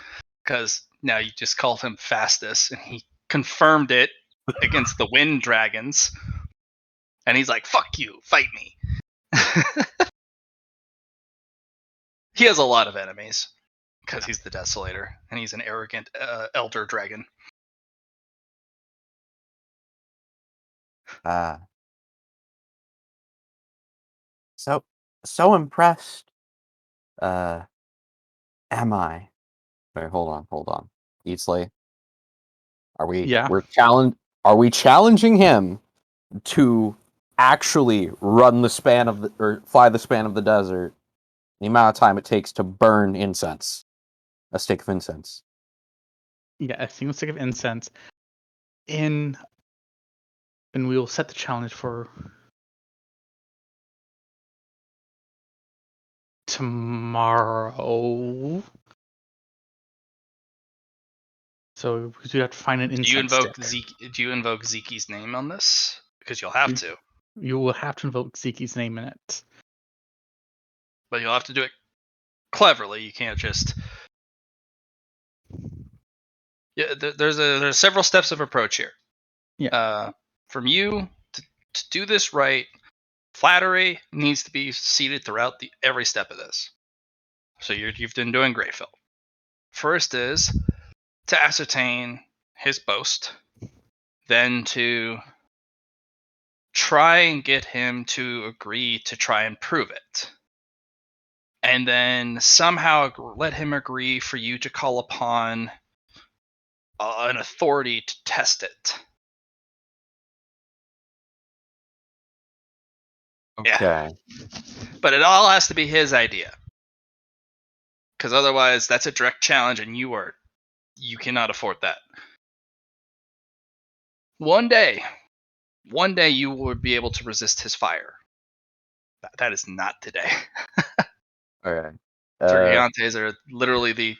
because now you just called him fastest, and he confirmed it against the wind dragons. And he's like, "Fuck you, fight me." He has a lot of enemies because he's the Desolator, and he's an arrogant elder dragon. So impressed. Am I? Wait, hold on. Eatsley, Yeah. Are we challenging him to actually run the span of or fly the span of the desert? The amount of time it takes to burn incense, a stick of incense. Yeah, a single stick of incense. And we will set the challenge for tomorrow. So we do have to find an incense stick. Do you invoke Zeke's name on this? Because you'll have to. You will have to invoke Zeke's name in it. But you'll have to do it cleverly. You can't just. Yeah, there's several steps of approach here. Yeah. From you to do this right, flattery needs to be seated throughout every step of this. So you've been doing great, Phil. First is to ascertain his boast, then to try and get him to agree to try and prove it, and then somehow let him agree for you to call upon an authority to test it. Okay. Yeah. But it all has to be his idea, because otherwise that's a direct challenge, and you cannot afford that. One day you will be able to resist his fire. That is not today. Okay. Tergiantes are literally the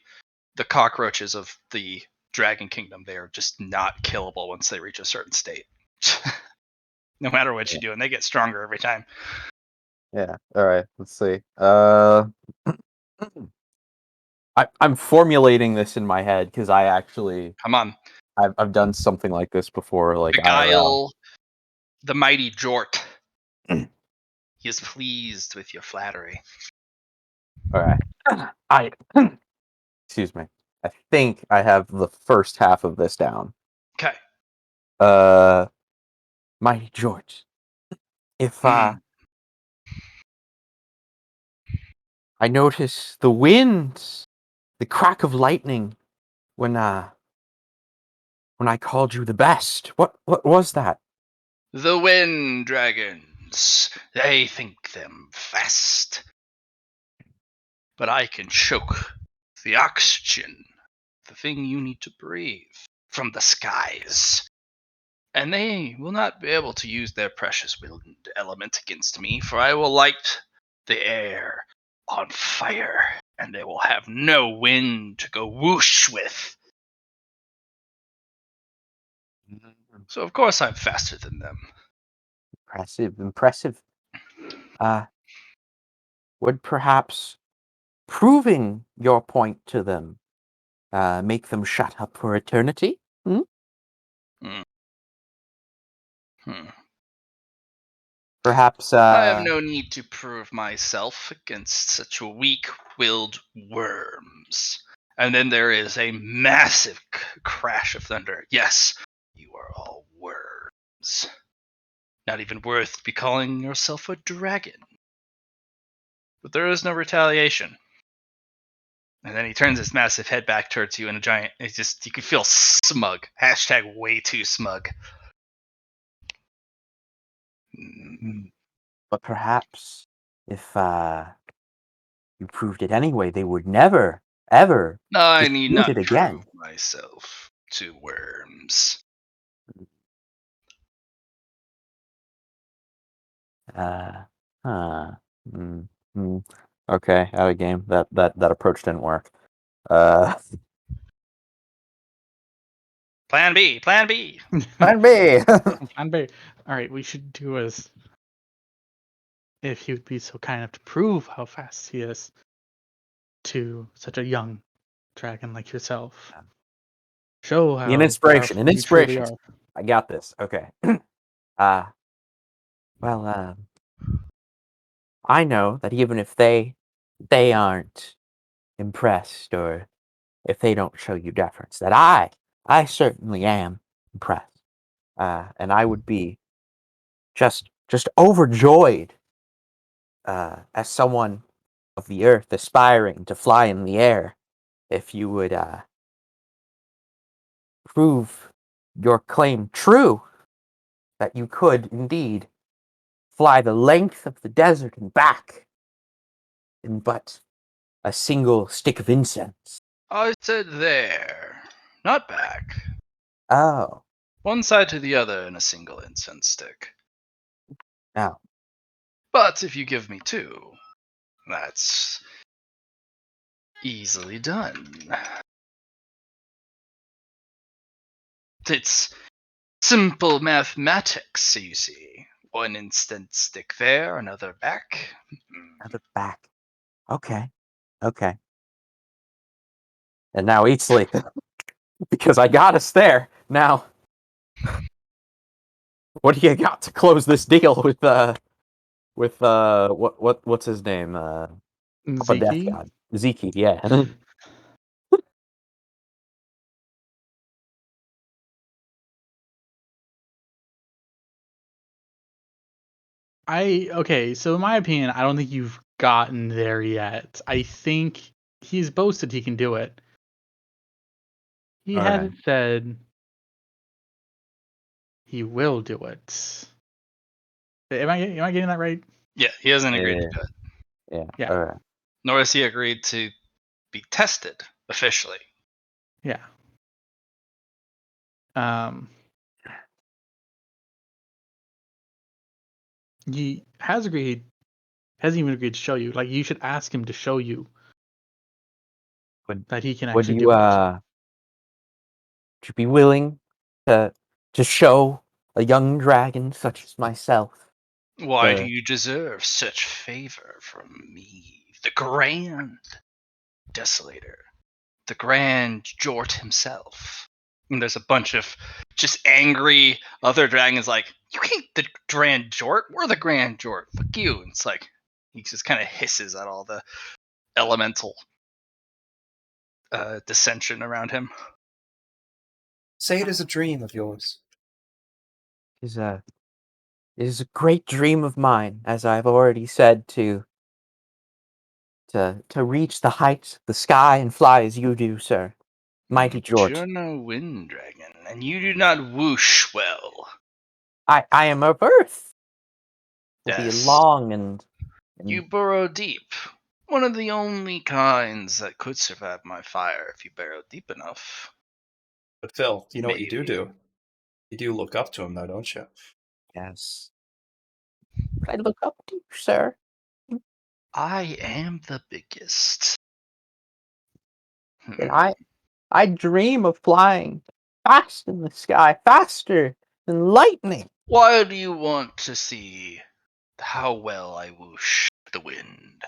cockroaches of the Dragon Kingdom. They are just not killable once they reach a certain state. No matter what you do, and they get stronger every time. Yeah. All right. Let's see. I'm formulating this in my head because I actually Come on. I've done something like this before, like IRL. Beguile the mighty Jort. He is pleased with your flattery. All right. Excuse me. I think I have the first half of this down. Okay. Mighty George, if Mhm. I notice the winds, the crack of lightning when I called you the best. What was that? The wind dragons. They think them fast. But I can choke the oxygen, the thing you need to breathe, from the skies. And they will not be able to use their precious wind element against me, for I will light the air on fire, and they will have no wind to go whoosh with. So of course I'm faster than them. Impressive. Would perhaps proving your point to them make them shut up for eternity? Perhaps. I have no need to prove myself against such weak-willed worms. And then there is a massive crash of thunder. Yes, you are all worms. Not even worth to be calling yourself a dragon. But there is no retaliation. And then he turns his massive head back towards you, and you can feel smug. Hashtag way too smug. But perhaps if you proved it anyway, they would never, ever I need dispute not it again. prove myself to worms. Okay, out of game. That approach didn't work. Plan B. Plan B. Plan B. All right, we should do is, if he would be so kind enough to prove how fast he is, to such a young dragon like yourself. Show how An inspiration. powerful you truly are. I got this. Okay. Well, I know that even if they aren't impressed, or if they don't show you deference, that I certainly am impressed. And I would be just overjoyed, as someone of the earth aspiring to fly in the air, if you would prove your claim true, that you could indeed fly the length of the desert and back in but a single stick of incense. I said there, not back. Oh, One side to the other in a single incense stick. now, But if you give me two, that's easily done. It's simple mathematics, you see. One incense stick there, another back. another back. Okay, okay. And now eat sleep, because I got us there. Now, what do you got to close this deal with what's his name? Papa Death Ziki? God. Zeke, yeah. Okay, so in my opinion, I don't think you've gotten there yet. I think he's boasted he can do it. He Okay. hasn't said he will do it. Am I getting that right? Yeah, he hasn't agreed to do it. Yeah. Yeah. Okay. Nor has he agreed to be tested officially. Yeah. Um, he hasn't even agreed to show you. Like, you should ask him to show you Would that he can would actually you do it. would you be willing to show a young dragon such as myself? Why do The- you deserve such favor from me, the Grand Desolator, the Grand Jort himself? And there's a bunch of just angry other dragons like, you ain't the Grand Jort, we're the Grand Jort, fuck you. And it's like, he just kind of hisses at all the elemental dissension around him. Say it is a dream of yours. Is a It is a great dream of mine, as I've already said, to reach the heights of the sky and fly as you do, sir. Mighty But Jort. you're no wind dragon, and you do not whoosh well. I am of Earth. Will be Yes. long and You burrow deep. One of the only kinds that could survive my fire if you burrow deep enough. But Phil, you know what you Maybe. do? You do look up to him, though, don't you? yes. I look up to you, sir. I am the biggest. And I dream of flying fast in the sky, faster than lightning. Why do you want to see how well I whoosh the wind?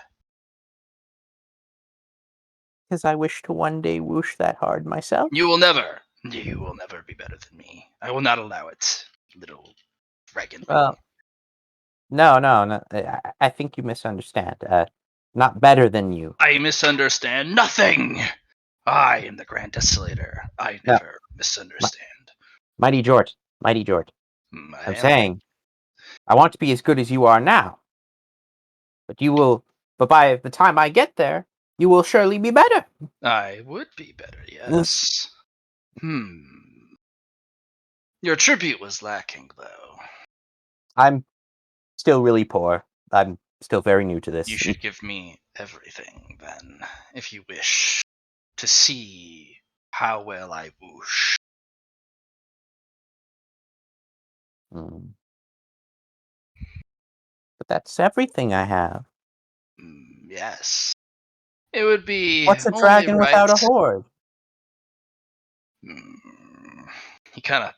Because I wish to one day whoosh that hard myself. You will never be better than me. I will not allow it, little dragon. Well, no. I think you misunderstand. Not better than you. I misunderstand nothing. I am the Grand Desolator. I No, never misunderstand. Mighty Jort. Mighty Jort. I I'm am. saying, I want to be as good as you are now. But you will. But by the time I get there, you will surely be better. I would be better, yes. Your tribute was lacking, though. I'm still really poor. I'm still very new to this. You should give me everything, then, if you wish to see how well I whoosh. Mm. But that's everything I have. Yes. It would be What's a only dragon right. without a horde? He kind of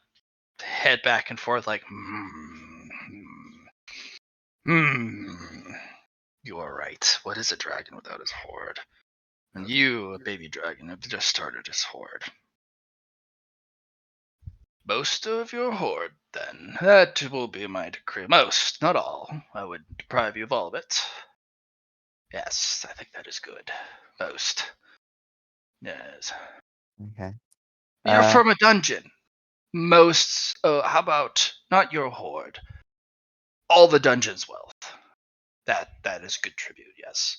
head back and forth like, You are right. What is a dragon without his horde? And you, a baby dragon, have just started this horde. Most of your horde, then. That will be my decree. Most, not all. I would deprive you of all of it. Yes, I think that is good. Most. Yes. Okay. You're from a dungeon. Most. How about not your horde? All the dungeon's wealth. That is good tribute. Yes.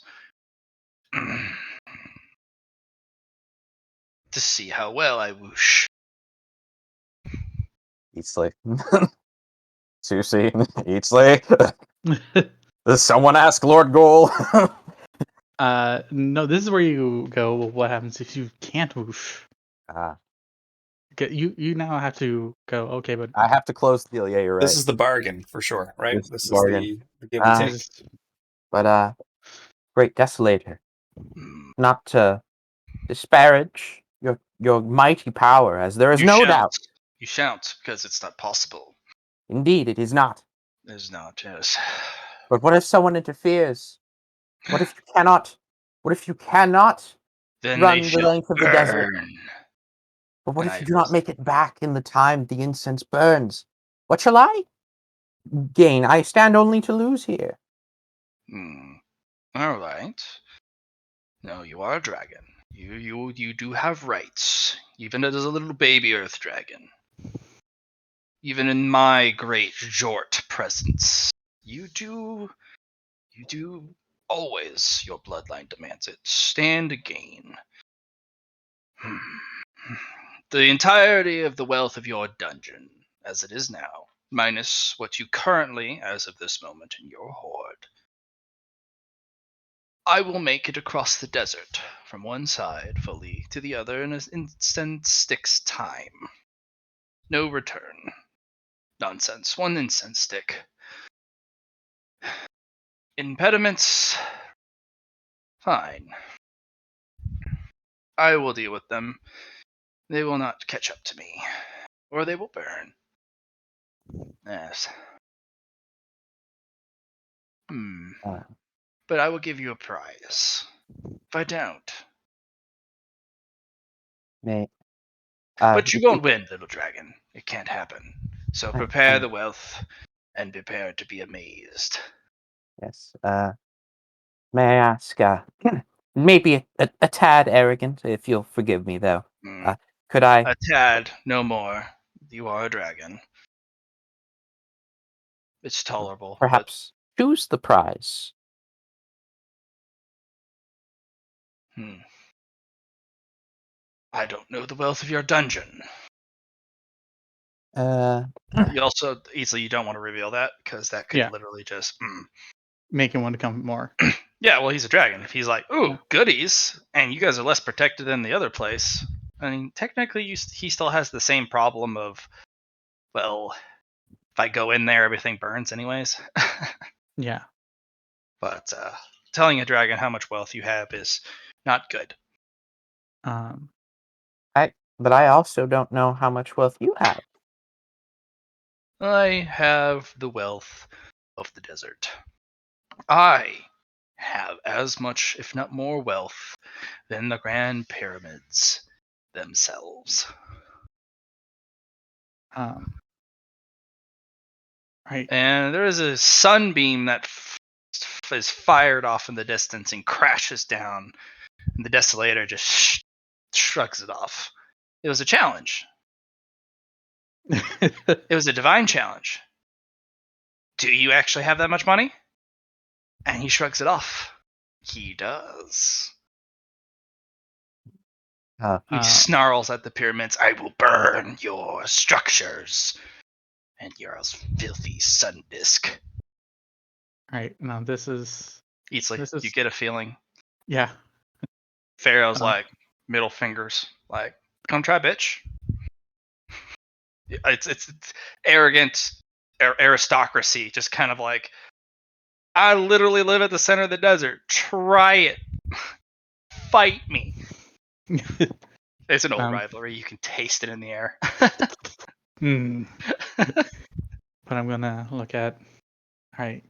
To see how well I whoosh. Eatsley. Susie. Eatsley. Does someone ask Lord Goal? No, this is where you go. What happens if you can't whoosh? You now have to go. Okay, but I have to close the deal. Yeah, you're right. This is the bargain for sure, right? This This is is the the give and take. this- But great Desolator, Hmm. not to disparage your mighty power, as there is You no shan't. doubt. You shan't, because it's not possible. Indeed, it is not. It is not, yes. But what if someone interferes? What if you cannot? What if you cannot Then run they the shall length of the desert? burn. But what And if I you do not make it back in the time the incense burns? What shall I gain? I stand only to lose here. All right. No, you are a dragon. You do have rights, even as a little baby Earth dragon. Even in my great Jort presence, you do always. Your bloodline demands it. Stand to gain. The entirety of the wealth of your dungeon, as it is now, minus what you currently, as of this moment, in your hoard. I will make it across the desert, from one side fully to the other in an instant stick's time. No return. Nonsense. One incense stick. Impediments? Fine. I will deal with them. They will not catch up to me. Or they will burn. Yes. Uh, But I will give you a prize. If I don't. may But you won't win, little dragon. It can't happen. So prepare the wealth, and prepare to be amazed. yes. May I ask? Maybe a tad arrogant, if you'll forgive me, though. Could I A tad, no more. You are a dragon. It's tolerable, but perhaps choose the prize? I don't know the wealth of your dungeon. Uh, You also easily you don't want to reveal that because that could Yeah. literally just. make him want to come more. Yeah, well, he's a dragon. If he's like, ooh, Yeah. goodies, and you guys are less protected than the other place, I mean, technically, he still has the same problem of, well, if I go in there, everything burns anyways. Yeah. But telling a dragon how much wealth you have is not good. but I also don't know how much wealth you have. I have the wealth of the desert. I have as much, if not more, wealth than the Grand Pyramids themselves. Right. And there is a sunbeam that is fired off in the distance and crashes down. And the Desolator just shrugs it off. It was a challenge. It was a divine challenge. Do you actually have that much money? And he shrugs it off. He does. He snarls at the pyramids. I will burn your structures and your filthy sun disk. Right. Now this is Easley, This is- you get a feeling. yeah. Pharaoh's like middle fingers, like, come try, bitch. It's arrogant aristocracy, just kind of like, I literally live at the center of the desert. Try it. Fight me. It's an old rivalry. You can taste it in the air. But I'm gonna look at. All right.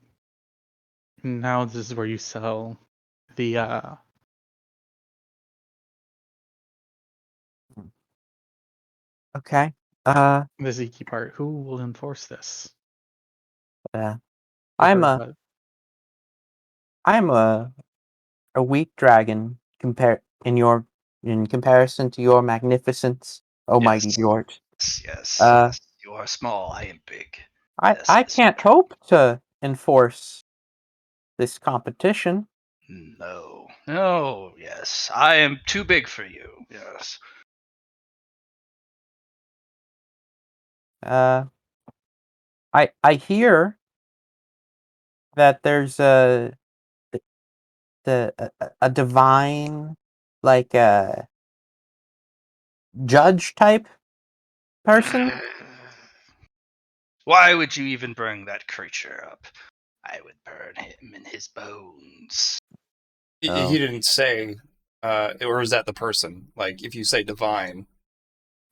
Now this is where you sell the Okay. The Ziki part. Who will enforce this? I'm Paper, a but- I'm a weak dragon in comparison to your magnificence, oh mighty Yes. George. Yes. Uh, You are small. I am big. I Yes. can't hope to enforce this competition. No. No. Yes. I am too big for you. Yes. I hear that there's a divine like judge type person. Why would you even bring that creature up? I would burn him in his bones. He Oh. didn't say, or is that the person? Like, if you say divine.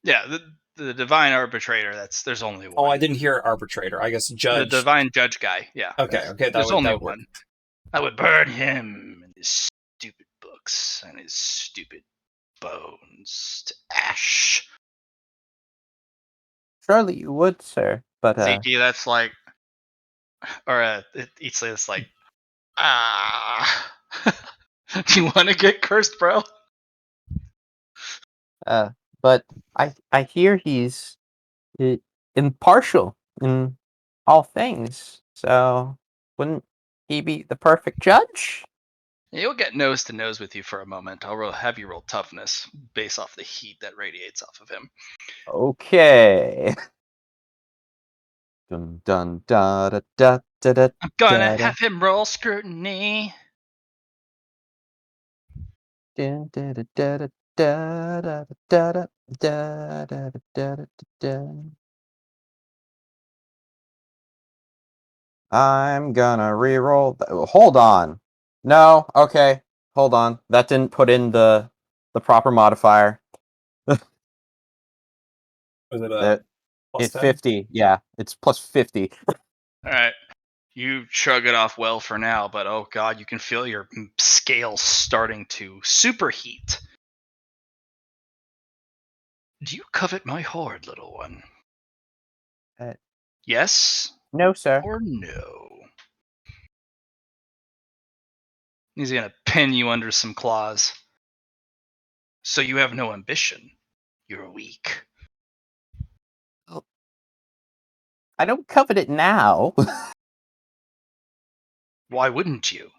Yeah, the divine arbitrator. There's only one. Oh, I didn't hear arbitrator. I guess The judge. divine judge guy. Yeah. Okay, that There's would only work. one. I would burn him and his stupid books and his stupid bones to ash. Surely you would, sir. But Zeke, that's like, or Eatsley, it's like, ah. Do you want to get cursed, bro? but I hear he's impartial in all things. So wouldn't he be the perfect judge? He'll get nose to nose with you for a moment. Have you roll toughness based off the heat that radiates off of him. Okay. Dun dun da da da da da. I'm gonna da, da. have him roll scrutiny. Dun, da, da, da, da, da, da, da, da, da, da, da, da. I'm gonna reroll. Hold on. No. Okay. Hold on. That didn't put in the proper modifier. Was it That plus 10? 50. Yeah, it's plus 50. All right. You shrug it off well for now, but oh god, you can feel your scales starting to superheat. Do you covet my hoard, little one? Uh, Yes No, sir. or no? He's gonna pin you under some claws. So you have no ambition. You're weak. I don't covet it now. Why wouldn't you?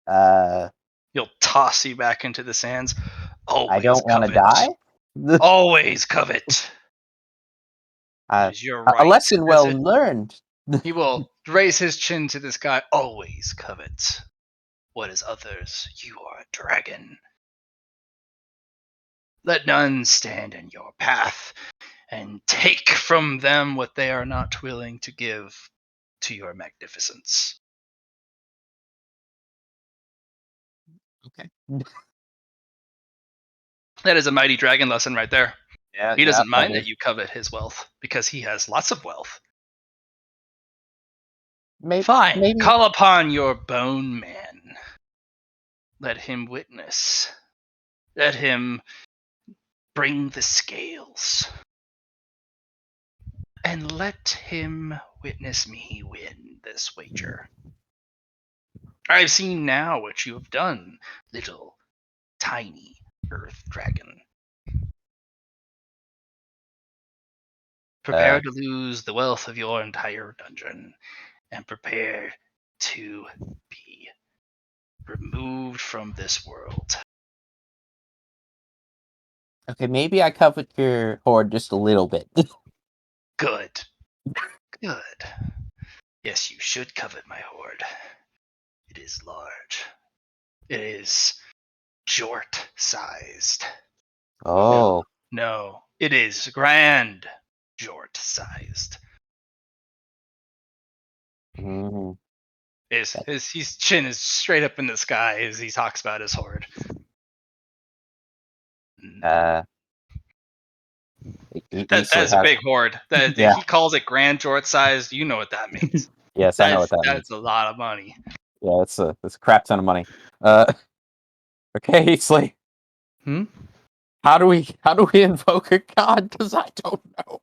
uh, He'll toss you back into the sands. I Always don't want to covet. die. Always covet. It is your right. A lesson well As it- learned. He will raise his chin to the sky. Always covet what is others. You are a dragon. Let none stand in your path and take from them what they are not willing to give to your magnificence. Okay. That is a mighty dragon lesson right there. Yeah, He doesn't mind that that you covet his wealth because he has lots of wealth. Fine. Maybe. Call upon your bone man. Let him witness. Let him bring the scales. And let him witness me win this wager. I've seen now what you have done, little tiny earth dragon. Prepare to lose the wealth of your entire dungeon, and prepare to be removed from this world. Okay, maybe I covet your hoard just a little bit. Good. Good. Yes, you should covet my hoard. It is large. It is jort-sized. Oh. No, it is grand jort-sized. Mm. His chin is straight up in the sky as he talks about his hoard. That's a big hoard. Yeah. He calls it grand jort sized. You know what that means. Yes, I know what that means. That's a lot of money. Yeah, it's a crap ton of money. Okay, Eastley. Hmm? How do we invoke a god? Because I don't know.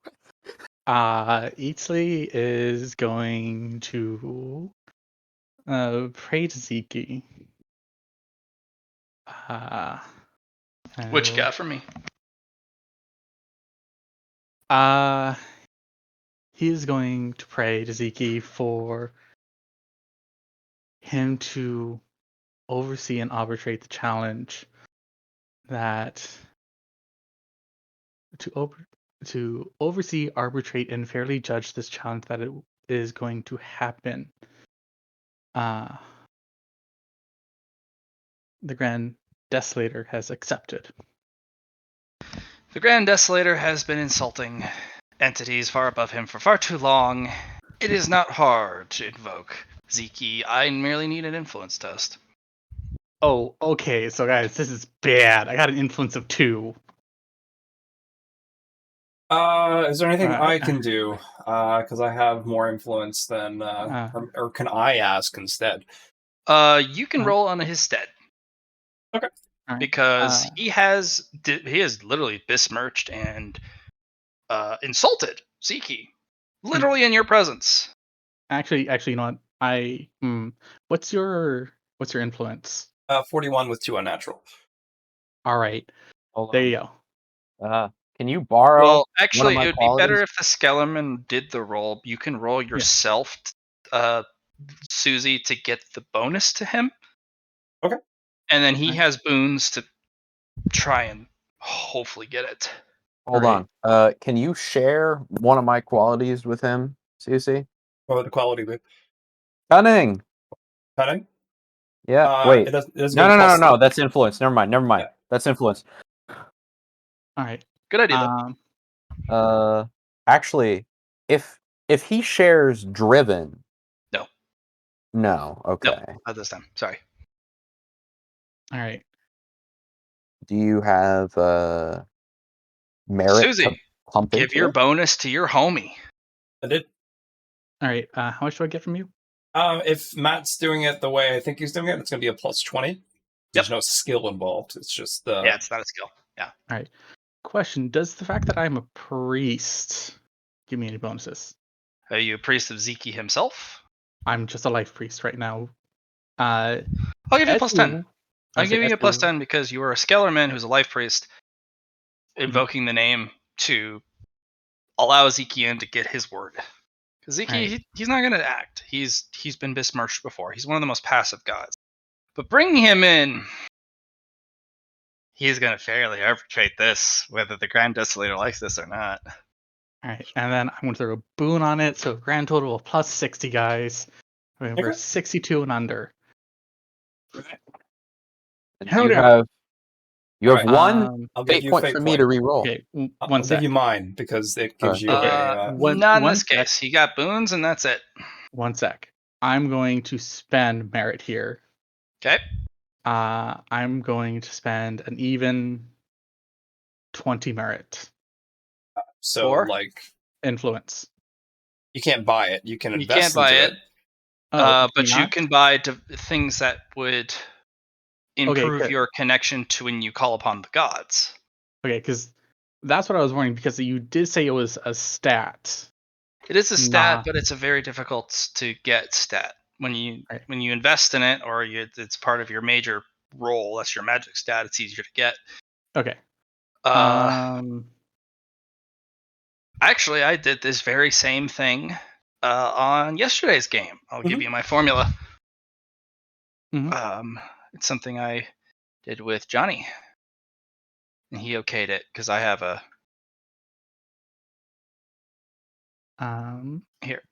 Eatsley is going to pray to Zeke. What you got for me? He is going to pray to Zeke for him to oversee and arbitrate the challenge that to oversee, arbitrate, and fairly judge this challenge that it is going to happen. The Grand Desolator has accepted. The Grand Desolator has been insulting entities far above him for far too long. It is not hard to invoke Zeke. I merely need an influence test. Oh, okay. So guys, this is bad. I got an influence of 2. Is there anything Right. I can do? Because I have more influence than, or can I ask instead? You can roll on his stead. Okay. All right. Because he has literally besmirched and insulted Zeke, literally in your presence. Actually, you know what? What's your influence? 41 with 2 unnatural. All right. Hold There on. you go. Can you borrow Well, one of actually, my it would be better if the Skeleton did the roll. You can roll yourself, Susie, to get the bonus to him. Okay. And then he has boons to try and hopefully get it. Hold Right. on. Can you share one of my qualities with him, Susie? What would the quality be? Cunning. Cunning? Yeah. Wait. It doesn't No. get plus No. That's influence. Never mind. Yeah. That's influence. All right. Good idea, though. Actually, if he shares driven. No. No. Okay. No, not this time. Sorry. All right. Do you have merit Susie, to pump give into your it? bonus to your homie. I did. All right. How much do I get from you? If Matt's doing it the way I think he's doing it, it's going to be a plus 20. There's no skill involved. It's just Yeah, it's not a skill. Yeah. All right. Question: does the fact that I'm a priest give me any bonuses? Are you a priest of Zeke himself? I'm just a life priest right now. I'll give you a plus 10. I'll give you a plus Esper- 10 because you are a Skellerman who's a life priest invoking the name to allow Zeke in to get his word. Because Zeke, Right. he's not going to act. He's been besmirched before. He's one of the most passive gods. But bringing him in, he's going to fairly arbitrate this, whether the Grand Desolator likes this or not. All right, and then I'm going to throw a boon on it, so grand total of plus 60, guys. We're Okay. 62 and under. And Hell you yeah. have one I'll give fate you point fate for me point. to reroll. Okay, I'll one give sec. you mine because it gives you a. Not in one this case. He got boons, and that's it. 1 sec. I'm going to spend merit here. Okay. I'm going to spend an even 20 merit. So, Four? like, Influence. you can't buy it. You can You invest can't buy into it. Oh, But you not? can buy things that would improve Okay, your connection to when you call upon the gods. okay, because that's what I was wondering, because you did say it was a stat. It is a stat, Nah. but it's a very difficult to get stat. When you Right. when you invest in it, or it's part of your major role, that's your magic stat. It's easier to get. Okay. Actually, I did this very same thing on yesterday's game. I'll give you my formula. Mhm. It's something I did with Johnny, and he okayed it because I have a here.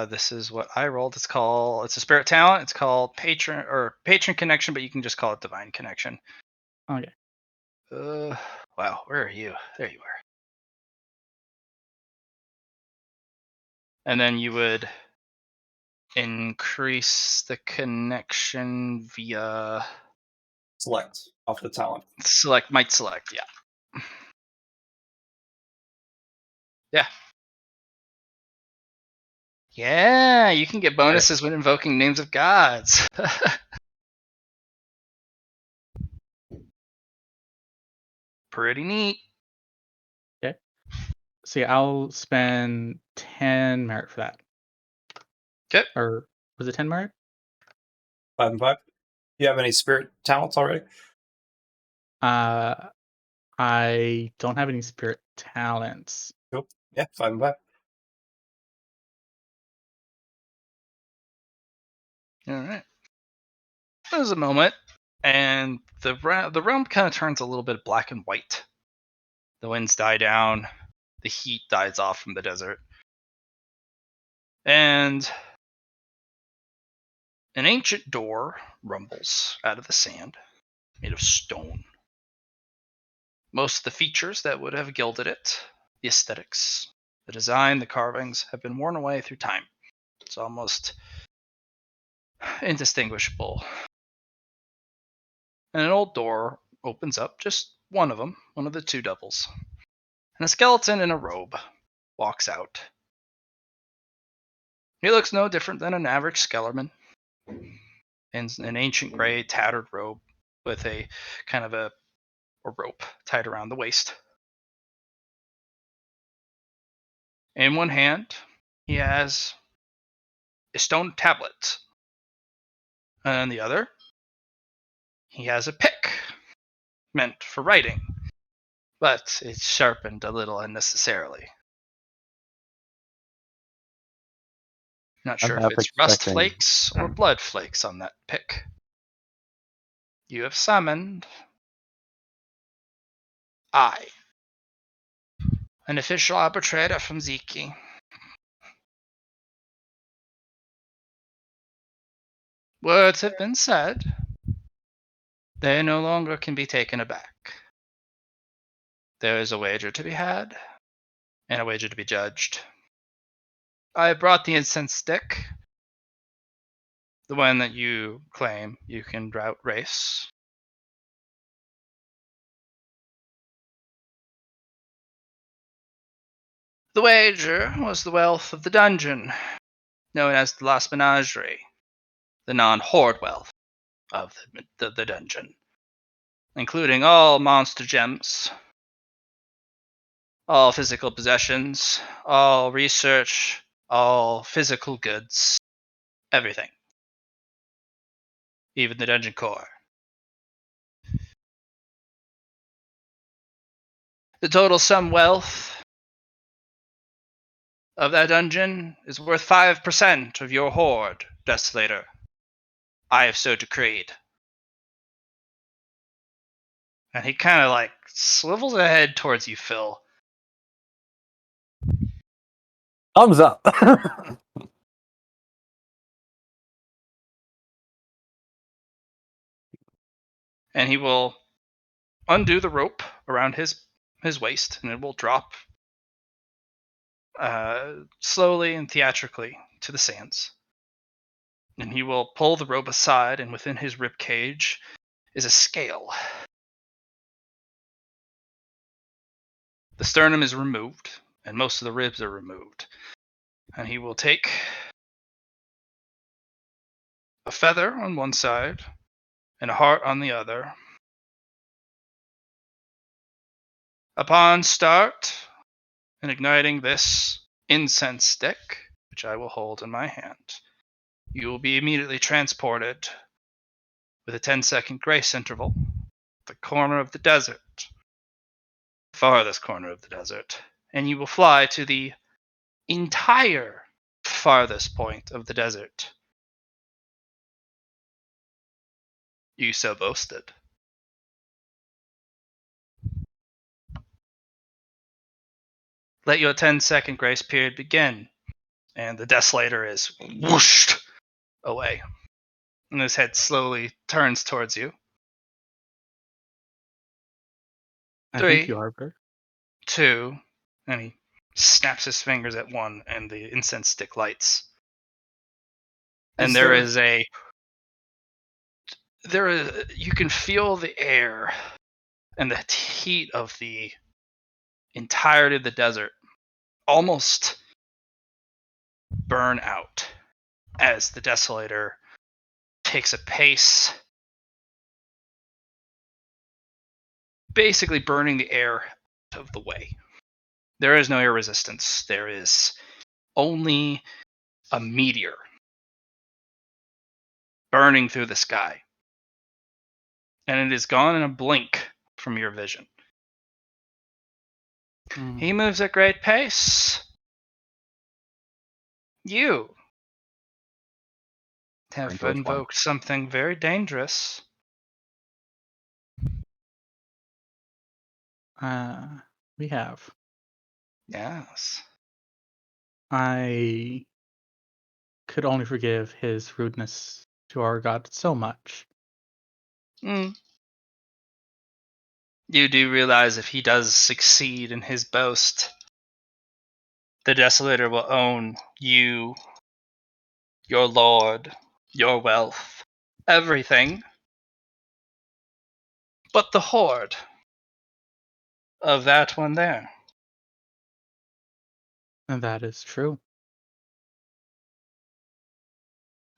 This is what I rolled. It's a spirit talent. It's called patron connection, but you can just call it divine connection. Okay. Wow, where are you? There you are. And then you would increase the connection via select off the talent. select, yeah. Yeah. Yeah, you can get bonuses when invoking names of gods. Pretty neat. See, I'll spend 10 merit for that. Okay. Or was it 10 merit? 5 and 5. Do you have any spirit talents already? I don't have any spirit talents. Cool. Yeah, 5 and 5. All right. There's a moment, and the realm kind of turns a little bit black and white. The winds die down, the heat dies off from the desert, and an ancient door rumbles out of the sand, made of stone. Most of the features that would have gilded it, the aesthetics, the design, the carvings, have been worn away through time. It's almost indistinguishable. And an old door opens up, just one of them, one of the two doubles. And a skeleton in a robe walks out. He looks no different than an average skellerman in an ancient gray tattered robe with a kind of a rope tied around the waist. In one hand, he has a stone tablet. And in the other, he has a pick meant for writing, but it's sharpened a little unnecessarily. Not sure if it's rust flakes or blood flakes on that pick. You have summoned I, an official arbitrator from Ziki. Words have been said. They no longer can be taken aback. There is a wager to be had, and a wager to be judged. I brought the incense stick, the one that you claim you can route race. The wager was the wealth of the dungeon, known as the Last Menagerie, the non-hoard wealth of the dungeon, including all monster gems, all physical possessions, all research, all physical goods, everything. Even the dungeon core. The total sum wealth of that dungeon is worth 5% of your hoard, Desolator. I have so decreed. And he kind of like swivels ahead towards you, Phil. Thumbs up. And he will undo the rope around his waist, and it will drop slowly and theatrically to the sands. And he will pull the rope aside, and within his rib cage is a scale. The sternum is removed, and most of the ribs are removed. And he will take a feather on one side and a heart on the other. Upon start and igniting this incense stick, which I will hold in my hand, you will be immediately transported with a 10-second grace interval to the corner of the desert, farthest corner of the desert, and you will fly to the entire farthest point of the desert. You so boasted. Let your 10-second grace period begin, and the Desolator is whooshed away, and his head slowly turns towards you. I 3, think you are, Bert. 2, and he snaps his fingers at 1, and the incense stick lights. And you can feel the air and the heat of the entirety of the desert almost burn out as the Desolator takes a pace basically burning the air out of the way. There is no air resistance. There is only a meteor burning through the sky. And it is gone in a blink from your vision. Mm. He moves at great pace. You have Into which one? invoked something very dangerous. We have. Yes. I could only forgive his rudeness to our god so much. Mm. You do realize if he does succeed in his boast, the Desolator will own you, your lord, your wealth, everything, but the hoard of that one there. And that is true.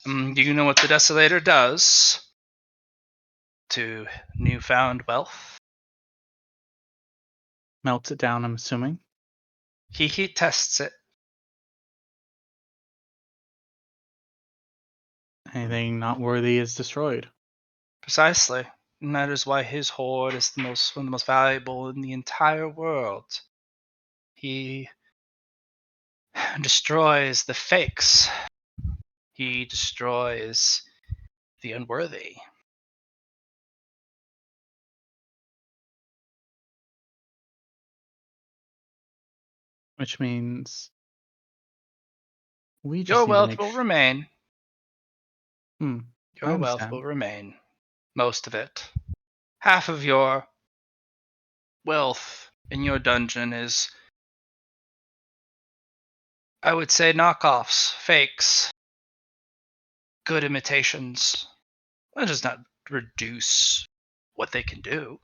Do you know what the Desolator does to newfound wealth? Melts it down, I'm assuming. He heat tests it. Anything not worthy is destroyed. Precisely. And that is why his hoard is one of the most valuable in the entire world. He destroys the fakes. He destroys the unworthy. Which means we just Your need to wealth make will remain. I Your wealth understand. will remain. Most of it. Half of your wealth in your dungeon is, I would say, knockoffs, fakes, good imitations. That does not reduce what they can do,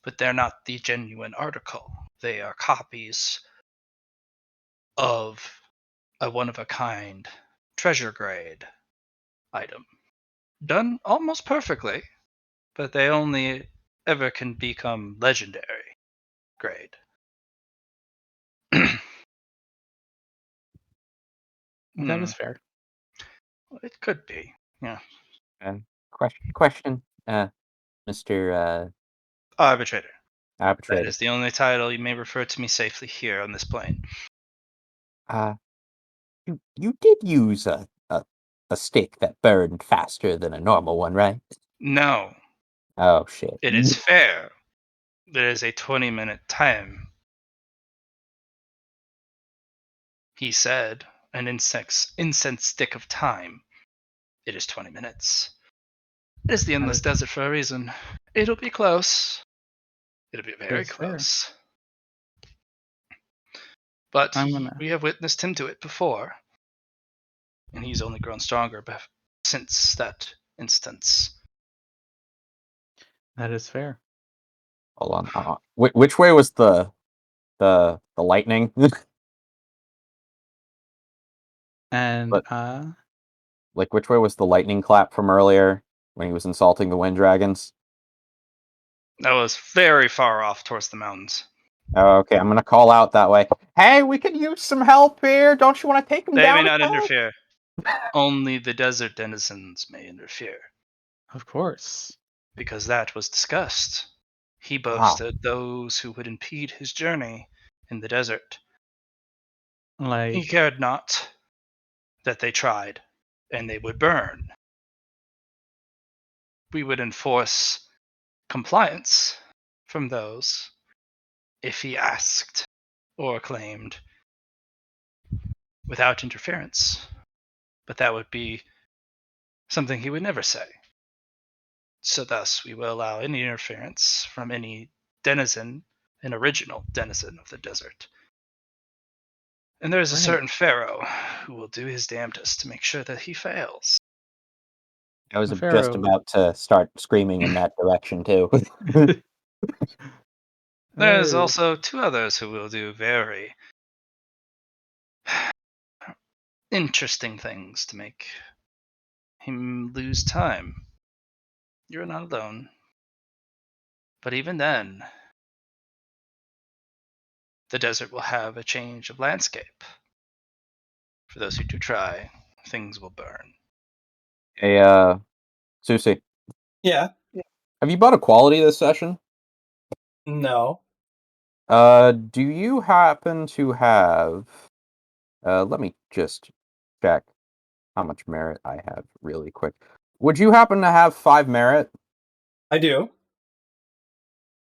but they're not the genuine article. They are copies of a one-of-a-kind treasure grade item. Done almost perfectly, but they only ever can become legendary grade. That is fair. It could be. Yeah. Question, Mr. Arbitrator. That Arbitrator. is the only title you may refer to me safely here on this plane. You did use a stick that burned faster than a normal one, right? No, Oh shit. it is fair. There is a 20-minute time. He said, an incense stick of time. It is 20 minutes. It is the endless desert for a reason. It'll be close. It'll be very That's fair. close. But I'm gonna. we have witnessed him do it before. And he's only grown stronger since that instance. That is fair. Hold on. Which way was the lightning? And But- Like which way was the lightning clap from earlier when he was insulting the wind dragons? That was very far off towards the mountains. Oh, okay, I'm gonna call out that way. Hey, we could use some help here. Don't you want to take him They down? may not interfere. Only the desert denizens may interfere. of course. Because that was discussed. He Wow. boasted those who would impede his journey in the desert. He Like cared not that they tried, and they would burn. We would enforce compliance from those if he asked or claimed without interference. But that would be something he would never say. So thus we will allow any interference from any denizen, an original denizen of the desert. And there is a Right. certain pharaoh who will do his damnedest to make sure that he fails. I was The just Pharaoh. about to start screaming in that direction too. There's also two others who will do very interesting things to make him lose time. You're not alone. But even then, the desert will have a change of landscape. For those who do try, things will burn. Hey, Susie, Yeah. have you bought a quality this session? No. Do you happen to have... let me just check how much merit I have really quick. Would you happen to have 5 merit? I do.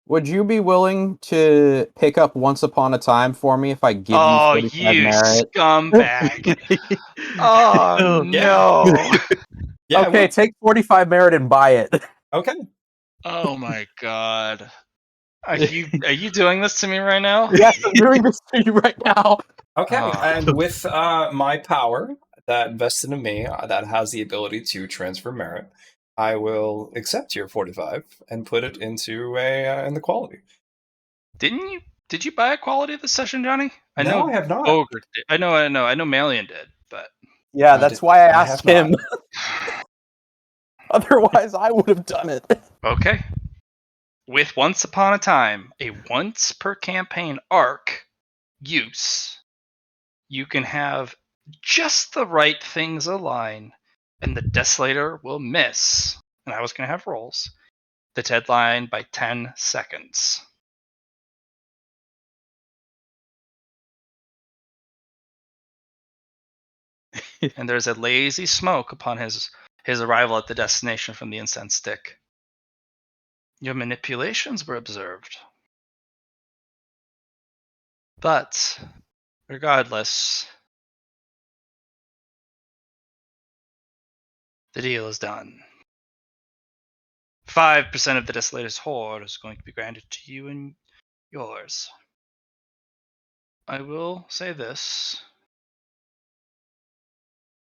Would you be willing to pick up Once Upon a Time for me if I give you 45 you merit? scumbag! Oh Yeah. no! Yeah. I Okay, will. take 45 merit and buy it. Okay. Oh my god! Are you doing this to me right now? Yes, I'm doing this to you right now. Okay. Oh. And with my power that vested in me, that has the ability to transfer merit, I will accept your 45 and put it into in the quality. Didn't you? Did you buy a quality this session, Johnny? I No, know I have not. Ogre did. I know Malian did, but Yeah, that's why I I asked have him. Otherwise, I would have done it. okay. With Once Upon a Time, a once per campaign arc use, you can have just the right things align, and the Desolator will miss. And I was going to have rolls. The deadline by 10 seconds. And there's a lazy smoke upon his arrival at the destination from the incense stick. Your manipulations were observed. But, regardless, the deal is done. 5% of the Desolator's hoard is going to be granted to you and yours. I will say this.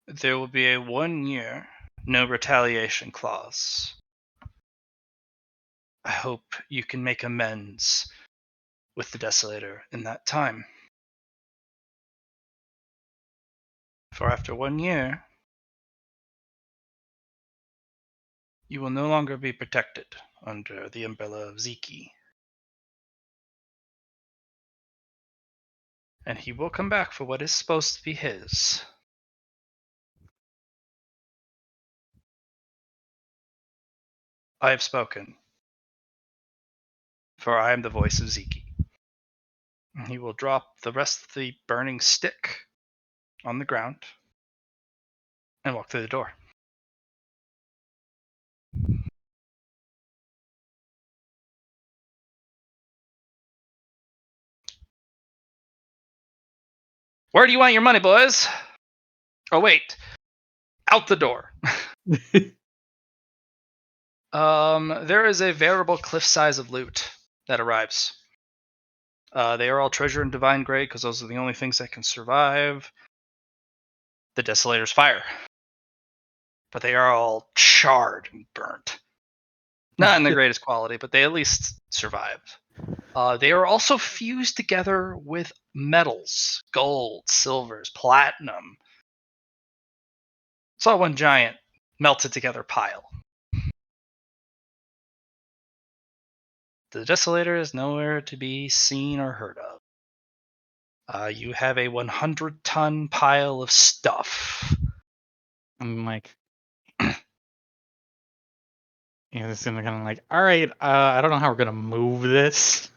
There will be a 1 year no retaliation clause. I hope you can make amends with the Desolator in that time. For after 1 year, you will no longer be protected under the umbrella of Ziki. And he will come back for what is supposed to be his. I have spoken, for I am the voice of Ziki. He will drop the rest of the burning stick on the ground and walk through the door. Where do you want your money, boys? Oh, wait. Out the door. There is a variable cliff size of loot that arrives. They are all treasure and divine grade because those are the only things that can survive the Desolator's fire. But they are all charred and burnt. Not in the greatest quality, but they at least survived. They are also fused together with metals, gold, silvers, platinum. It's all one giant melted together pile. The Desolator is nowhere to be seen or heard of. You have a 100-ton pile of stuff. I'm like, this is kind of like, all right, I don't know how we're gonna move this,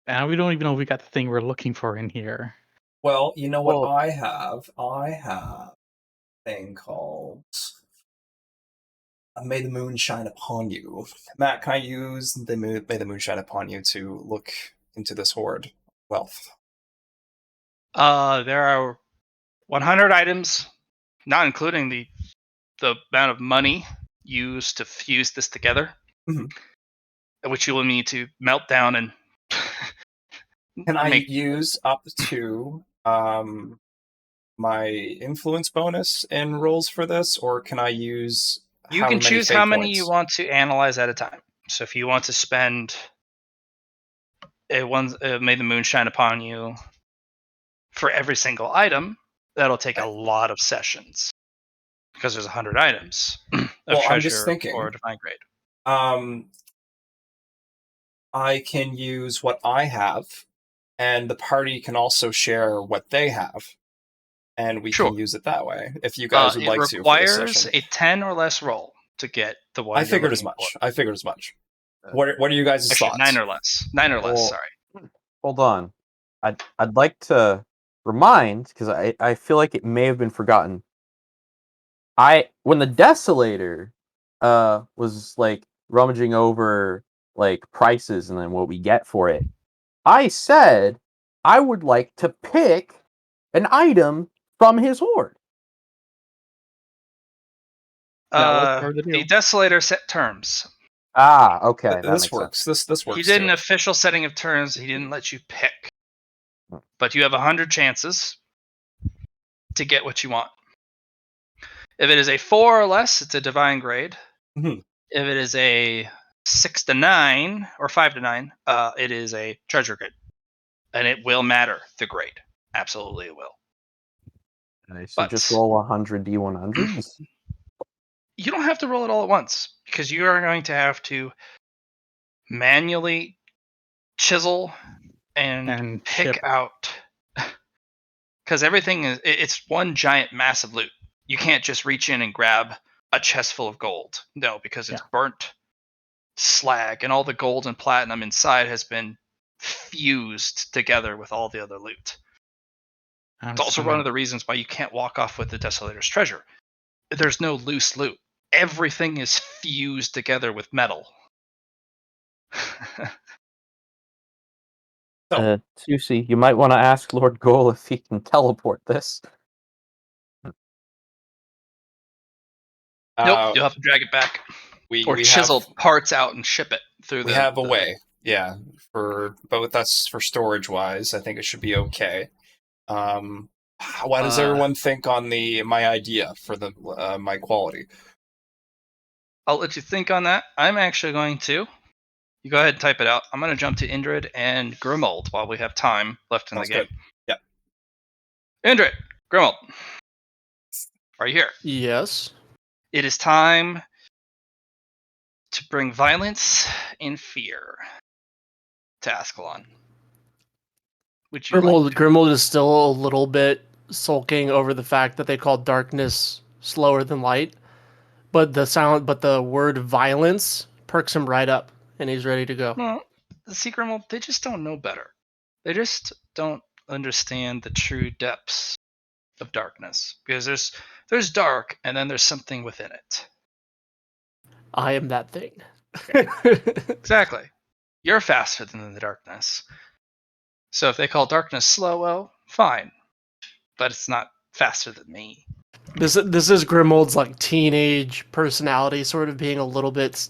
and we don't even know if we got the thing we're looking for in here. Well, you know what Well, I have? I have a thing called May the Moon Shine Upon You. Matt, can I use the May the Moon Shine Upon You to look into this hoard wealth? there are 100 items, not including the amount of money used to fuse this together, which you will need to melt down and Can I make. use up to my influence bonus in rolls for this, or can I use You however can many choose fate how many points? you want to analyze at a time. So if you want to spend May the Moon Shine Upon You for every single item, that'll take a lot of sessions because there's 100 items of Well, I'm just treasure or thinking, divine grade. I can use what I have, and the party can also share what they have, and we Sure. can use it that way. If you guys would It like to for this requires session, a 10 or less roll to get the one I you're figured as looking much. for. I figured as much. What are you guys' Actually, thoughts? 9 or less. 9 or less. Well, Sorry. Hold on. I'd like to remind, because I feel like it may have been forgotten. When the Desolator was like rummaging over like prices and then what we get for it, I said I would like to pick an item from his hoard. That was part of the The deal. Desolator set terms. Ah, okay, that This makes works. sense. This works. He did too. an official setting of terms. He didn't let you pick. Hmm. But you have 100 chances to get what you want. If it is a 4 or less, it's a divine grade. Mhm. If it is a 6 to 9 or 5 to 9, it is a treasure grade. And it will matter, the grade. Absolutely it will. Nice. So But just roll 100 D100s. you don't have to roll it all at once, because you are going to have to manually chisel and pick chip. out, because everything it's one giant massive loot. You can't just reach in and grab a chest full of gold. No, because it's burnt slag, and all the gold and platinum inside has been fused together with all the other loot. It's also one of the reasons why you can't walk off with the Desolator's treasure. There's no loose loot. Everything is fused together with metal. Tusi, you might want to ask Lord Goal if he can teleport this. Nope, you'll have to drag it back. Or We chisel have parts out and ship it through we have a way. Yeah, but that's for storage wise. I think it should be okay. What does everyone think on my idea for the my quality? I'll let you think on that. I'm actually going to. You go ahead and type it out. I'm going to jump to Indrid and Grimold while we have time left in Sounds the game. good. Yeah. Indrid, Grimold, are you here? Yes. It is time to bring violence and fear to Ascalon. Would you like? Grimold is still a little bit sulking over the fact that they call darkness slower than light, but the word violence perks him right up, and he's ready to go. No, see, Grimold, they just don't know better. They just don't understand the true depths of darkness, because there's dark, and then there's something within it. I am that thing. Exactly. You're faster than the darkness. So if they call darkness slow, well, fine. But it's not faster than me. This is Grimold's like teenage personality, sort of being a little bit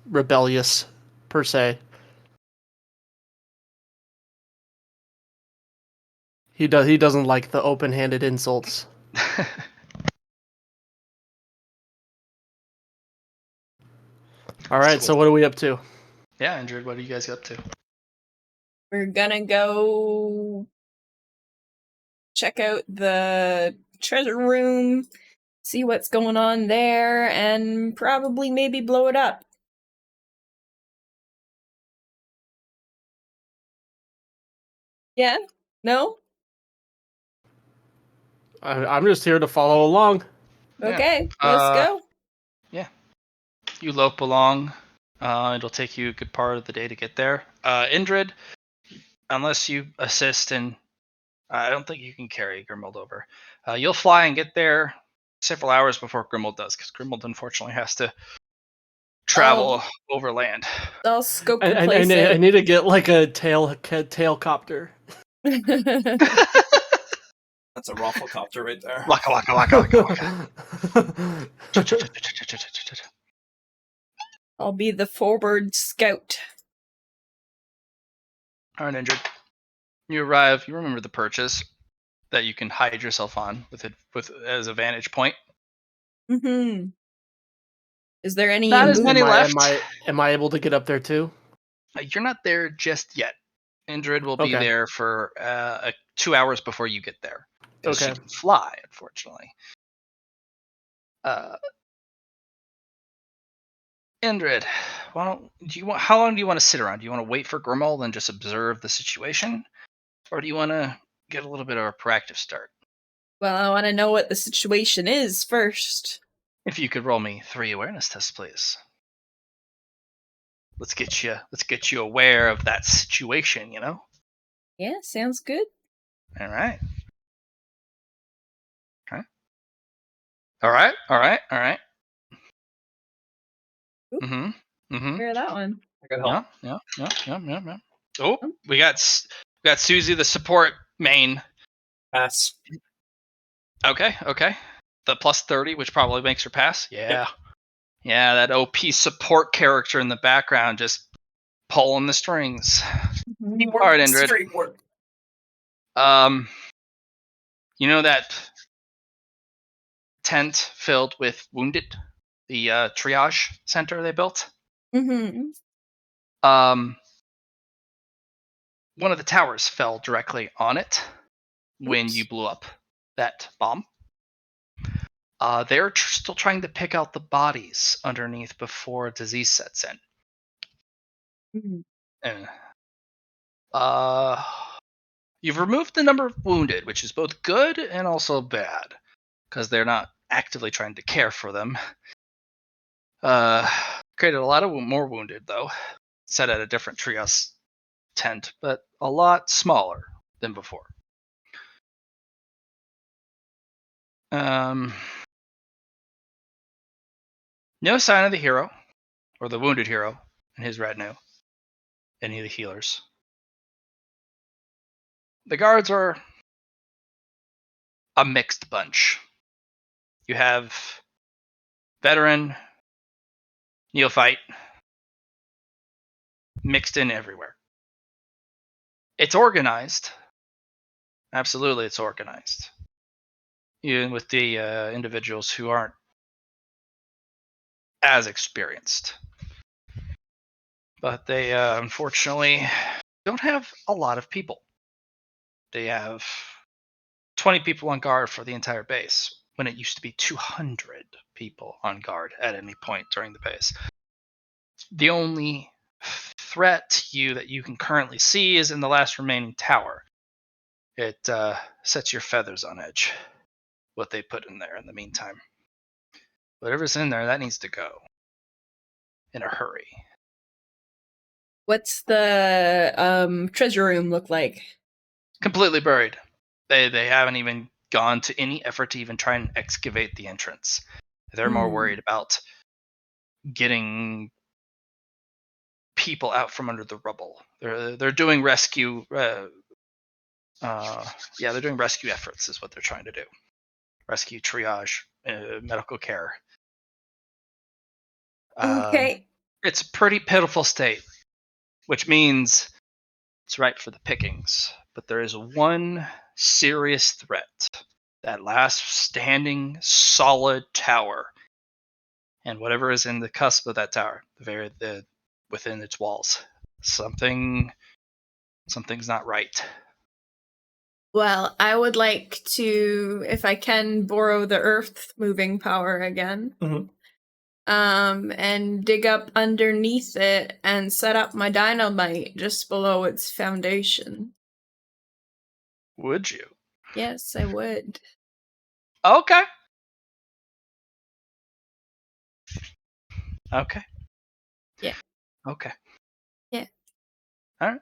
rebellious per se. He doesn't like the open-handed insults. All right, so what are we up to? Yeah, Indrid, what are you guys up to? We're gonna go check out the treasure room, see what's going on there, and probably maybe blow it up. Yeah? No? I'm just here to follow along. Okay, let's go. Yeah. You lope along. It'll take you a good part of the day to get there. Indrid, unless you assist, and I don't think you can carry Grimold over. You'll fly and get there several hours before Grimold does, because Grimold unfortunately has to travel over land. I'll scope the place I out. need to get like a tailcopter. That's a rafflecopter right there. Waka waka waka waka waka. I'll be the forward scout. All right, Indrid. You arrive. You remember the perches that you can hide yourself on with as a vantage point. Mm-hmm. Is there any Not as many left. Am I able to get up there too? You're not there just yet. Indrid will be Okay. there for 2 hours before you get there, because she Okay. can fly, unfortunately. Indrid, how long do you want to sit around? Do you want to wait for Grimald and just observe the situation? Or do you want to get a little bit of a proactive start? Well, I want to know what the situation is first. If you could roll me 3 awareness tests, please. Let's get you aware of that situation, you know? Yeah, sounds good. All right. Okay. All right. Oop. Mm-hmm. Hear that one? I got help. Yeah. Oh, we got Susie, the support main. Pass. Okay. The plus 30, which probably makes her pass. Yeah. Yep. Yeah, that OP support character in the background just pulling the strings. Teamwork, All right, Indrid. teamwork. You know that tent filled with wounded, the triage center they built? Mm-hmm. One of the towers fell directly on it when Oops. you blew up that bomb. They're still trying to pick out the bodies underneath before disease sets in. Mm-hmm. And, you've removed the number of wounded, which is both good and also bad, because they're not actively trying to care for them. Created a lot of more wounded, though, set at a different triage tent, but a lot smaller than before. No sign of the hero, or the wounded hero, and his retinue. Any of the healers. The guards are a mixed bunch. You have veteran, neophyte, mixed in everywhere. It's organized. Absolutely, it's organized. Even with the individuals who aren't as experienced. But they unfortunately don't have a lot of people. They have 20 people on guard for the entire base, when it used to be 200 people on guard at any point during the base. The only threat to you that you can currently see is in the last remaining tower. It sets your feathers on edge, what they put in there in the meantime. Whatever's in there, that needs to go. In a hurry. What's the treasure room look like? Completely buried. They haven't even gone to any effort to even try and excavate the entrance. They're more worried about getting people out from under the rubble. They're doing rescue. They're doing rescue efforts. Is what they're trying to do. Rescue, triage, medical care. Okay. It's a pretty pitiful state, which means it's ripe for the pickings. But there is one serious threat. That last standing solid tower. And whatever is in the cusp of that tower, within its walls. Something's not right. Well, I would like to, if I can, borrow the earth moving power again. Mhm. And dig up underneath it and set up my dynamite just below its foundation. Would you? Yes, I would. Okay. Yeah. Okay. Yeah. All right.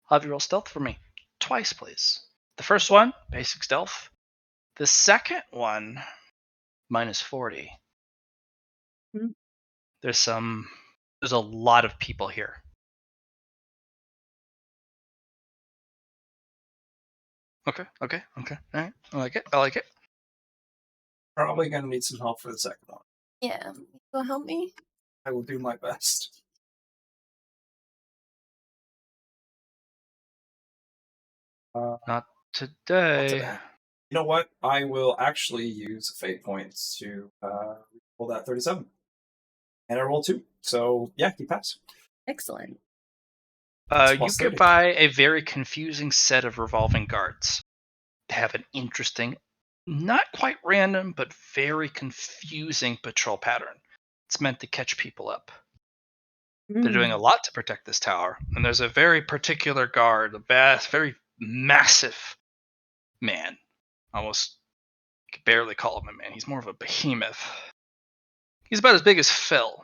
I'll have you roll stealth for me. Twice, please. The first one, basic stealth. The second one, minus 40. Hmm. There's a lot of people here. Okay. All right. I like it. Probably gonna need some help for the second one. Yeah. Will help me? I will do my best. Not Not today. today. You know what? I will actually use fate points to roll that 37. And I roll 2. So, yeah, you pass. Excellent. It's You plus get 30. by a very confusing set of revolving guards. They have an interesting, not quite random, but very confusing patrol pattern. It's meant to catch people up. They're doing a lot to protect this tower, and there's a very particular guard, a very massive man. Almost could barely call him a man. He's more of a behemoth. He's about as big as Phil.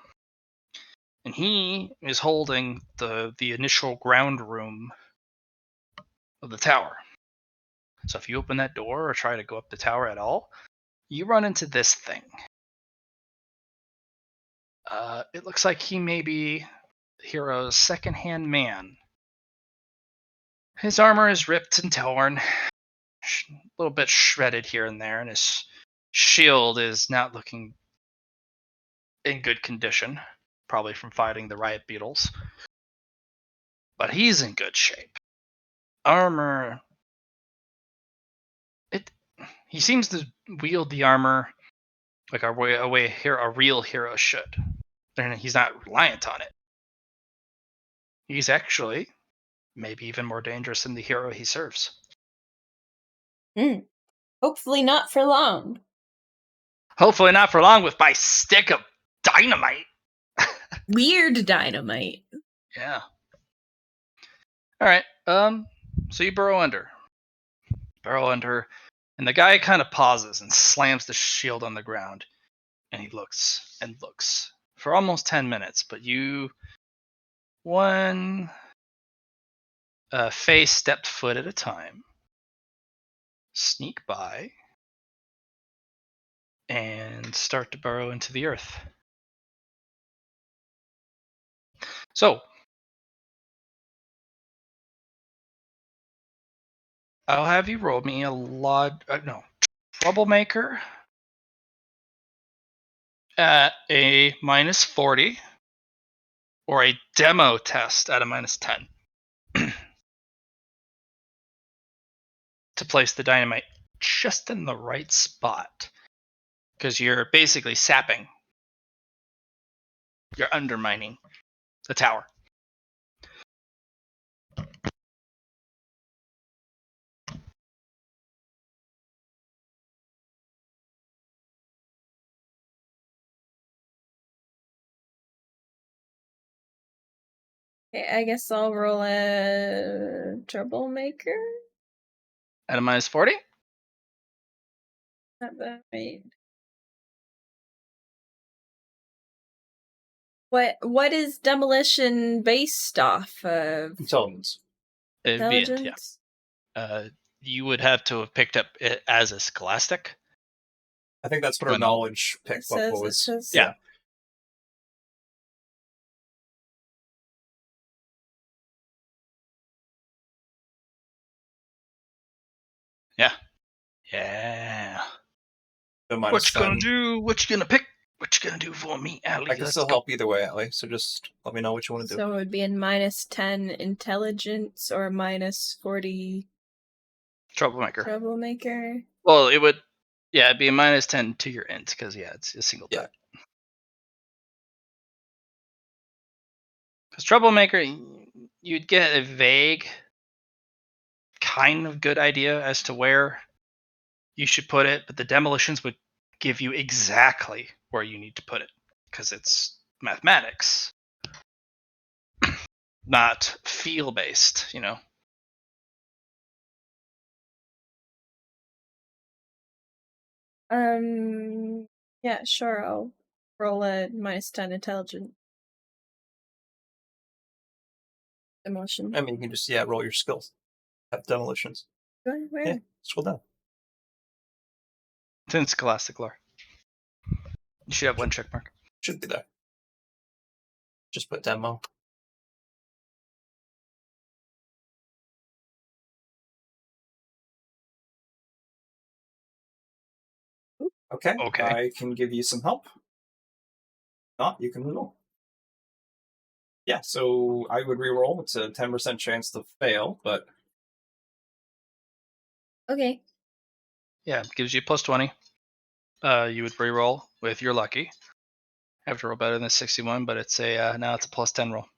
And he is holding the initial ground room of the tower. So if you open that door or try to go up the tower at all, you run into this thing. It looks like he may be the hero's second-hand man. His armor is ripped and torn, a little bit shredded here and there, and his shield is not looking in good condition, probably from fighting the riot beetles. But he's in good shape. Armor. He seems to wield the armor like a real hero should. And he's not reliant on it. He's actually maybe even more dangerous than the hero he serves. Hopefully not for long. Hopefully not for long with my stick of dynamite. Weird dynamite. Yeah. All right. So you burrow under, and the guy kind of pauses and slams the shield on the ground, and he looks and looks for almost 10 minutes. But you, one face stepped foot at a time, sneak by, and start to burrow into the earth. So I'll have you roll me troublemaker at a -40 or a demo test at a -10 to place the dynamite just in the right spot, because you're basically sapping. You're undermining the tower. Okay, I guess I'll roll a troublemaker. At a -40? Not that right. What is demolition based off of? Intelligence. It'd be Intelligence? you would have to have picked up it as a scholastic. I think that's what our When- knowledge pick It says, was. Yeah. Yeah. So What minus you gonna 10. do? What you gonna pick? What you gonna do for me, Allie? I can still help either way, Allie. So just let me know what you want to do. So it would be a -10 intelligence or a -40 Troublemaker. troublemaker. Well, it would, it'd be a -10 to your int, because it's a single Yeah. die. Because troublemaker, you'd get a vague, kind of good idea as to where you should put it, but the demolitions would give you exactly where you need to put it, because it's mathematics, not feel based. Yeah, sure. I'll roll a -10 intelligence. Emotion. I mean, you can just roll your skills. Have demolitions. Where? Yeah, scroll down. It's in Scholastic lore. You should have one check mark. Should be there. Just put demo. Okay. Okay. I can give you some help. Not, you can reroll. Yeah, so I would reroll. It's a 10% chance to fail, but Okay. Yeah, it gives you +20. You would re-roll with your lucky. Have to roll better than 61, but it's now it's a +10 roll.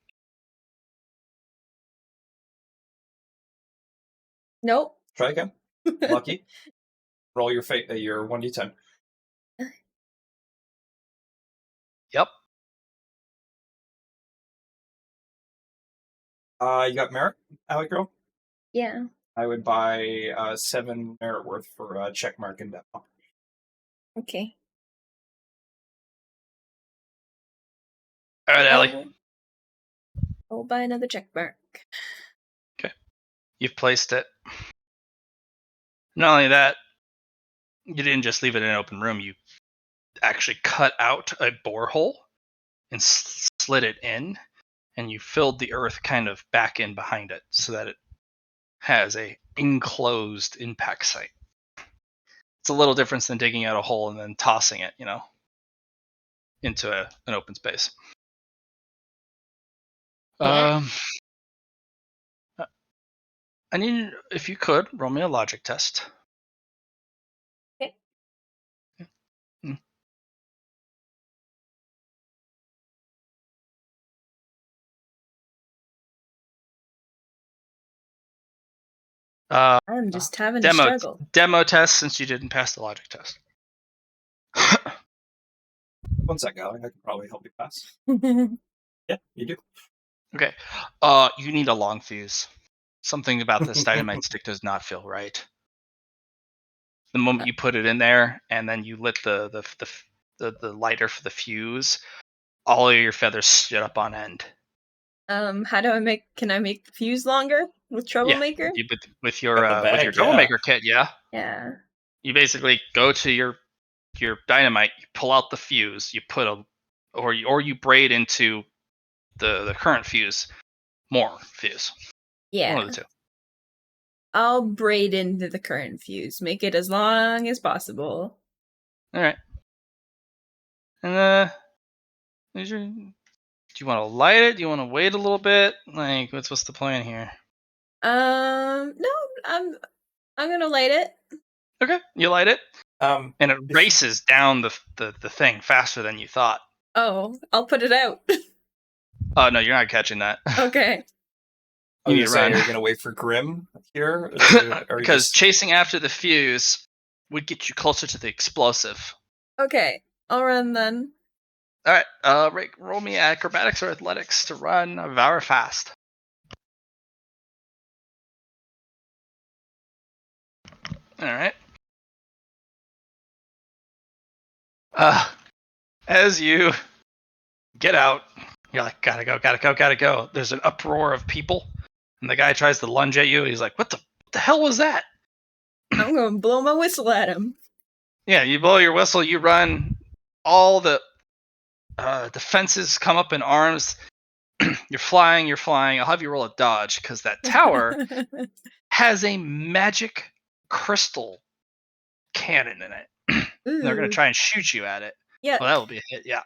Nope. try again. Lucky. Roll your 1d10. Yep. You got merit, Alley Girl? Yeah. I would buy 7 merit worth for a check mark and demo. Okay. All right, Allie. I'll buy another check mark. You've placed it. Not only that, you didn't just leave it in an open room. You actually cut out a borehole and slid it in, and you filled the earth kind of back in behind it so that it has a enclosed impact site. It's a little different than digging out a hole and then tossing it, into an open space. Yeah. I need, if you could, roll me a logic test. Okay. I'm just having a struggle. Demo test, since you didn't pass the logic test. 1 sec, Alley. I can probably help you pass. Yeah, you do. Okay. You need a long fuse. Something about this dynamite stick does not feel right. The moment you put it in there and then you lit the lighter for the fuse, all of your feathers stood up on end. How do I make? Can I make the fuse longer with Troublemaker? Yeah, with your Got the bag, yeah. Troublemaker kit, yeah. Yeah. You basically go to your dynamite, you pull out the fuse, you put or you braid into the current fuse more fuse. Yeah. One of the two. I'll braid into the current fuse. Make it as long as possible. All right. And do you want to light it? Do you want to wait a little bit? Like, what's the plan here? No, I'm gonna light it. Okay, you light it, And it races down the thing faster than you thought. Oh, I'll put it out. Oh no, you're not catching that. Okay. I You was need gonna to say, run. are you gonna wait for Grim here? Because chasing after the fuse would get you closer to the explosive. Okay, I'll run then. All right, roll me acrobatics or athletics to run very fast. All right. As you get out, you're like, gotta go. There's an uproar of people, and the guy tries to lunge at you. He's like, what the hell was that? I'm gonna blow my whistle at him. Yeah, you blow your whistle, you run. All the defenses come up in arms. You're flying. I'll have you roll a dodge, because that tower has a magic crystal cannon in it. They're going to try and shoot you at it. Yeah. Well, that'll be a hit, yeah.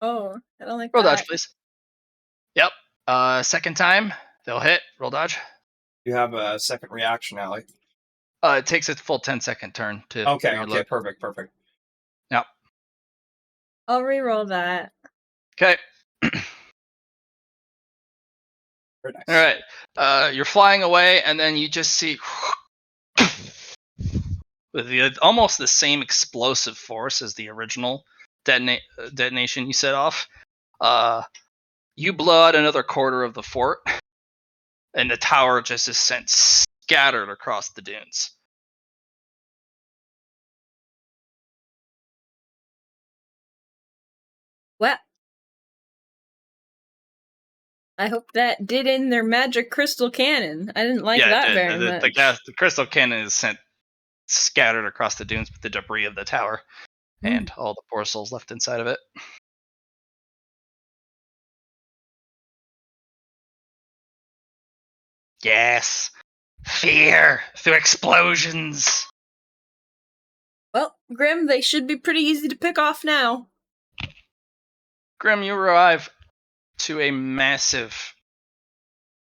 Oh, I don't like Roll that. dodge, please. Yep. Second time, they'll hit. Roll dodge. You have a second reaction, Alley. It takes a full 10-second turn to reload. Okay, perfect. Yep. I'll re-roll that. Okay. Very nice. All right. You're flying away, and then you just see with almost the same explosive force as the original detonation you set off. You blow out another quarter of the fort, and the tower just is sent scattered across the dunes. Well, I hope that did in their magic crystal cannon. I didn't like that very much. The crystal cannon is sent scattered across the dunes with the debris of the tower and all the poor souls left inside of it. Yes. Fear through explosions. Well, Grim, they should be pretty easy to pick off now. Grim, you arrive to a massive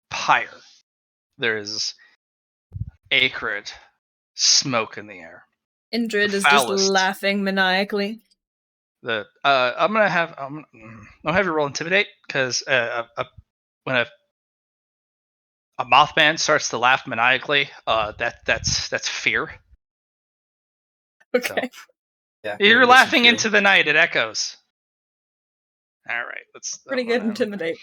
pyre. There is acrid smoke in the air. Indrid The is foulest. just laughing maniacally. I'm gonna have you roll intimidate, because when a Mothman starts to laugh maniacally, that's fear. Okay. So, Yeah, you're laughing into the night. It echoes. All right, let's Pretty good intimidate.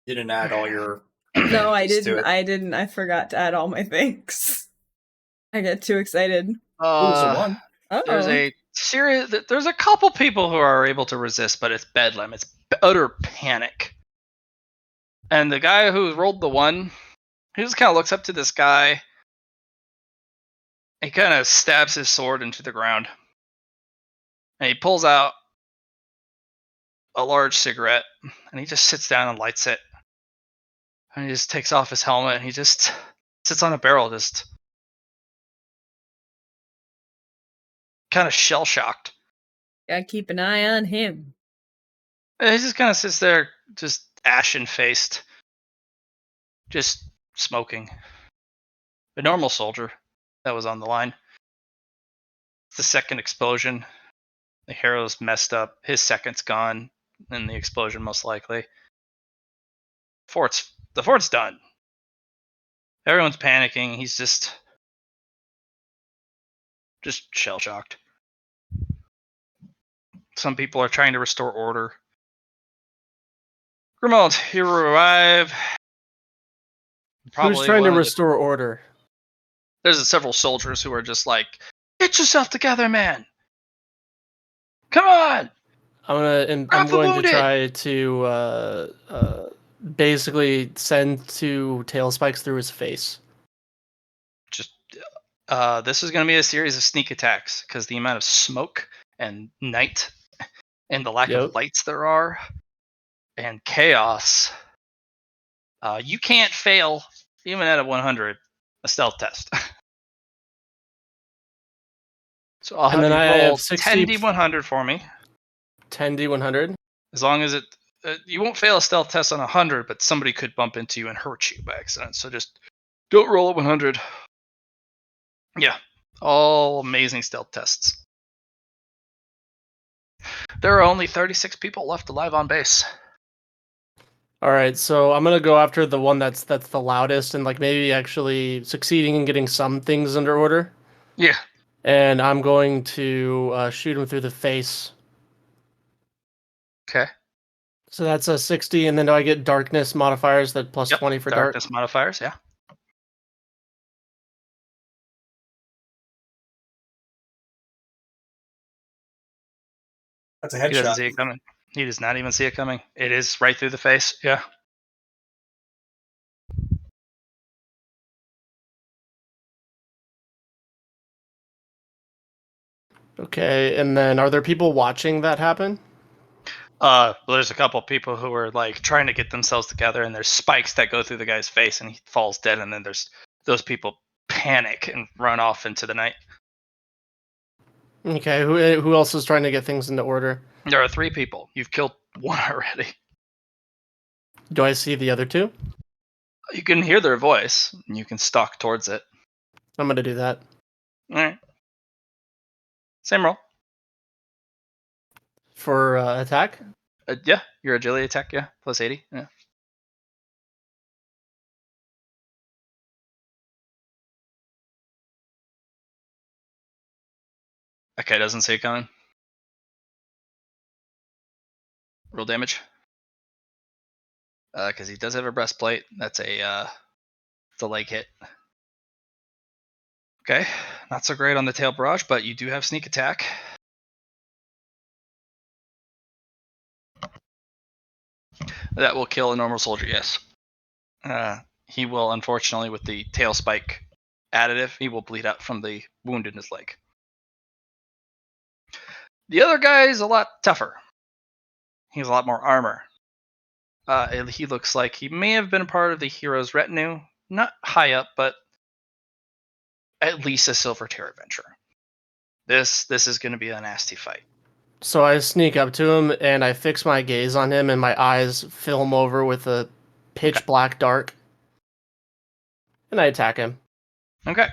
You didn't add all your No, I Just do didn't. it. I forgot to add all my things. I get too excited. There's a one. There's Oh, a serious. There's a couple people who are able to resist, but it's bedlam. It's utter panic. And the guy who rolled the one, he just kind of looks up to this guy. He kind of stabs his sword into the ground, and he pulls out a large cigarette, and he just sits down and lights it. And he just takes off his helmet, and he just sits on a barrel, just kind of shell shocked. gotta keep an eye on him. And he just kind of sits there, just ashen faced, just smoking. A normal soldier that was on the line. It's the second explosion. The hero's messed up. His second's gone, and the explosion most likely. The fort's done. Everyone's panicking. He's just shell shocked. Some people are trying to restore order. Grimald, you arrive. Who's trying to restore order? There's several soldiers who are just like, "Get yourself together, man! Come on!" I'm going to try to basically send two tail spikes through his face. This is going to be a series of sneak attacks because the amount of smoke and night and the lack of lights there are and chaos. You can't fail, even at a 100, a stealth test. So I'll have you roll 10d100 for me. 10d100? As long as you won't fail a stealth test on 100, but somebody could bump into you and hurt you by accident. So just don't roll a 100. Yeah, all amazing stealth tests. There are only 36 people left alive on base. All right, so I'm gonna go after the one that's the loudest and like maybe actually succeeding in getting some things under order. Yeah. And I'm going to shoot him through the face. Okay. So that's a 60, and then do I get darkness modifiers that plus 20 for darkness modifiers, yeah. That's a headshot. He doesn't see it coming. He does not even see it coming. It is right through the face, yeah. Okay, and then are there people watching that happen? Well, there's a couple people who are like trying to get themselves together, and there's spikes that go through the guy's face, and he falls dead. And then there's those people panic and run off into the night. Okay, who else is trying to get things into order? There are 3 people. You've killed 1 already. Do I see the other 2? You can hear their voice, and you can stalk towards it. I'm gonna do that. All right. Same roll. For attack? Yeah, your agility attack, yeah, plus 80. Yeah. Okay, doesn't see it coming. Roll damage. Because he does have a breastplate. That's it's a leg hit. Okay, not so great on the tail barrage, but you do have sneak attack. That will kill a normal soldier, yes. He will, unfortunately, with the tail spike additive, he will bleed out from the wound in his leg. The other guy is a lot tougher. He has a lot more armor. He looks like he may have been a part of the hero's retinue. Not high up, but at least a Silver Tear adventurer. This is going to be a nasty fight. So I sneak up to him and I fix my gaze on him, and my eyes film over with a pitch black dark. And I attack him. Okay.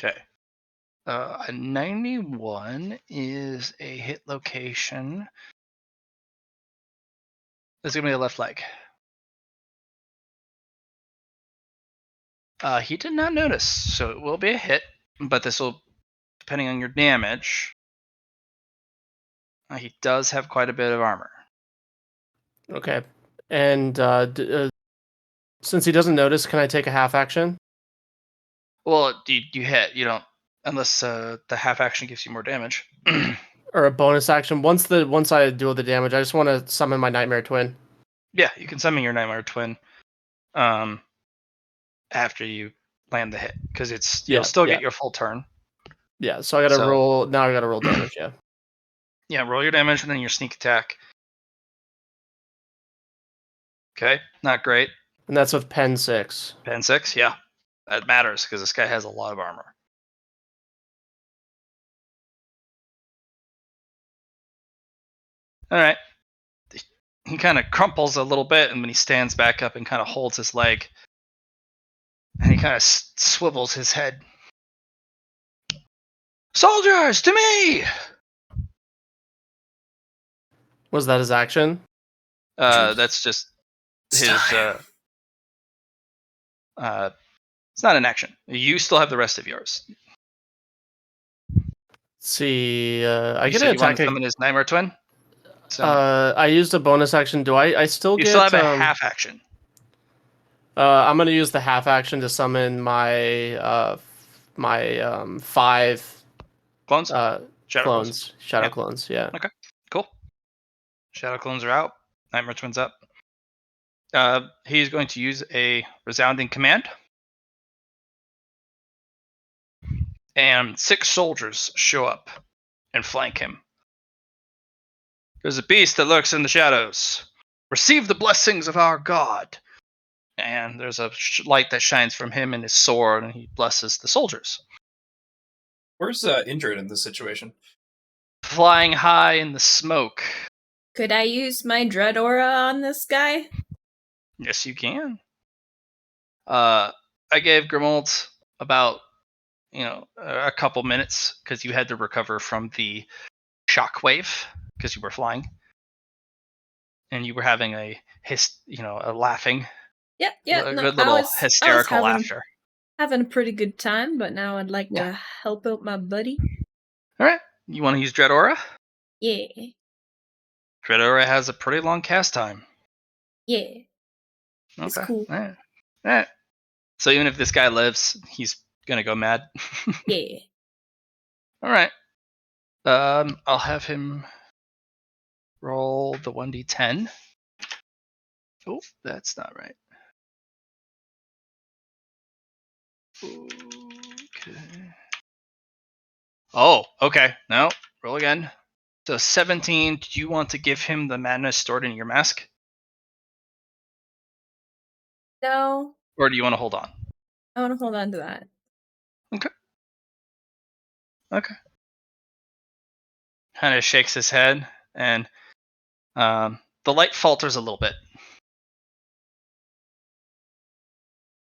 Okay. A 91 is a hit location. This is going to be a left leg. He did not notice, so it will be a hit, but this will depending on your damage. He does have quite a bit of armor. Okay. And since he doesn't notice, can I take a half action? Well, you hit. You don't unless the half action gives you more damage. Or a bonus action? Once I do the damage, I just want to summon my Nightmare Twin. Yeah, you can summon your Nightmare Twin after you land the hit, because you'll still get your full turn. Yeah, so I gotta roll. Now I gotta roll damage. Yeah. Yeah, roll your damage and then your sneak attack. Okay, not great. And that's with pen 6. Pen 6, yeah, that matters because this guy has a lot of armor. All right. He kind of crumples a little bit, and when he stands back up and kind of holds his leg, and he kind of swivels his head. Soldiers, to me! Was that his action? That's just his. It's not an action. You still have the rest of yours. See, I You get said an you want attack. to summon his Nightmare Twin? So I used a bonus action. Do I still you get? still have a half action. I'm gonna use the half action to summon my 5 Clones? Shadow Yep. clones. Yeah. Okay, cool. Shadow clones are out. Nightmare Twin's up. He's going to use a resounding command. And 6 soldiers show up and flank him. There's a beast that lurks in the shadows. Receive the blessings of our god. And there's a light that shines from him and his sword, and he blesses the soldiers. Where's Indrid in this situation? Flying high in the smoke. Could I use my dread aura on this guy? Yes, you can. I gave Grimold about a couple minutes because you had to recover from the shockwave because you were flying, and you were having a laughing, Yeah. good No, little hysterical laughter. Having a pretty good time, but now I'd like to help out my buddy. All right, you want to use Dread Aura? Yeah. Dread Aura has a pretty long cast time. Yeah. Okay. It's cool. All right. So even if this guy lives, he's gonna go mad. Yeah. All right. I'll have him roll the 1d10. Oh, that's not right. Okay. Oh, okay. No, roll again. So 17. Do you want to give him the madness stored in your mask, No, or do you want to hold on? I want to hold on to that. Okay. Kind of shakes his head, and the light falters a little bit.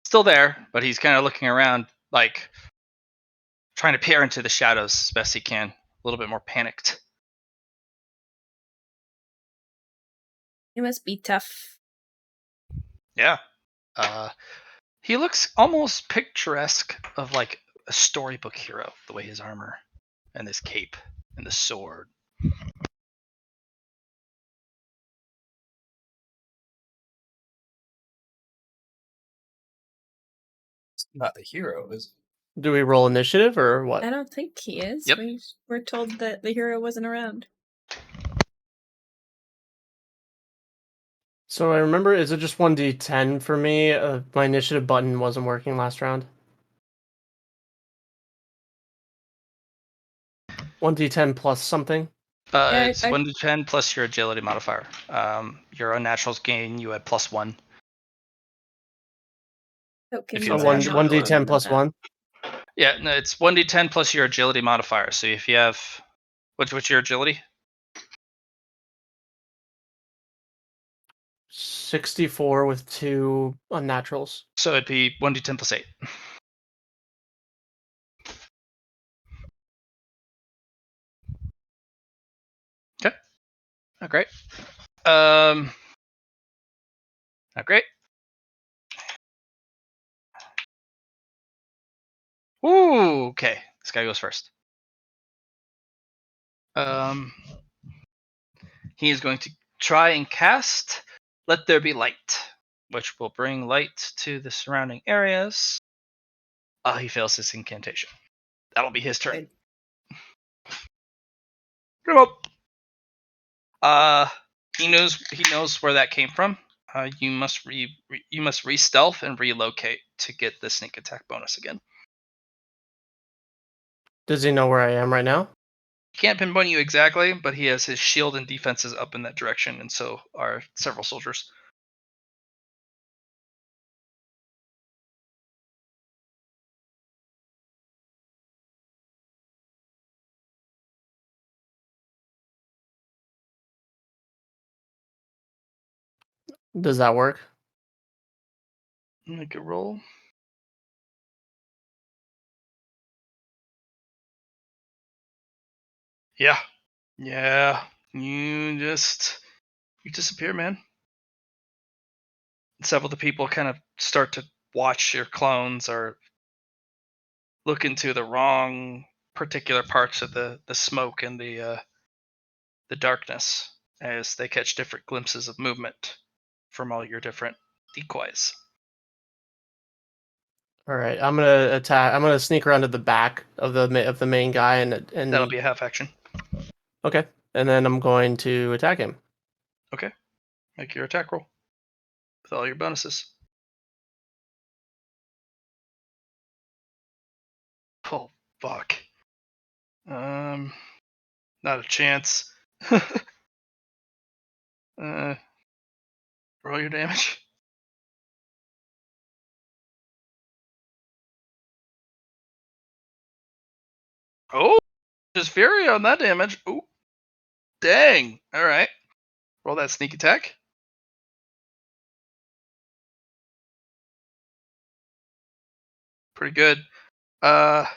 Still there, but he's kind of looking around, like trying to peer into the shadows as best he can. A little bit more panicked. It must be tough. Yeah. He looks almost picturesque of like a storybook hero, the way his armor and his cape and the sword. It's not the hero, is it? Do we roll initiative or what? I don't think he is. Yep. We're told that the hero wasn't around. So I remember, is it just 1d10 for me? My initiative button wasn't working last round. 1d10 plus something. It's 1d10 plus your agility modifier. Your unnaturals gain you at +1. Oh, can If you you So have 1d10 plus 1. Yeah, no, it's 1d10 plus your agility modifier. So if you have, what's your agility? 64 with 2 unnaturals. So it'd be 1d10 plus 8. Okay. Not great. Not great. Ooh, okay. This guy goes first. He is going to try and cast Let There Be Light, which will bring light to the surrounding areas. He fails his incantation. That'll be his turn. Come up. He knows where that came from. You must re-stealth and relocate to get the sneak attack bonus again. Does he know where I am right now? Can't pinpoint you exactly, but he has his shield and defenses up in that direction, and so are several soldiers. Does that work? Make a roll. Yeah. You disappear, man. Several of the people kind of start to watch your clones or look into the wrong particular parts of the smoke and the darkness as they catch different glimpses of movement from all your different decoys. All right, I'm gonna attack. I'm gonna sneak around to the back of the main guy and That'll be a half action. Okay, and then I'm going to attack him. Okay. Make your attack roll with all your bonuses. Oh, fuck. Not a chance. Roll your damage. Oh, just fury on that damage. Oh, dang. All right. Roll that sneak attack. Pretty good. The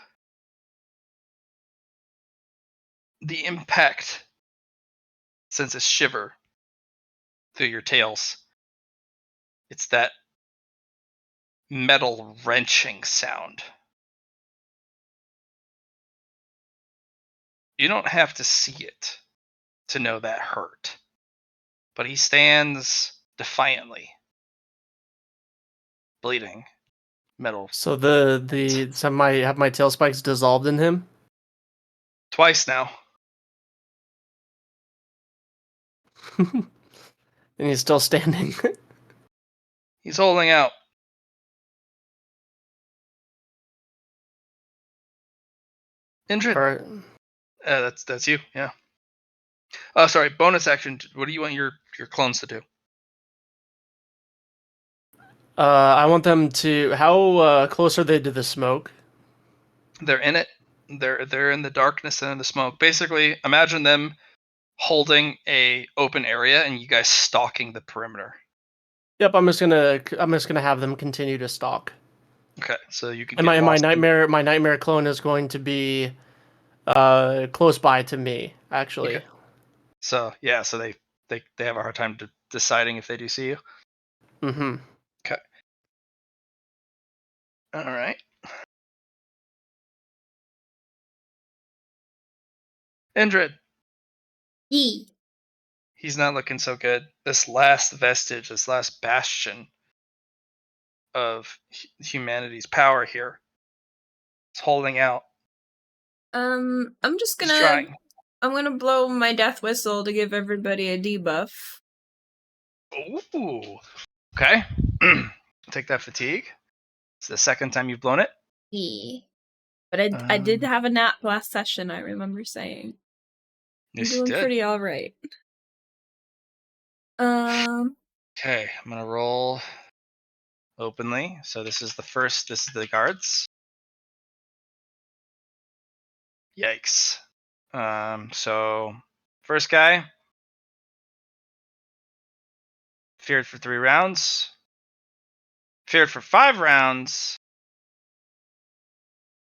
impact sends a shiver through your tails. It's that metal wrenching sound. You don't have to see it to know that hurt. But he stands defiantly, bleeding metal. So have my tail spikes dissolved in him? Twice now. And he's still standing. He's holding out. Indrid. All right. That's you, yeah. Sorry, bonus action. What do you want your clones to do? I want them to. How close are they to the smoke? They're in it. They're in the darkness and in the smoke. Basically, imagine them holding a open area and you guys stalking the perimeter. Yep, I'm just gonna have them continue to stalk. Okay, so you can. And my nightmare clone is going to be close by to me, actually. Okay. So yeah, so they have a hard time deciding if they do see you. Mm-hmm. Okay. All right. Indrid. E. He's not looking so good. This last vestige, this last bastion of humanity's power here is holding out. I'm just He's gonna. trying. I'm gonna blow my death whistle to give everybody a debuff. Ooh. Okay. Take that fatigue. It's the second time you've blown it. E. But I did have a nap last session. I remember saying. Yes, I'm you doing did. pretty all right. Okay, I'm gonna roll openly. So this is the first. This is the guards. Yikes. So first guy feared for 3 rounds. Feared for 5 rounds.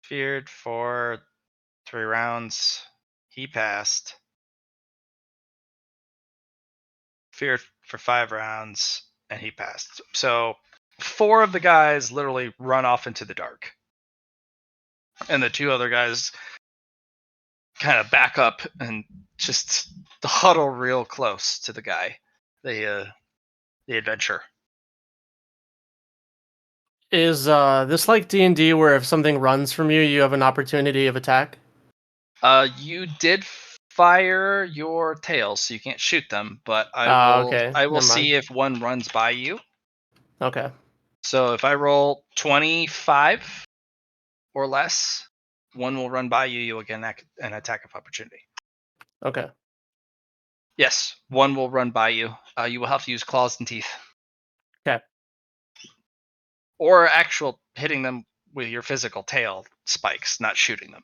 Feared for 3 rounds. He passed. Feared for 5 rounds, and he passed. So 4 of the guys literally run off into the dark. And the 2 other guys kind of back up and just huddle real close to the guy, the adventurer. Is this like D&D where if something runs from you, you have an opportunity of attack? You did fire your tails, so you can't shoot them, but Okay. I will Never mind. see if one runs by you. Okay. So if I roll 25 or less, one will run by you. You will get an attack of opportunity. Okay. Yes, one will run by you. You will have to use claws and teeth. Okay. Or actual hitting them with your physical tail spikes, not shooting them.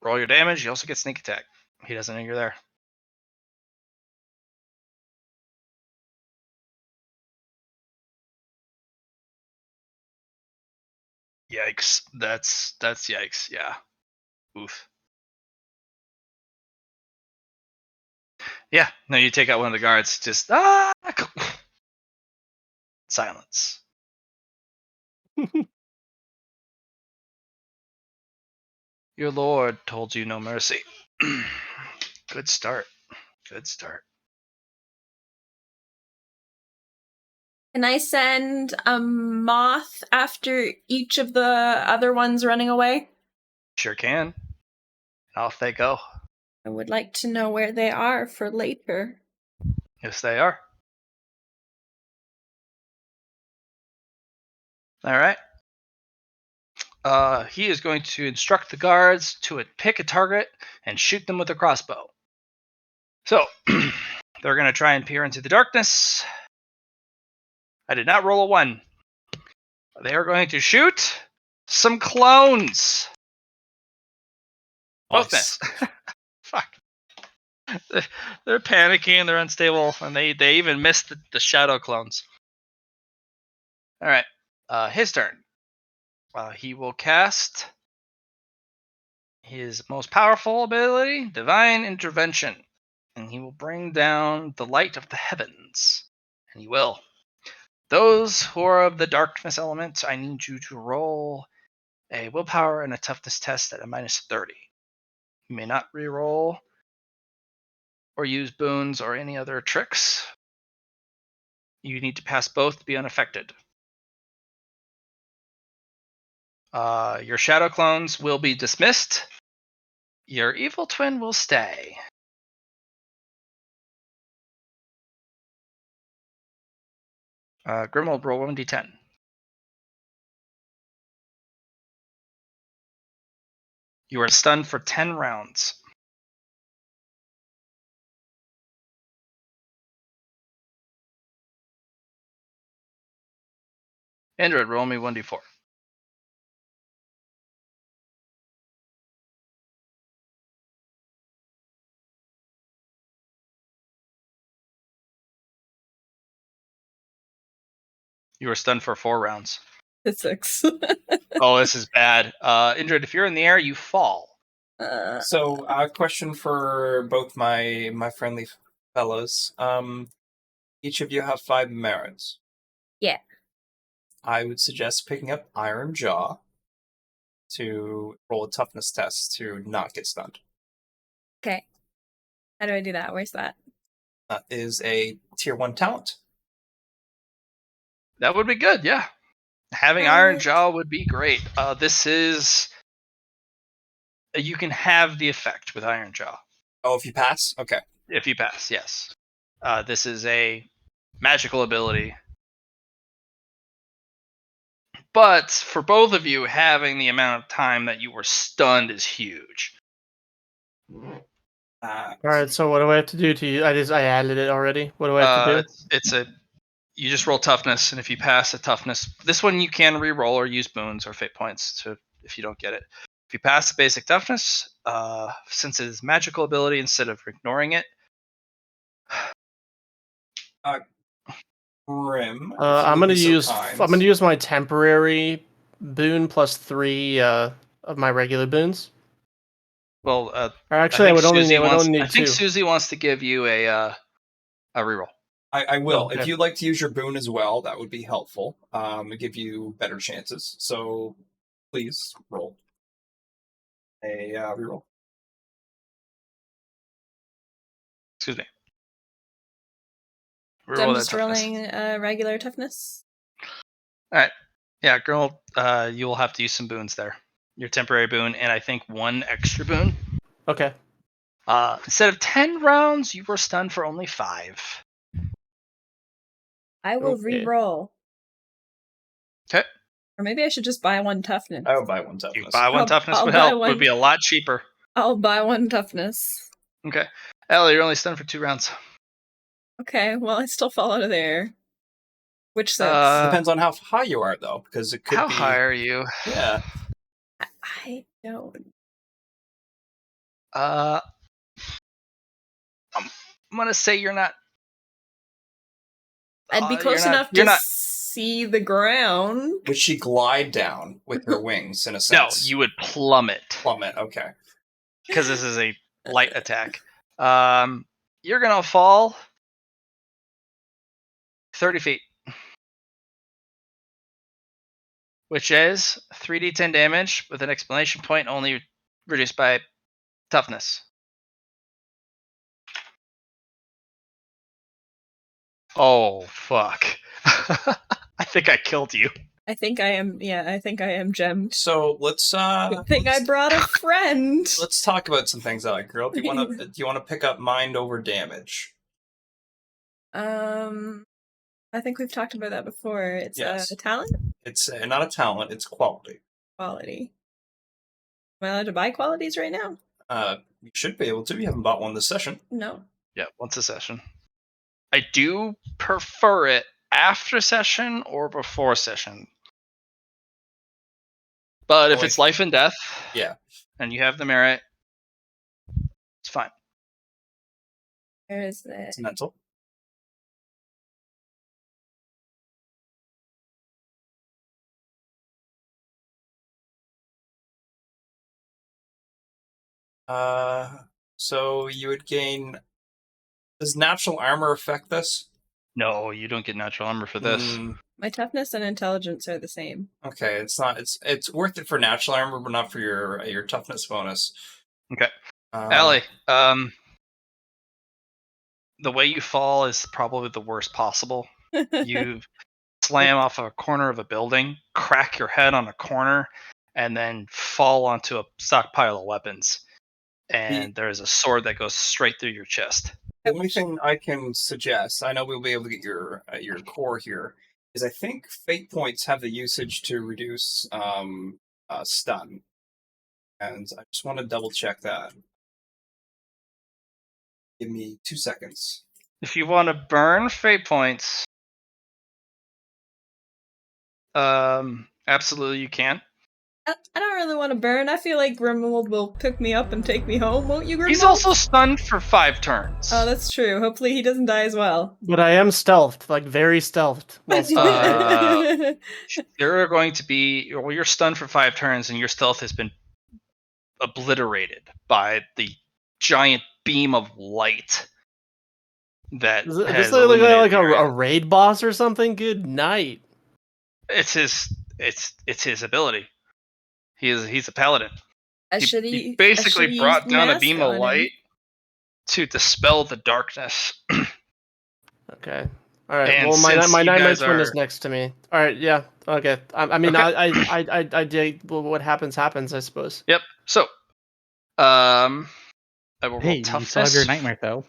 Roll your damage. You also get sneak attack. He doesn't know you're there. Yikes. That's yikes. Yeah. Oof. Yeah. No, you take out one of the guards. Just silence. Your lord told you no mercy. Good start. Good start. Can I send a moth after each of the other ones running away? Sure can. Off they go. I would like to know where they are for later. Yes, they are. All right. He is going to instruct the guards to pick a target and shoot them with a crossbow. So, they're going to try and peer into the darkness. I did not roll a 1. They are going to shoot some clones. Both Nice. miss. Fuck. They're panicking, they're unstable, and they even missed the shadow clones. All right. His turn. He will cast his most powerful ability, Divine Intervention. And he will bring down the light of the heavens. And he will. Those who are of the darkness element, I need you to roll a willpower and a toughness test at a minus 30. You may not reroll or use boons or any other tricks. You need to pass both to be unaffected. Your shadow clones will be dismissed. Your evil twin will stay. Grimwald, roll 1d10. You are stunned for 10 rounds. Android, roll me 1d4. You are stunned for 4 rounds. Physics. Oh, this is bad. Indrid, if you're in the air, you fall. So, a question for both my friendly fellows. Each of you have 5 merits. Yeah. I would suggest picking up Iron Jaw to roll a toughness test to not get stunned. Okay. How do I do that? Where's that? That is a tier 1 talent. That would be good, yeah. Having Iron Jaw would be great. This is... You can have the effect with Iron Jaw. Oh, if you pass? Okay. If you pass, yes. This is a magical ability. But for both of you, having the amount of time that you were stunned is huge. All right. So what do I have to do to you? I added it already. What do I have to do? It's you just roll toughness, and if you pass a toughness, this one you can re-roll or use boons or fate points to if you don't get it. If you pass the basic toughness, since it is magical ability, instead of ignoring it, Grim. I'm gonna use my temporary boon plus 3 of my regular boons. well, Or actually, I would only need I think 2. Susie wants to give you a reroll. I will. Oh, okay. If you'd like to use your boon as well, that would be helpful. To give you better chances. So please roll. A reroll. Excuse me. So Reroll I'm that just toughness. rolling regular toughness. Yeah, girl, you will have to use some boons there. Your temporary boon, and I think one extra boon. Okay. Instead of 10 rounds, you were stunned for only 5. I will Okay. re-roll. Okay. Or maybe I should just buy one toughness. I would buy one You toughness. buy one toughness I'll would buy help. It would one. be a lot cheaper. I'll buy one toughness. Okay. Ellie, you're only stunned for 2 rounds. Okay, well, I still fall out of there. Which sucks. Depends on how high you are, though, because it could How be. high are you? Yeah. I don't. I'm gonna say you're not. I'd be you're close not- enough you're to not. see the ground. Would she glide down with her wings, in a No, sense? you would plummet Plummet, okay. because this is a light attack. You're gonna fall 30 feet, which is 3d10 damage with an exclamation point only reduced by toughness. Oh fuck! I think I killed you. I think I am. Yeah, I think I am gemmed. So let's Good thing I brought a friend. let's talk about some things, girl. Do you wanna pick up mind over damage? I think we've talked about that before. It's Yes. a talent It's not a talent, it's quality. quality. Am I allowed to buy qualities right now? You should be able to. You haven't bought one this session. No. Yeah, once a session. I do prefer it after session or before session. But if Well, it's life and death, Yeah. and you have the merit, it's fine. Where is it? It's mental. So you would gain. Does natural armor affect this? No, you don't get natural armor for this. My toughness and intelligence are the same. Okay, it's not. It's worth it for natural armor, but not for your toughness bonus. Okay. Uh, Allie, the way you fall is probably the worst possible. You slam off a corner of a building, crack your head on a corner, and then fall onto a stockpile of weapons. And there's a sword that goes straight through your chest. The only thing I can suggest, I know we'll be able to get your core here, is I think fate points have the usage to reduce stun, and I just want to double check that. Give me 2 seconds. If you want to burn fate points, absolutely you can. I don't really want to burn. I feel like Grimwald will pick me up and take me home. Won't you, Grimwald? He's also stunned for 5 turns. Oh, that's true. Hopefully he doesn't die as well. But I am stealthed, like very stealthed. While stunned. There are going to be, well, you're stunned for 5 turns, and your stealth has been obliterated by the giant beam of light that Does this has look illuminated like the area. a raid boss or something? Good night. It's his ability. He's a paladin. He basically brought down a beam of light to dispel the darkness. Okay. All right. And Well, my since you nightmare guys twin is are- next to me. All right. Yeah. Okay. I mean, Okay. I dig. Well, what happens, I suppose. Yep. So, I will roll Hey, you toughness. still have your nightmare though.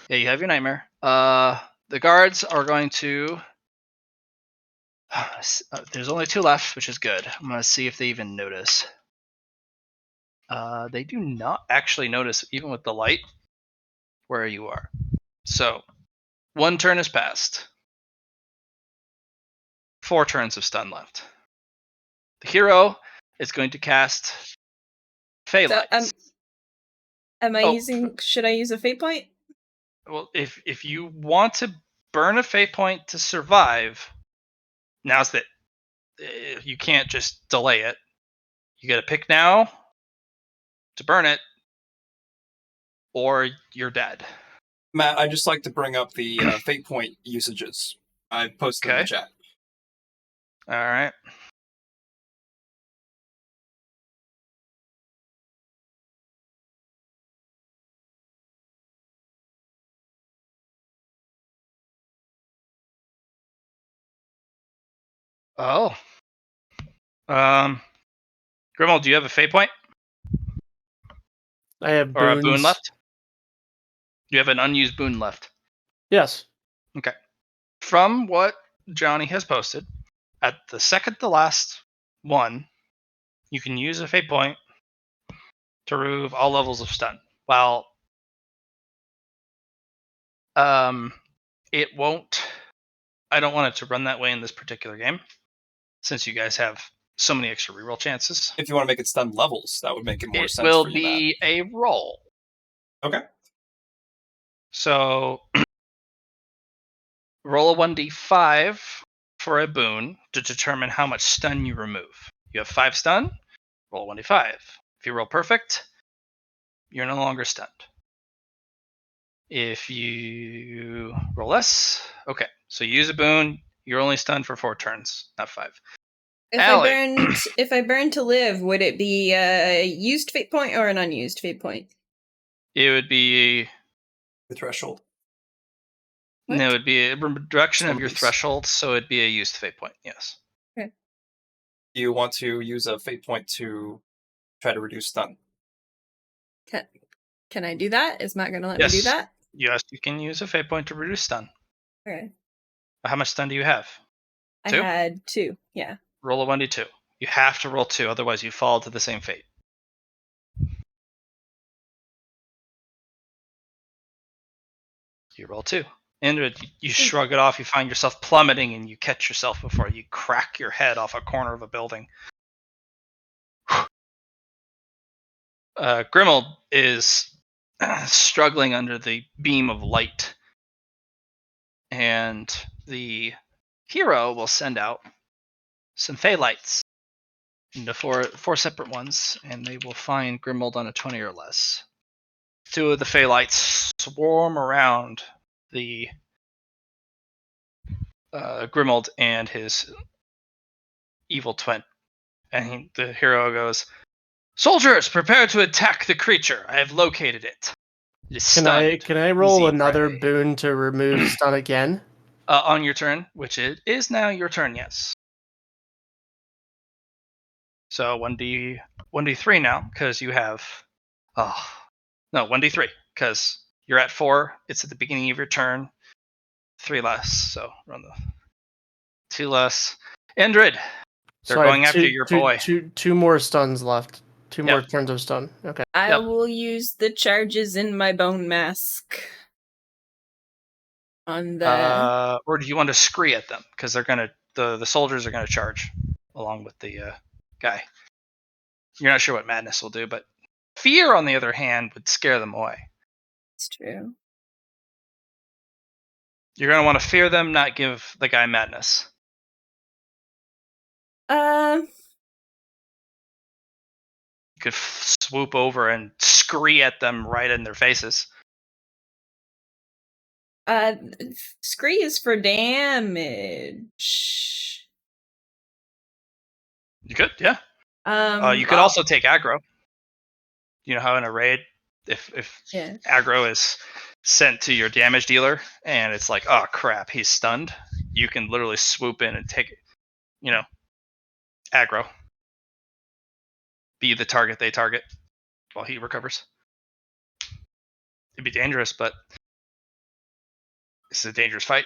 Yeah, you have your nightmare. The guards are going to. There's only 2 left, which is good. I'm going to see if they even notice. They do not actually notice, even with the light, where you are. So, 1 turn has passed. 4 turns of stun left. The hero is going to cast Fey So, Lights. am I Oh. using? Should I use a fate point? Well, if you want to burn a fate point to survive, now's that. You can't just delay it. You got to pick now to burn it, or you're dead. Matt, I'd just like to bring up the fate point usages. I posted in the Okay. chat. All right. Oh. Grimmel, do you have a fate point I have or a boons. boon left? You have an unused boon left. Yes. Okay. From what Johnny has posted, at the second to last one, you can use a fate point to remove all levels of stun. While it won't. I don't want it to run that way in this particular game, since you guys have so many extra reroll chances. If you want to make it stun levels, that would make it more It sense will for you, be a roll. Matt. Okay. So roll a 1d5 for a boon to determine how much stun you remove. You have 5 stun, roll a 1d5. If you roll perfect, you're no longer stunned. If you roll less, okay. So you use a boon, you're only stunned for 4 turns, not 5. Allie. If I burn to live, would it be a used fate point or an unused fate point? It would be The threshold. What? No, it would be a reduction Some of your of these. threshold, so it'd be a used fate point. Yes. Do you want to use a fate point to try to reduce stun? Can I do that? Is Matt going to let Yes. me do that? Yes, you can use a fate point to reduce stun. Okay. How much stun do you have? I 2? had 2. Yeah. Roll a 1d2. You have to roll 2, otherwise you fall to the same fate. You roll 2. And you shrug it off, you find yourself plummeting, and you catch yourself before you crack your head off a corner of a building. Grimmel is struggling under the beam of light, and the hero will send out some Fey lights into four separate ones, and they will find Grimald on a 20 or less. 2 of the Fey lights swarm around the Grimald and his evil twin, and the hero goes, "Soldiers, prepare to attack the creature. I have located it. It is stunned. Can I roll Easy another prey." boon to remove stun again? On your turn, which it is now your turn, yes. So 1d3 now, because you have 1d3, because you're at 4. It's at the beginning of your turn. 3 less. So run the 2 less. Indrid, they're So I going have after your boy. two more stuns left. 2 more Yep. turns of stun. Okay. I Yep. will use the charges in my bone mask on the. Or do you want to scree at them? Because they're gonna the soldiers are gonna charge along with the guy. You're not sure what madness will do, but fear, on the other hand, would scare them away. It's true. You're gonna want to fear them, not give the guy madness. Uh, You could swoop over and scree at them right in their faces. Scree is for damage. You could, yeah. You could well, also take aggro. You know how in a raid, if Yeah. aggro is sent to your damage dealer and it's like, oh crap, he's stunned, you can literally swoop in and take, aggro. Be the target they target while he recovers. It'd be dangerous, but this is a dangerous fight.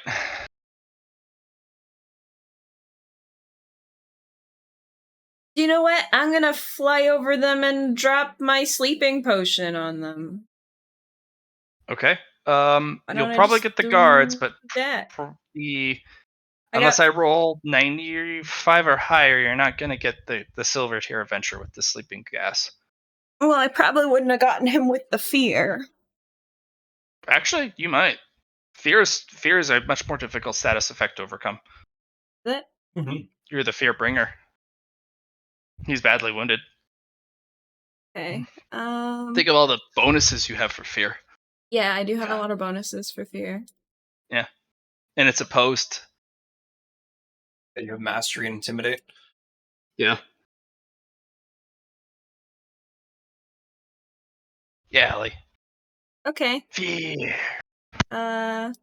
You know what? I'm gonna fly over them and drop my sleeping potion on them. Okay. Why You'll don't I probably just get the do guards, but that? unless I roll 95 or higher, you're not gonna get the silver tier adventure with the sleeping gas. Well, I probably wouldn't have gotten him with the fear. Actually, you might. Fear is a much more difficult status effect to overcome. That You're the fear bringer. He's badly wounded. okay. Think of all the bonuses you have for fear. Yeah, I do have a Yeah. lot of bonuses for fear. Yeah. And it's opposed. You have mastery and intimidate. Yeah. Yeah, Ellie. Okay. Fear. I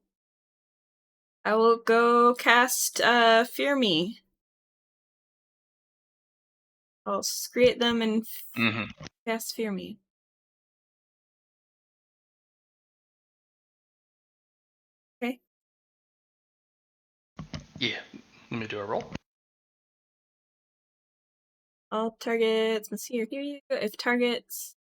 will go cast Fear Me. I'll create them and Mm-hmm. cast Fear Me. Okay. Yeah. Let me do a roll. All targets must hear you. If targets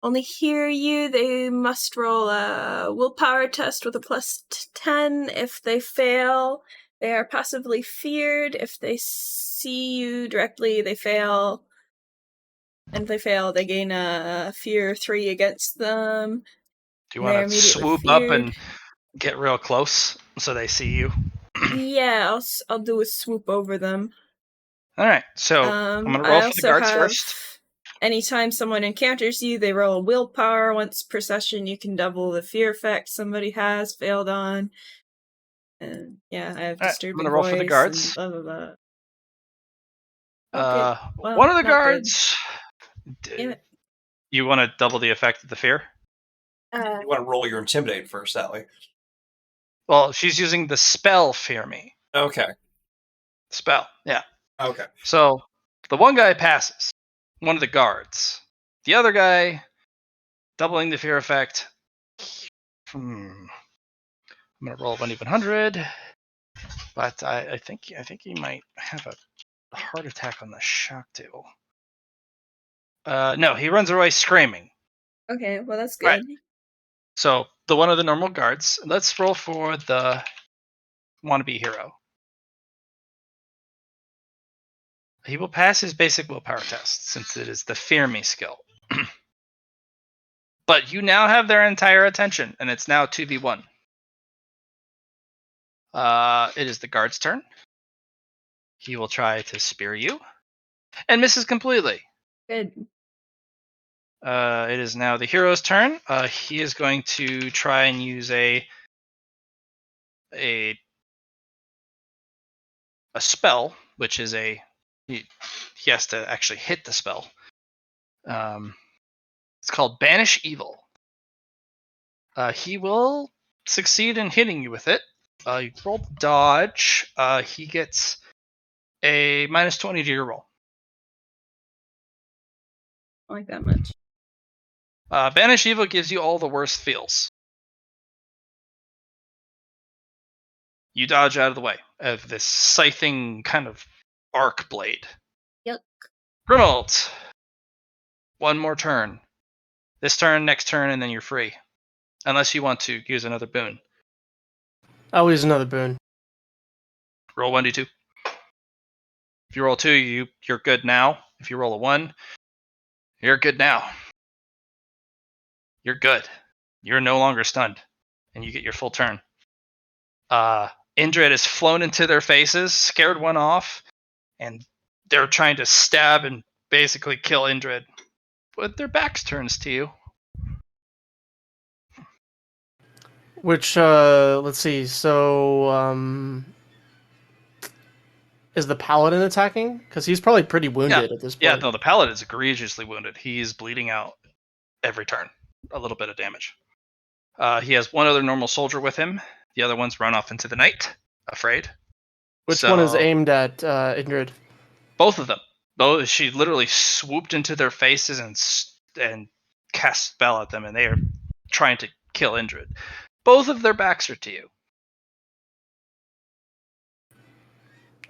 only hear you, they must roll a willpower test with a plus 10. If they fail, they are passively feared. If they see you directly, they fail. And if they fail, they gain a fear 3 against them. Do you They're want to immediately swoop feared. up and get real close so they see you? Yeah, I'll do a swoop over them. All right. So I'm gonna I roll for the also guards have, first. anytime someone encounters you, they roll a willpower. Once per session, you can double the fear effect somebody has failed on. And yeah, I have All right, I'm disturbing gonna roll for the voice guards. and blah blah blah. Okay. Well, One of the not good. guards. Damn it. You want to double the effect of the fear? You want to roll your intimidate first, Sally. Well, she's using the spell Fear Me. Okay. Spell, yeah. Okay. So the one guy passes, one of the guards. The other guy, doubling the fear effect. I'm gonna roll 1d100, but I think he might have a heart attack on the shock table. No, he runs away screaming. Okay, well that's good. Right. So the one of the normal guards. Let's roll for the wannabe hero. He will pass his basic willpower test since it is the Fear Me skill. But you now have their entire attention, and it's now 2v1. It is the guard's turn. He will try to spear you, and misses completely. Good. It is now the hero's turn. He is going to try and use a spell, which is he has to actually hit the spell. It's called Banish Evil. He will succeed in hitting you with it. You roll dodge. He gets a minus 20 to your roll. I like that much. Banish Evil gives you all the worst feels. You dodge out of the way of this scything kind of arc blade. Yuck. Grimald, one more turn. This turn, next turn, and then you're free. Unless you want to use another boon. I'll use another boon. Roll 1d2. If you roll 2, you're good now. If you roll a 1, you're good now. You're good. You're no longer stunned. And you get your full turn. Indrid has flown into their faces, scared one off, and they're trying to stab and basically kill Indrid. But their backs turns to you. Which, let's see, so, is the paladin attacking? Because he's probably pretty wounded at this point. Yeah, no, the paladin is egregiously wounded. He's bleeding out every turn. A little bit of damage. He has one other normal soldier with him. The other one's run off into the night, afraid. Which one is aimed at Indrid? Both of them. She literally swooped into their faces and cast spell at them, and they are trying to kill Indrid. Both of their backs are to you.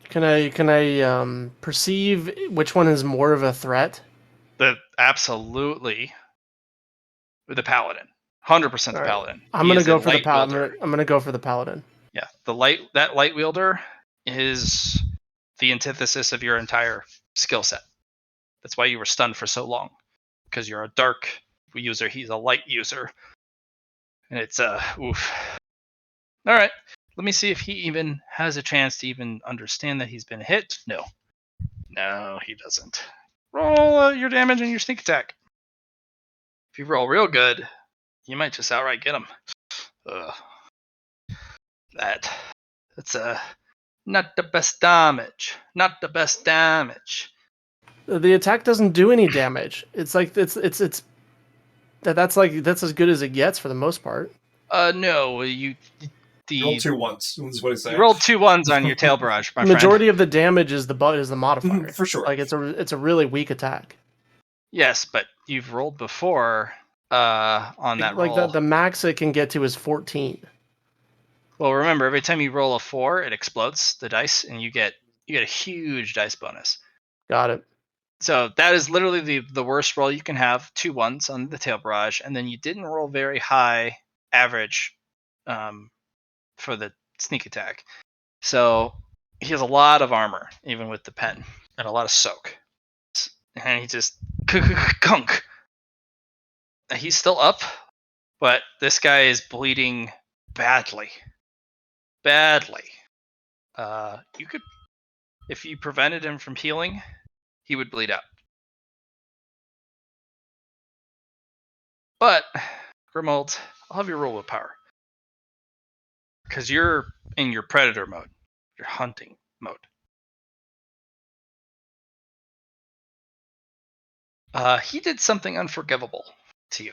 Can I perceive which one is more of a threat? Absolutely. The paladin. 100% the paladin. I'm gonna go for the paladin. I'm gonna go for the paladin. Yeah, that light wielder is the antithesis of your entire skill set. That's why you were stunned for so long, because you're a dark user. He's a light user, and it's oof. All right, let me see if he even has a chance to even understand that he's been hit. No, he doesn't. Roll your damage and your sneak attack. If you roll real good, you might just outright get him. That's not the best damage. Not the best damage. The attack doesn't do any damage. It's like that's as good as it gets for the most part. No, Roll 2 ones. Is what I say. You rolled 2 1s on your tail barrage, my Majority friend. of the damage is the modifier. For sure. Like it's a really weak attack. Yes, but you've rolled before on that Like roll. the max it can get to is 14. Well, remember, every time you roll a 4, it explodes the dice, and you get a huge dice bonus. Got it. So that is literally the worst roll you can have. 2 1s on the tail barrage, and then you didn't roll very high average for the sneak attack. So he has a lot of armor, even with the pen, and a lot of soak. And he just kunk. He's still up, but this guy is bleeding badly. You could, if you prevented him from healing, he would bleed out. But Grimold, I'll have you roll with power, because you're in your predator mode, your hunting mode. He did something unforgivable to you.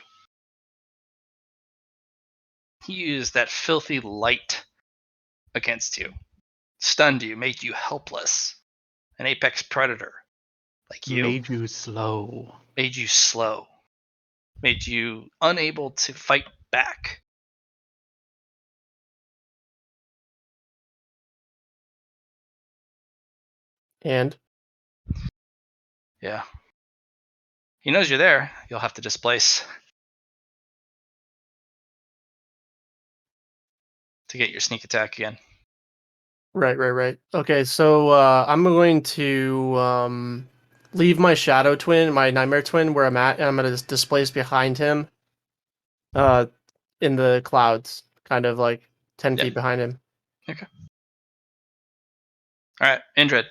He used that filthy light against you, stunned you, made you helpless. An apex predator like you Made you slow. made you slow, made you unable to fight back. And Yeah. He knows you're there. You'll have to displace to get your sneak attack again. right. Okay, so I'm going to leave my shadow twin, my nightmare twin, where I'm at, and I'm gonna displace behind him, in the clouds, kind of like 10 Yeah. feet behind him. Okay. All right, Indrid.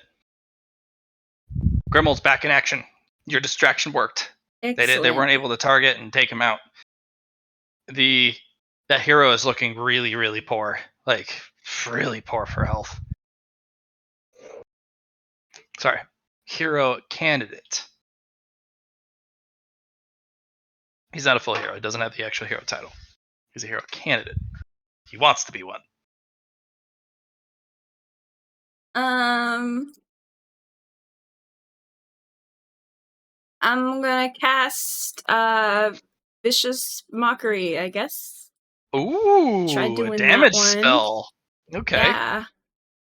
Grimold's back in action. Your distraction worked. Excellent. They weren't able to target and take him out. That hero is looking really, really poor. Like, really poor for health. Sorry. Hero candidate. He's not a full hero. He doesn't have the actual hero title. He's a hero candidate. He wants to be one. I'm gonna cast Vicious Mockery, I guess. Ooh, Try doing a damage that one. spell. Okay. Yeah.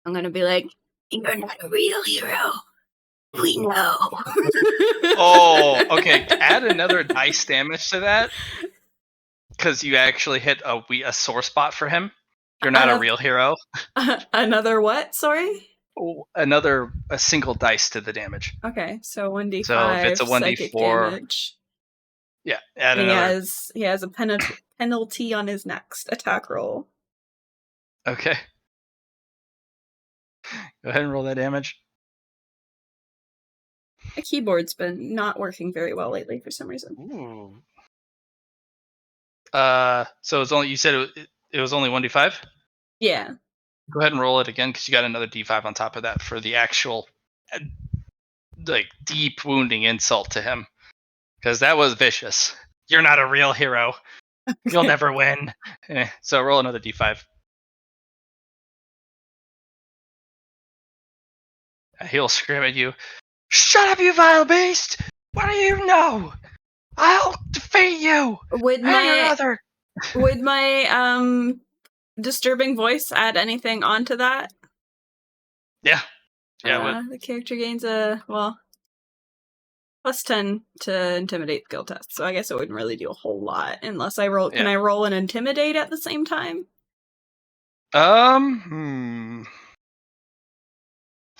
I'm gonna be like, you're not a real hero. We know. Oh, okay. Add another dice damage to that, because you actually hit a sore spot for him. You're not a real hero. Another what? Sorry? Oh, a single dice to the damage. Okay, so 1d5 So if it's a 1d4, psychic damage. Yeah, add And another. he has a penalty on his next attack roll. Okay. Go ahead and roll that damage. My keyboard's been not working very well lately for some reason. Ooh. So it's only, you said it was only 1d5? Yeah. Go ahead and roll it again, because you got another d5 on top of that for the actual like deep wounding insult to him, because that was vicious. You're not a real hero. You'll never win. So roll another d5. He'll scream at you. Shut up, you vile beast! What do you know? I'll defeat you. Would And your other. would my disturbing voice add anything onto that? Yeah. Yeah. The character gains a plus 10 to intimidate skill test, so I guess it wouldn't really do a whole lot unless I roll. Can I roll an intimidate at the same time?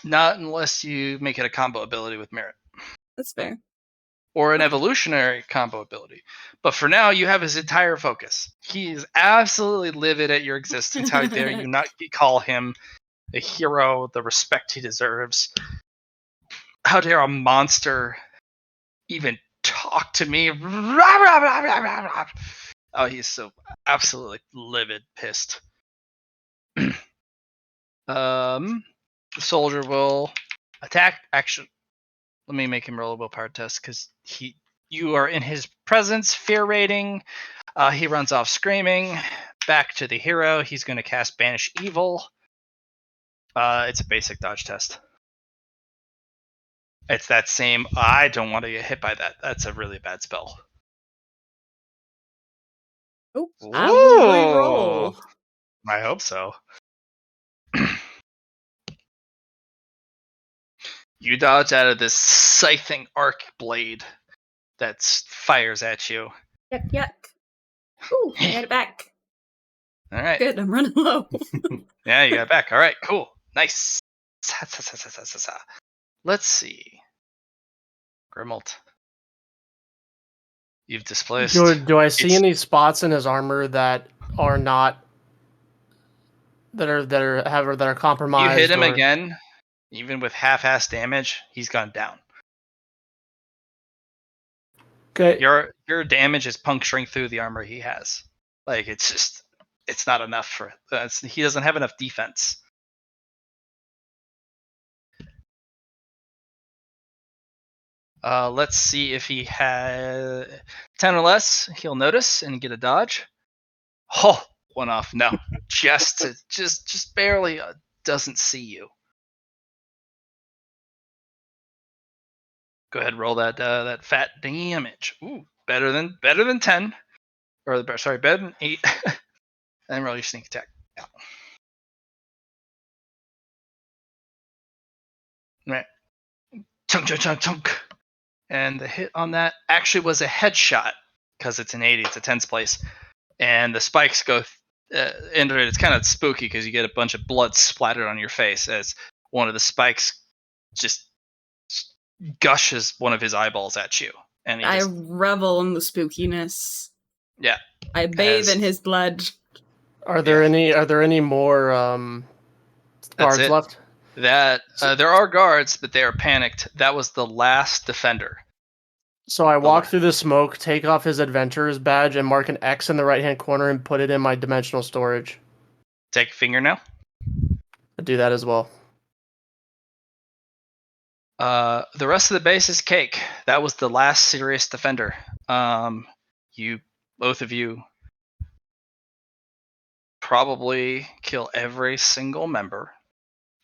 Not unless you make it a combo ability with merit. That's fair. Or an evolutionary combo ability. But for now, you have his entire focus. He is absolutely livid at your existence. How dare you not call him a hero, the respect he deserves? How dare a monster even talk to me? Oh, he's so absolutely livid, pissed. The soldier will attack. Action. Let me make him roll a willpower test, because you are in his presence. Fear rating. He runs off screaming. back to the hero. He's going to cast Banish Evil. It's a basic dodge test. It's that same, I don't want to get hit by that. That's a really bad spell. Oh, I will re-roll. Ooh. I hope so. You dodge out of this scything arc blade that fires at you. Yuck. Ooh, I got it back. All right. Good, I'm running low. Yeah, you got it back. All right, cool. Nice. Let's see. Grimald. You've displaced. Do I see any spots in his armor that are not that are compromised? You hit him or... again, even with half-ass damage, he's gone down. Okay. Your damage is puncturing through the armor he has. Like it's not enough for. He doesn't have enough defense. Let's see if he had 10 or less. He'll notice and get a dodge. Oh, one off. No, just barely doesn't see you. Go ahead, roll that fat damage. Ooh, better than 10, or sorry, better than 8. And roll your sneak attack. Yeah. Right. Chunk. And the hit on that actually was a headshot because it's an 80. It's a tens place, and the spikes go into it. It's kind of spooky because you get a bunch of blood splattered on your face as one of the spikes just gushes one of his eyeballs at you, and I revel in the spookiness. Yeah. I bathe in his blood. Are there any more guards left? That there are guards, but they are panicked. That was the last defender. So I walk through the smoke, take off his adventurer's badge, and mark an X in the right-hand corner and put it in my dimensional storage. Take a finger now. I do that as well. The rest of the base is cake. That was the last serious defender. Both of you probably kill every single member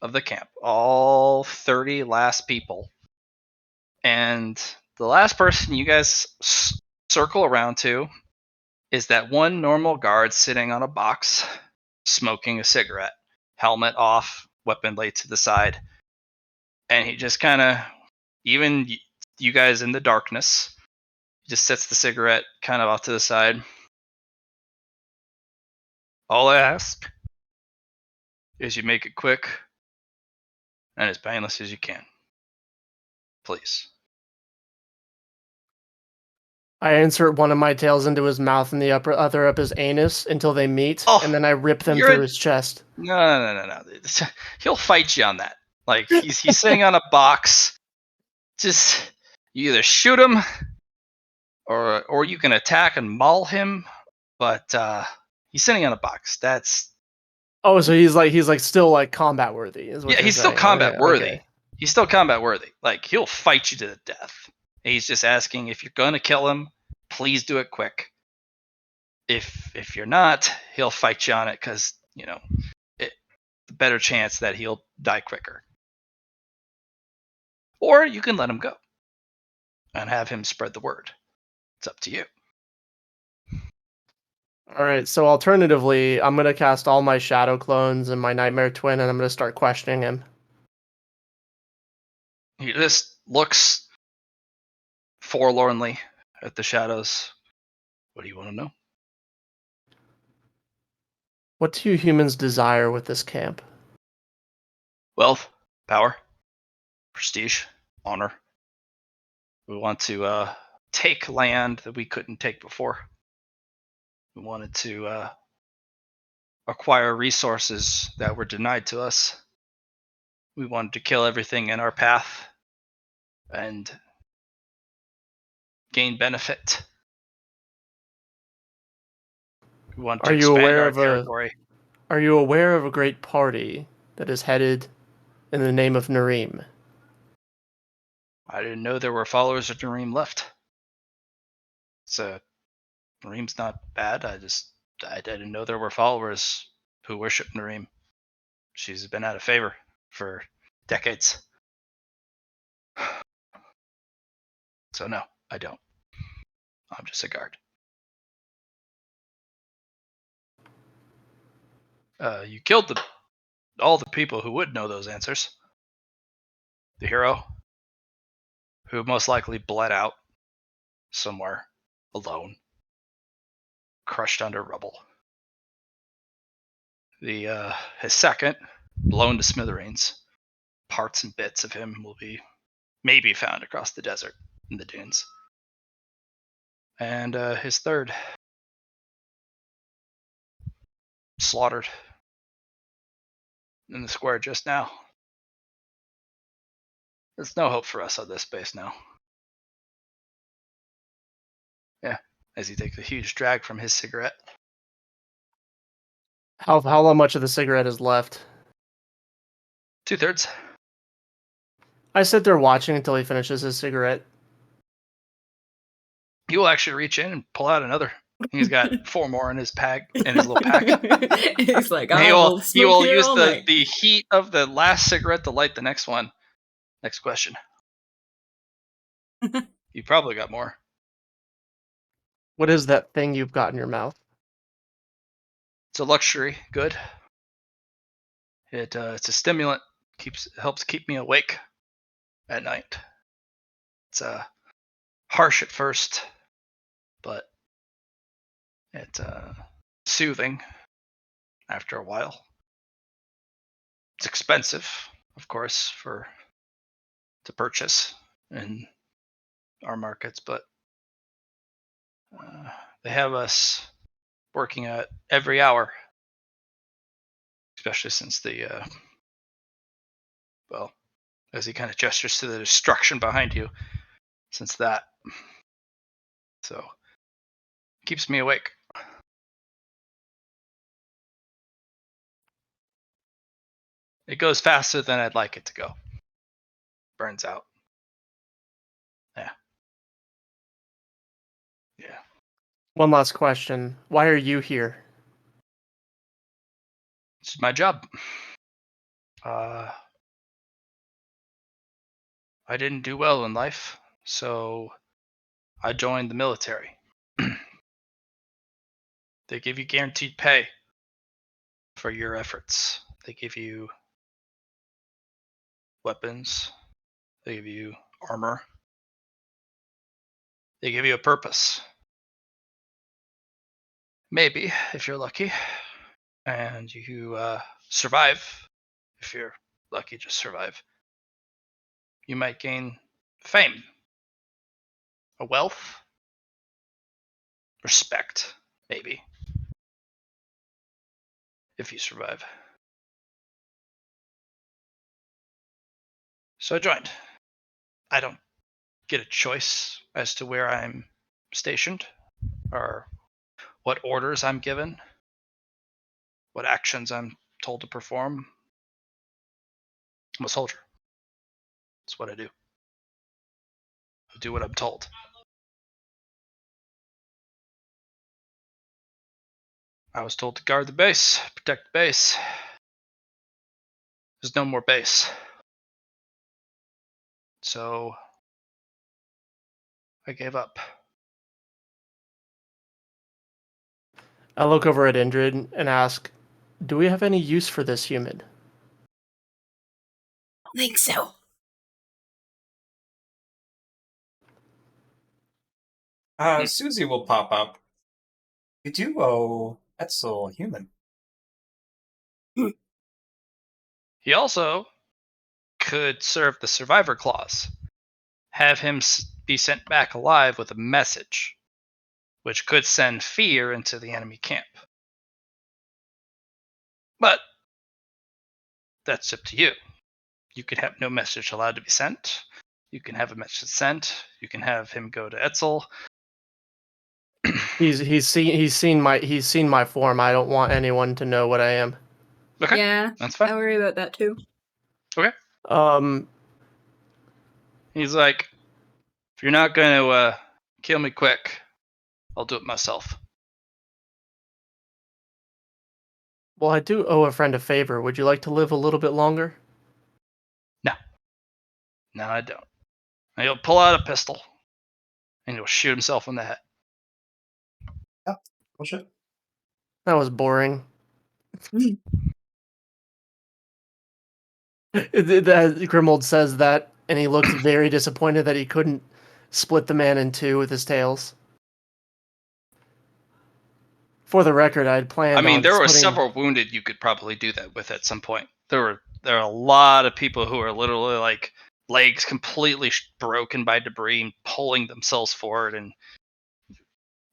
of the camp, all 30 last people. And the last person you guys circle around to is that one normal guard sitting on a box, smoking a cigarette, helmet off, weapon laid to the side. And he just kind of, even you guys in the darkness, just sets the cigarette kind of off to the side. All I ask is you make it quick and as painless as you can. Please. I insert one of my tails into his mouth and the other up his anus until they meet, and then I rip them through his chest. No. He'll fight you on that. Like he's sitting on a box. Just you either shoot him or you can attack and maul him, but he's sitting on a box. That's so he's still combat worthy. Is what he's still combat worthy. Okay. He's still combat worthy. Like he'll fight you to the death. He's just asking if you're gonna kill him, please do it quick. If you're not, he'll fight you on it because the better chance that he'll die quicker. Or you can let him go and have him spread the word. It's up to you. All right, so alternatively, I'm going to cast all my Shadow Clones and my Nightmare Twin, and I'm going to start questioning him. He just looks forlornly at the shadows. What do you want to know? What do you humans desire with this camp? Wealth, power, prestige, honor. We want to take land that we couldn't take before. We wanted to acquire resources that were denied to us. We wanted to kill everything in our path and gain benefit. We want to expand our territory. Are you aware of a great party that is headed in the name of Nareem? I didn't know there were followers of Nareem left. So Nareem's not bad. I just I didn't know there were followers who worship Nareem. She's been out of favor for decades. So no, I don't. I'm just a guard. You killed all the people who would know those answers. The hero, who most likely bled out somewhere alone, crushed under rubble. His second, blown to smithereens. Parts and bits of him will be maybe found across the desert in the dunes. And his third, slaughtered in the square just now. There's no hope for us on this base now. Yeah, as he takes a huge drag from his cigarette. How much of the cigarette is left? 2/3. I sit there watching until he finishes his cigarette. He will actually reach in and pull out another. He's got 4 more in his little pack. He's like, And I will he smoke will here use all the night. heat of the last cigarette to light the next one. Next question. You probably got more. What is that thing you've got in your mouth? It's a luxury good. It's a stimulant. Helps keep me awake at night. It's harsh at first, but it's soothing after a while. It's expensive, of course, to purchase in our markets, but they have us working at every hour, especially since as he kind of gestures to the destruction behind you, since that. So, keeps me awake. It goes faster than I'd like it to go. Burns out. Yeah. One last question. Why are you here? It's my job. I didn't do well in life, so I joined the military. They give you guaranteed pay for your efforts. They give you weapons. They give you armor. They give you a purpose. Maybe, if you're lucky. And you survive. If you're lucky, just survive. You might gain fame, a wealth, respect, maybe, if you survive. So I joined. I don't get a choice as to where I'm stationed or what orders I'm given, what actions I'm told to perform. I'm a soldier. That's what I do. I do what I'm told. I was told to guard the base, protect the base. There's no more base. So I gave up. I look over at Indrid and ask, do we have any use for this human? I don't think so. Susie will pop up. You do owe Etzel a human. He also could serve the survivor clause, have him be sent back alive with a message, which could send fear into the enemy camp. But that's up to you. You can have no message allowed to be sent. You can have a message sent. You can have him go to Etzel. He's seen my form. I don't want anyone to know what I am. Okay, Yeah, that's fine. I worry about that too. He's like, if you're not going to kill me quick, I'll do it myself. Well, I do owe a friend a favor. Would you like to live a little bit longer? No, I don't. And he'll pull out a pistol, and he'll shoot himself in the head. Oh shit. That was boring. Grimold says that, and he looks very disappointed that he couldn't split the man in two with his tails. For the record, I had planned I mean, on there were splitting... several wounded you could probably do that with at some point. There are a lot of people who are literally like legs completely broken by debris and pulling themselves forward, and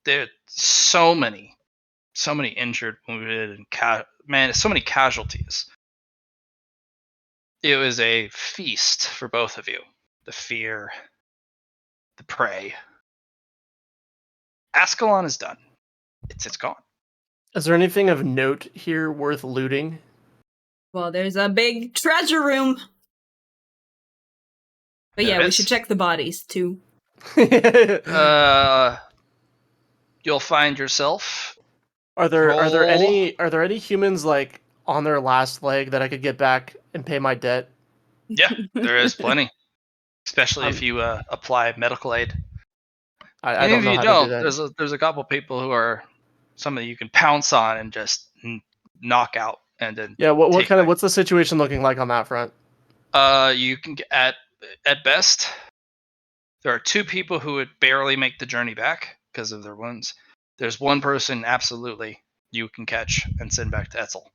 there are so many injured, wounded, and so many casualties. It was a feast for both of you. The fear, the prey. Ascalon is done. It's gone. Is there anything of note here worth looting? Well, there's a big treasure room. But There yeah, it we is. should check the bodies too. You'll find yourself. Are there Roll. any humans like on their last leg that I could get back and pay my debt? Yeah, there is plenty. Especially if Um, you apply medical aid. I And don't if know you how to do don't, that. there's a couple people who are somebody you can pounce on and just knock out and then Yeah, what take kind of back. what's the situation looking like on that front? You can get at best there are 2 people who would barely make the journey back because of their wounds. There's one person absolutely you can catch and send back to Etzel.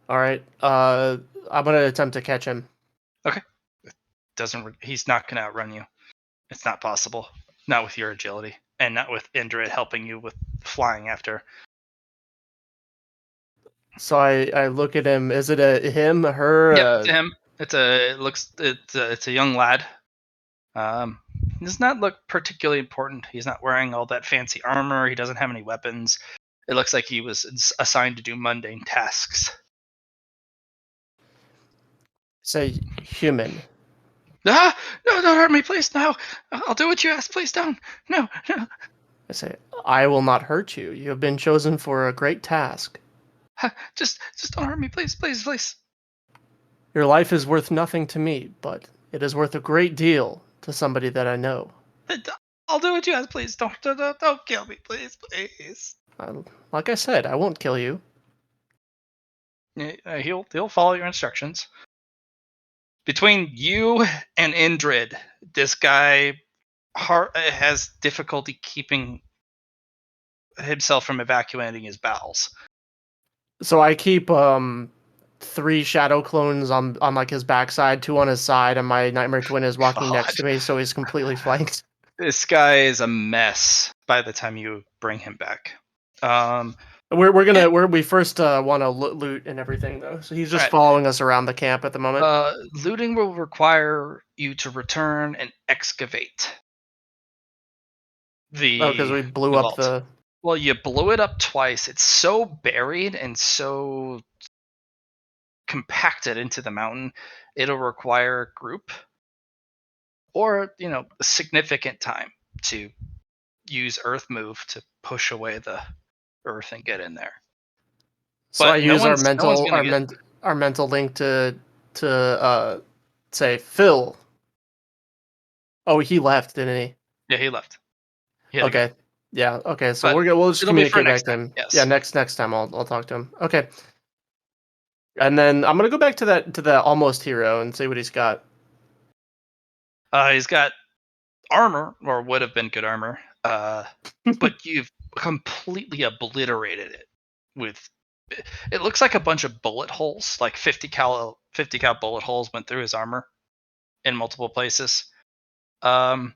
All right, I'm gonna attempt to catch him. He's not gonna outrun you. It's not possible. Not with your agility and not with Indrid helping you with flying after. So I look at him. Is it a him, her? Yep, to him. It's a young lad. He does not look particularly important. He's not wearing all that fancy armor. He doesn't have any weapons. It looks like he was assigned to do mundane tasks. Say human. Ah! No, don't hurt me, please. No. I'll do what you ask. Please don't. No. I say, I will not hurt you. You have been chosen for a great task. Just don't hurt me, please, please, please. Your life is worth nothing to me, but it is worth a great deal to somebody that I know. I'll do what you ask, please. Don't kill me, please, please. Like I said, I won't kill you. He'll follow your instructions. Between you and Indrid, this guy has difficulty keeping himself from evacuating his bowels. So I keep 3 shadow clones on like his backside, 2 on his side, and my nightmare twin is walking next to me, so he's completely flanked. This guy is a mess by the time you bring him back. We first want to loot and everything though, so he's just Right. following us around the camp at the moment. Looting will require you to return and excavate Because we blew up vault. the. Well, you blew it up twice. It's so buried and so compacted into the mountain, it'll require a group or a significant time to use earth move to push away the earth and get in there. So But I use our no one's mental gonna our mental link to say Phil. Oh, he left, didn't he? Yeah, he left. He had to go. Okay. Yeah. Okay. So But we'll just it'll be for communicate back next to time, him. yes. Yeah. Next time I'll talk to him. Okay. And then I'm gonna go back to that almost hero and see what he's got. He's got armor, or would have been good armor, but you've completely obliterated it with. It looks like a bunch of bullet holes, like 50 cal bullet holes went through his armor in multiple places. For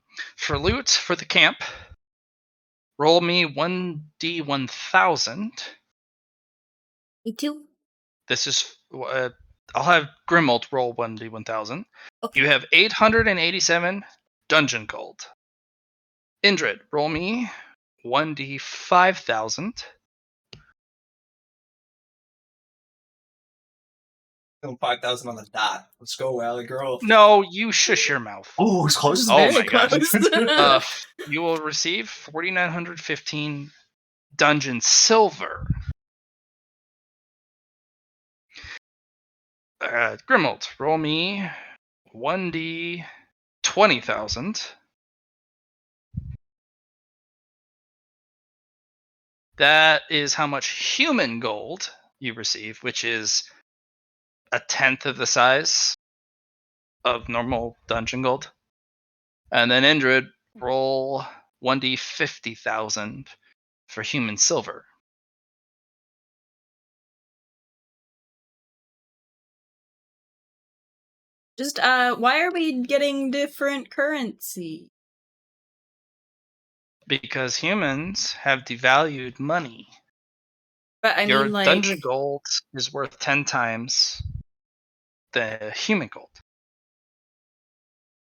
loot for the camp, roll me 1d1000. Me too. This is I'll have Grimold roll 1d1000. Okay. You have 887 dungeon gold. Indrid, roll me 1d5000. 5,000 on the dot. Let's go, Valley Girl. No, you shush your mouth. Oh, it's close. Oh Very my gosh. close. You will receive 4,915 dungeon silver. Grimold, roll me 1d 20,000. That is how much human gold you receive, which is a tenth of the size of normal dungeon gold. And then Indrid, roll 1d 50,000 for human silver. Just why are we getting different currency? Because humans have devalued money. But I Your mean, like, dungeon gold is worth 10 times the human gold.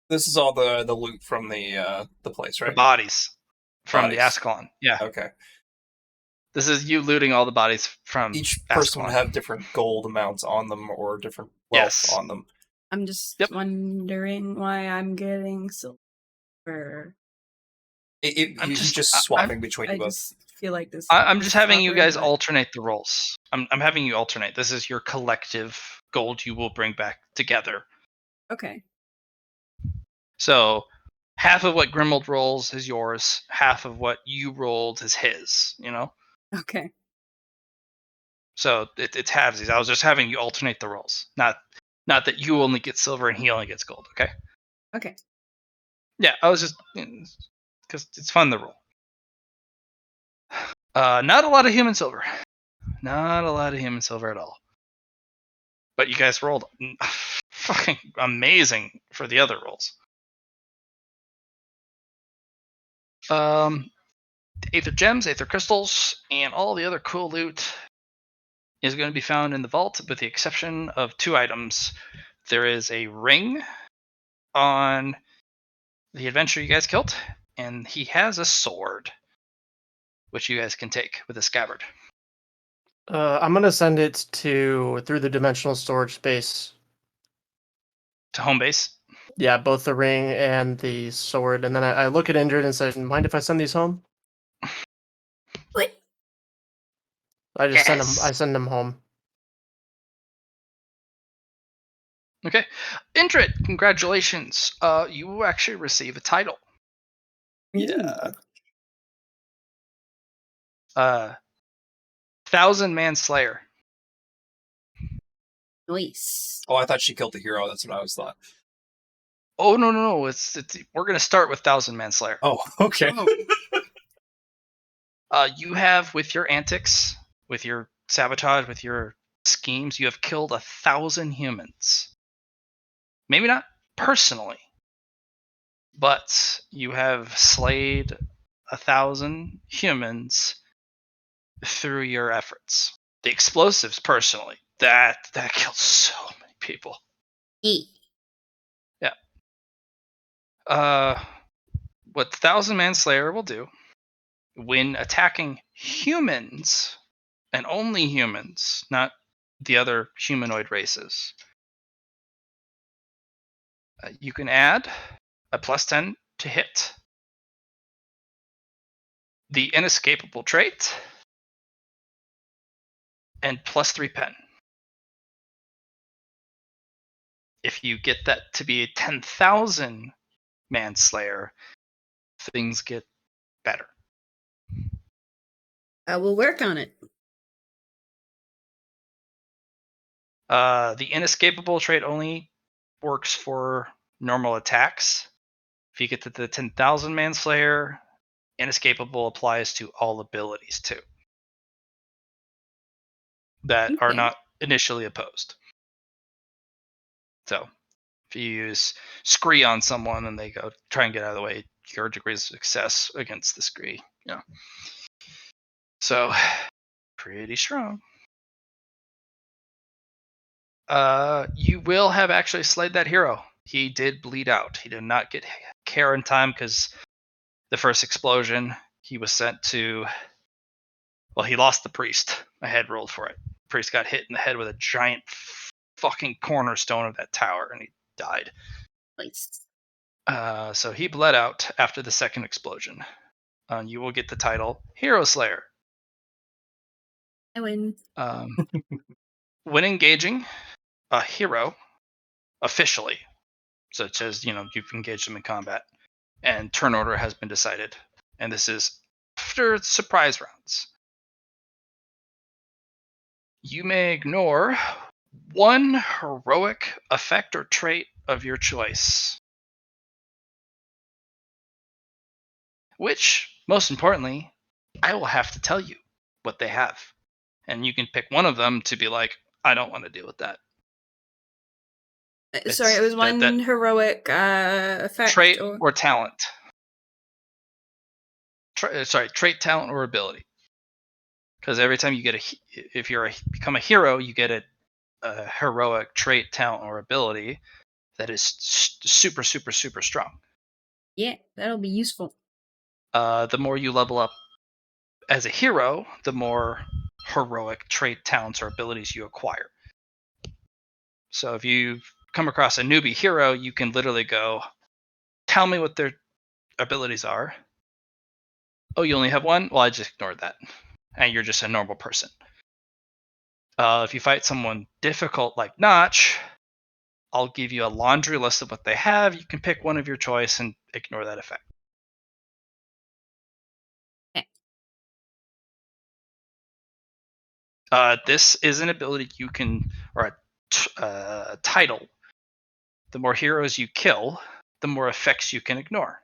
This is all the loot from the place, The right? bodies from the Bodies. Ascalon. Yeah. Okay. This is you looting all the bodies from Each person would Ascalon. have different gold amounts on them or different wealth Yes. on them. I'm just Yep. wondering why I'm getting silver. He's just swapping between I you both. just feel like this. I'm just having you awkward, guys but- alternate the roles. I'm having you alternate. This is your collective gold you will bring back together. Okay. So half of what Grimold rolls is yours. Half of what you rolled is his. You know. Okay. So it's halvesies. I was just having you alternate the roles, not that you only get silver and he only gets gold. Okay. Okay. Yeah, I was just because it's fun to roll. Not a lot of human silver. Not a lot of human silver at all. But you guys rolled fucking amazing for the other rolls. Aether gems, aether crystals, and all the other cool loot is going to be found in the vault, with the exception of 2 items. There is a ring on the adventure you guys killed, and he has a sword, which you guys can take with a scabbard. I'm gonna send it through the dimensional storage space. To home base. Yeah, both the ring and the sword, and then I look at Indrid and say, "Mind if I send these home?" What? I just send them. Yes. I send them home. Okay. Indrid, congratulations. You will actually receive a title. Yeah. 1,000-man slayer. Nice. Oh, I thought she killed the hero. That's what I always thought. Oh no! It's we're gonna start with 1,000-man slayer. Oh, okay. You have, with your antics, with your sabotage, with your schemes, you have killed 1,000 humans. Maybe not personally, but you have slayed 1,000 humans through your efforts. The explosives, personally, that killed so many people. Yeah. What the 1,000-man slayer will do when attacking humans, and only humans, not the other humanoid races, you can add a +10 to hit, the inescapable trait, and +3 pen. If you get that to be a 10,000 manslayer, things get better. I will work on it. The inescapable trait only works for normal attacks. If you get to the 10,000 manslayer, inescapable applies to all abilities too, that are Okay. not initially opposed. So if you use Scree on someone and they go try and get out of the way, your degree of success against the Scree. Yeah. So pretty strong. You will have actually slayed that hero. He did bleed out. He did not get care in time because the first explosion, he was sent to. Well, he lost the priest. I had rolled for it. The priest got hit in the head with a giant fucking cornerstone of that tower, and he died. Nice. So he bled out after the second explosion. You will get the title Hero Slayer. I win. When engaging, a hero officially, such as you've engaged them in combat, and turn order has been decided, and this is after surprise rounds. You may ignore one heroic effect or trait of your choice. Which, most importantly, I will have to tell you what they have. And you can pick one of them to be like, I don't want to deal with that. Sorry, it was one heroic effect. Trait or talent. Trait, talent, or ability. Because every time you get if you become a hero, you get a heroic trait, talent, or ability that is super, super, super strong. Yeah, that'll be useful. The more you level up as a hero, the more heroic trait, talents, or abilities you acquire. So if you come across a newbie hero, you can literally go, tell me what their abilities are. Oh, you only have one? Well, I just ignored that. And you're just a normal person. If you fight someone difficult like Notch, I'll give you a laundry list of what they have. You can pick one of your choice and ignore that effect. This is an ability you can, or a title. The more heroes you kill, the more effects you can ignore.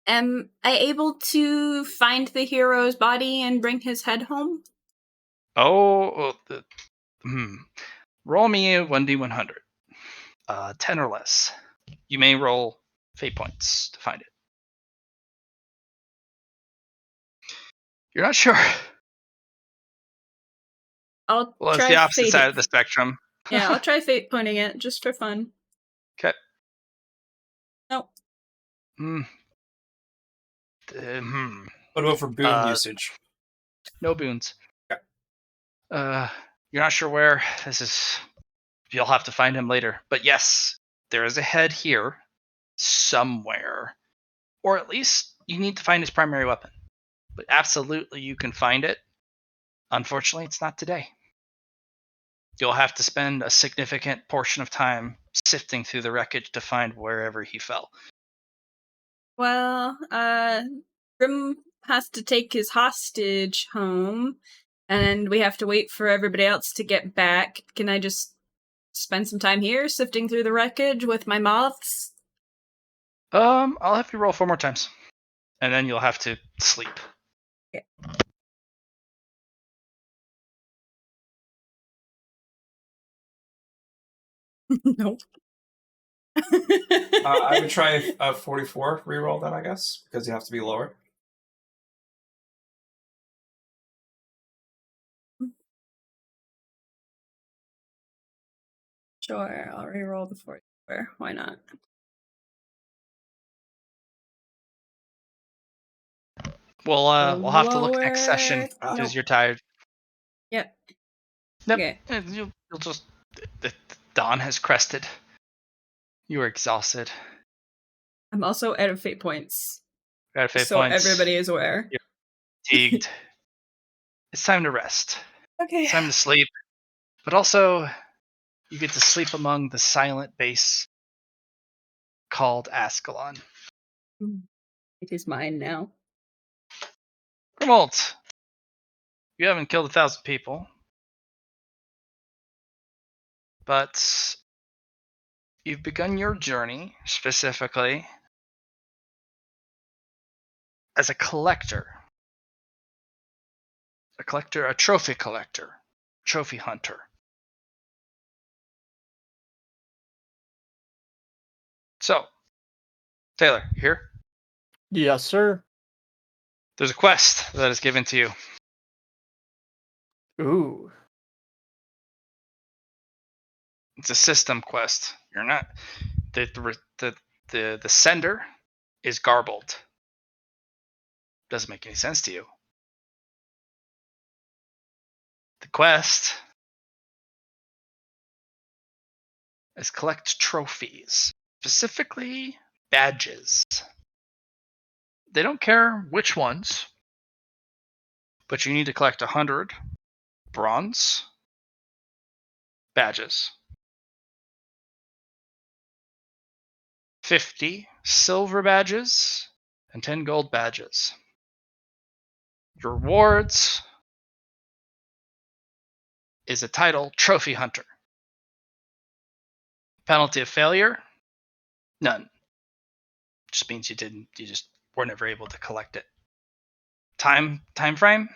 Am I able to find the hero's body and bring his head home? Roll me a 1d100. 10 or less. You may roll fate points to find it. You're not sure. Well, it's the opposite side of the spectrum. Yeah, I'll try fate pointing it just for fun. Okay. Nope. What about for boon usage? No boons. Okay. You're not sure where. You'll have to find him later. But yes, there is a head here somewhere. Or at least you need to find his primary weapon. But absolutely you can find it. Unfortunately, it's not today. You'll have to spend a significant portion of time sifting through the wreckage to find wherever he fell. Well, Grim has to take his hostage home, and we have to wait for everybody else to get back. Can I just spend some time here sifting through the wreckage with my moths? I'll have you roll 4 more times. And then you'll have to sleep. Okay. Nope. I would try a 44 reroll then, I guess, because you have to be lower. Sure, I'll reroll the 44. Why not? We'll have to look next session because you're tired. Yep. Yep. Okay. You'll just. The dawn has crested. You are exhausted. I'm also out of fate points. Out of fate so points. Everybody is aware. You're fatigued. It's time to rest. Okay. It's time to sleep. But also, you get to sleep among the silent base called Ascalon. It is mine now. Grimald, you haven't killed 1,000 people. But you've begun your journey, specifically, as a collector. A trophy collector. Trophy hunter. So, Taylor, you here? Yes, sir. There's a quest that is given to you. Ooh. It's a system quest. You're not the sender is garbled. Doesn't make any sense to you. The quest is collect trophies, specifically badges. They don't care which ones, but you need to collect 100 bronze, badges. 50 silver badges and 10 gold badges. Your rewards is a title Trophy Hunter. Penalty of failure? None. Just means you just were never able to collect it. Time frame?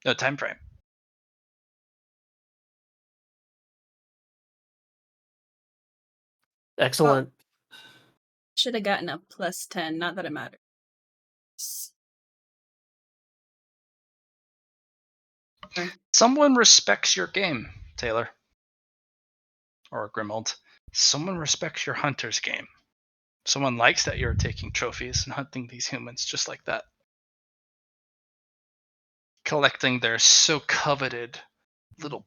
No time frame. Excellent. Should have gotten a +10. Not that it matters. Someone respects your game, Taylor. Or Grimald. Someone respects your hunter's game. Someone likes that you're taking trophies and hunting these humans just like that. Collecting their so coveted little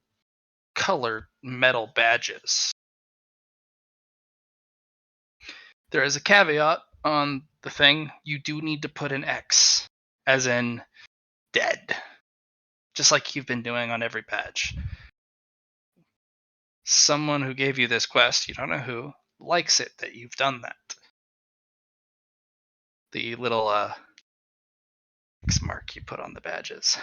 colored metal badges. There is a caveat on the thing. You do need to put an X, as in dead. Just like you've been doing on every badge. Someone who gave you this quest, you don't know who, likes it that you've done that. The little X mark you put on the badges.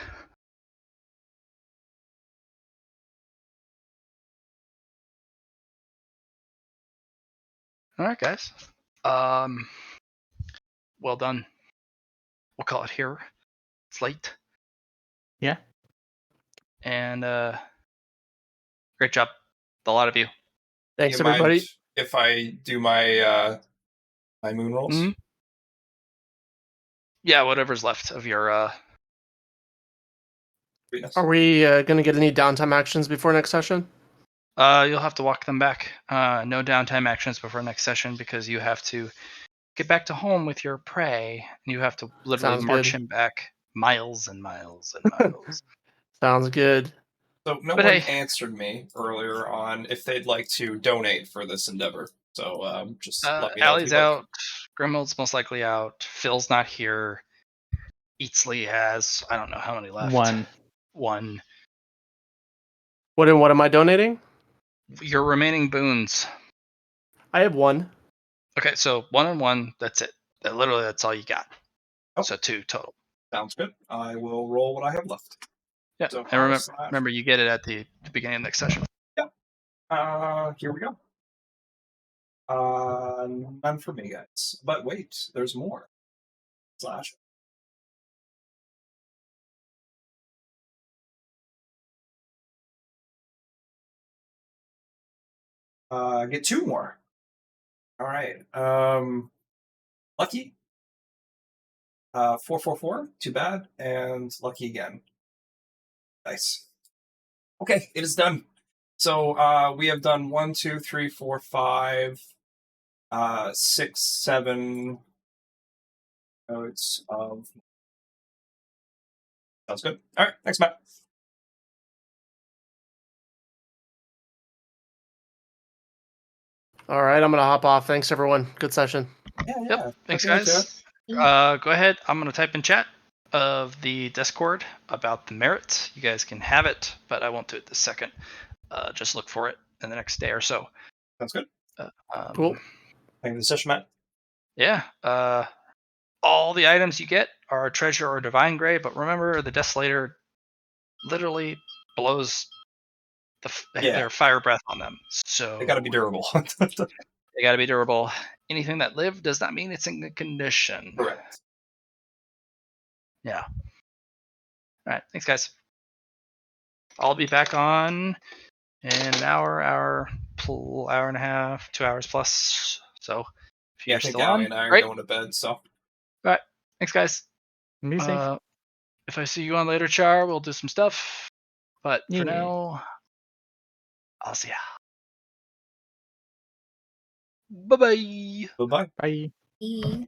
All right, guys. Well done. We'll call it here. It's late. Yeah. And great job, a lot of you. Thanks, You mind everybody. if I do my my moon rolls? Mhm. Yeah, whatever's left of your. Sweetness. Are we going to get any downtime actions before next session? You'll have to walk them back. No downtime actions before next session because you have to get back to home with your prey, and you have to literally Sounds march good. him back miles and miles and miles. Sounds good. So no But one hey. answered me earlier on if they'd like to donate for this endeavor. So just let me know if Allie's you'd like. out. Grimald's most likely out. Phil's not here. Eatsley has I don't know how many left. One. What am I donating? Your remaining boons. I have one. Okay, so 1 and 1. That's it. Literally, that's all you got. Oh. So 2 total. Sounds good. I will roll what I have left. Yeah, So and remember, you get it at the beginning of next session. Here we go. None for me, guys. But wait, there's more. Slash. Get 2 more. All right. Lucky. 444. Too bad. And lucky again. Nice. Okay, it is done. So we have done 1, 2, 3, 4, 5, 6, 7 notes of. Sounds good. All right, thanks, Matt. All right, I'm going to hop off. Thanks, everyone. Good session. Yeah. Yep. Thanks, Okay, guys. Go ahead. I'm going to type in chat of the Discord about the merits. You guys can have it, but I won't do it this second. Just look for it in the next day or so. Sounds good. Cool. Thank you for the session, Matt. Yeah. All the items you get are treasure or divine grade, but remember the Desolator literally blows their fire breath on them. So They got to be durable. They got to be durable. Anything that lived does not mean it's in good condition. Correct. Yeah. All right. Thanks, guys. I'll be back on in an hour and a half, 2 hours plus. So if Yeah, you're I think still Allie on, and I are great. going to bed. So. All right. Thanks, guys. Be safe. If I see you on later, Char, we'll do some stuff. But for Yeah. now, I'll see ya. Bye-bye. Bye-bye. Bye. E.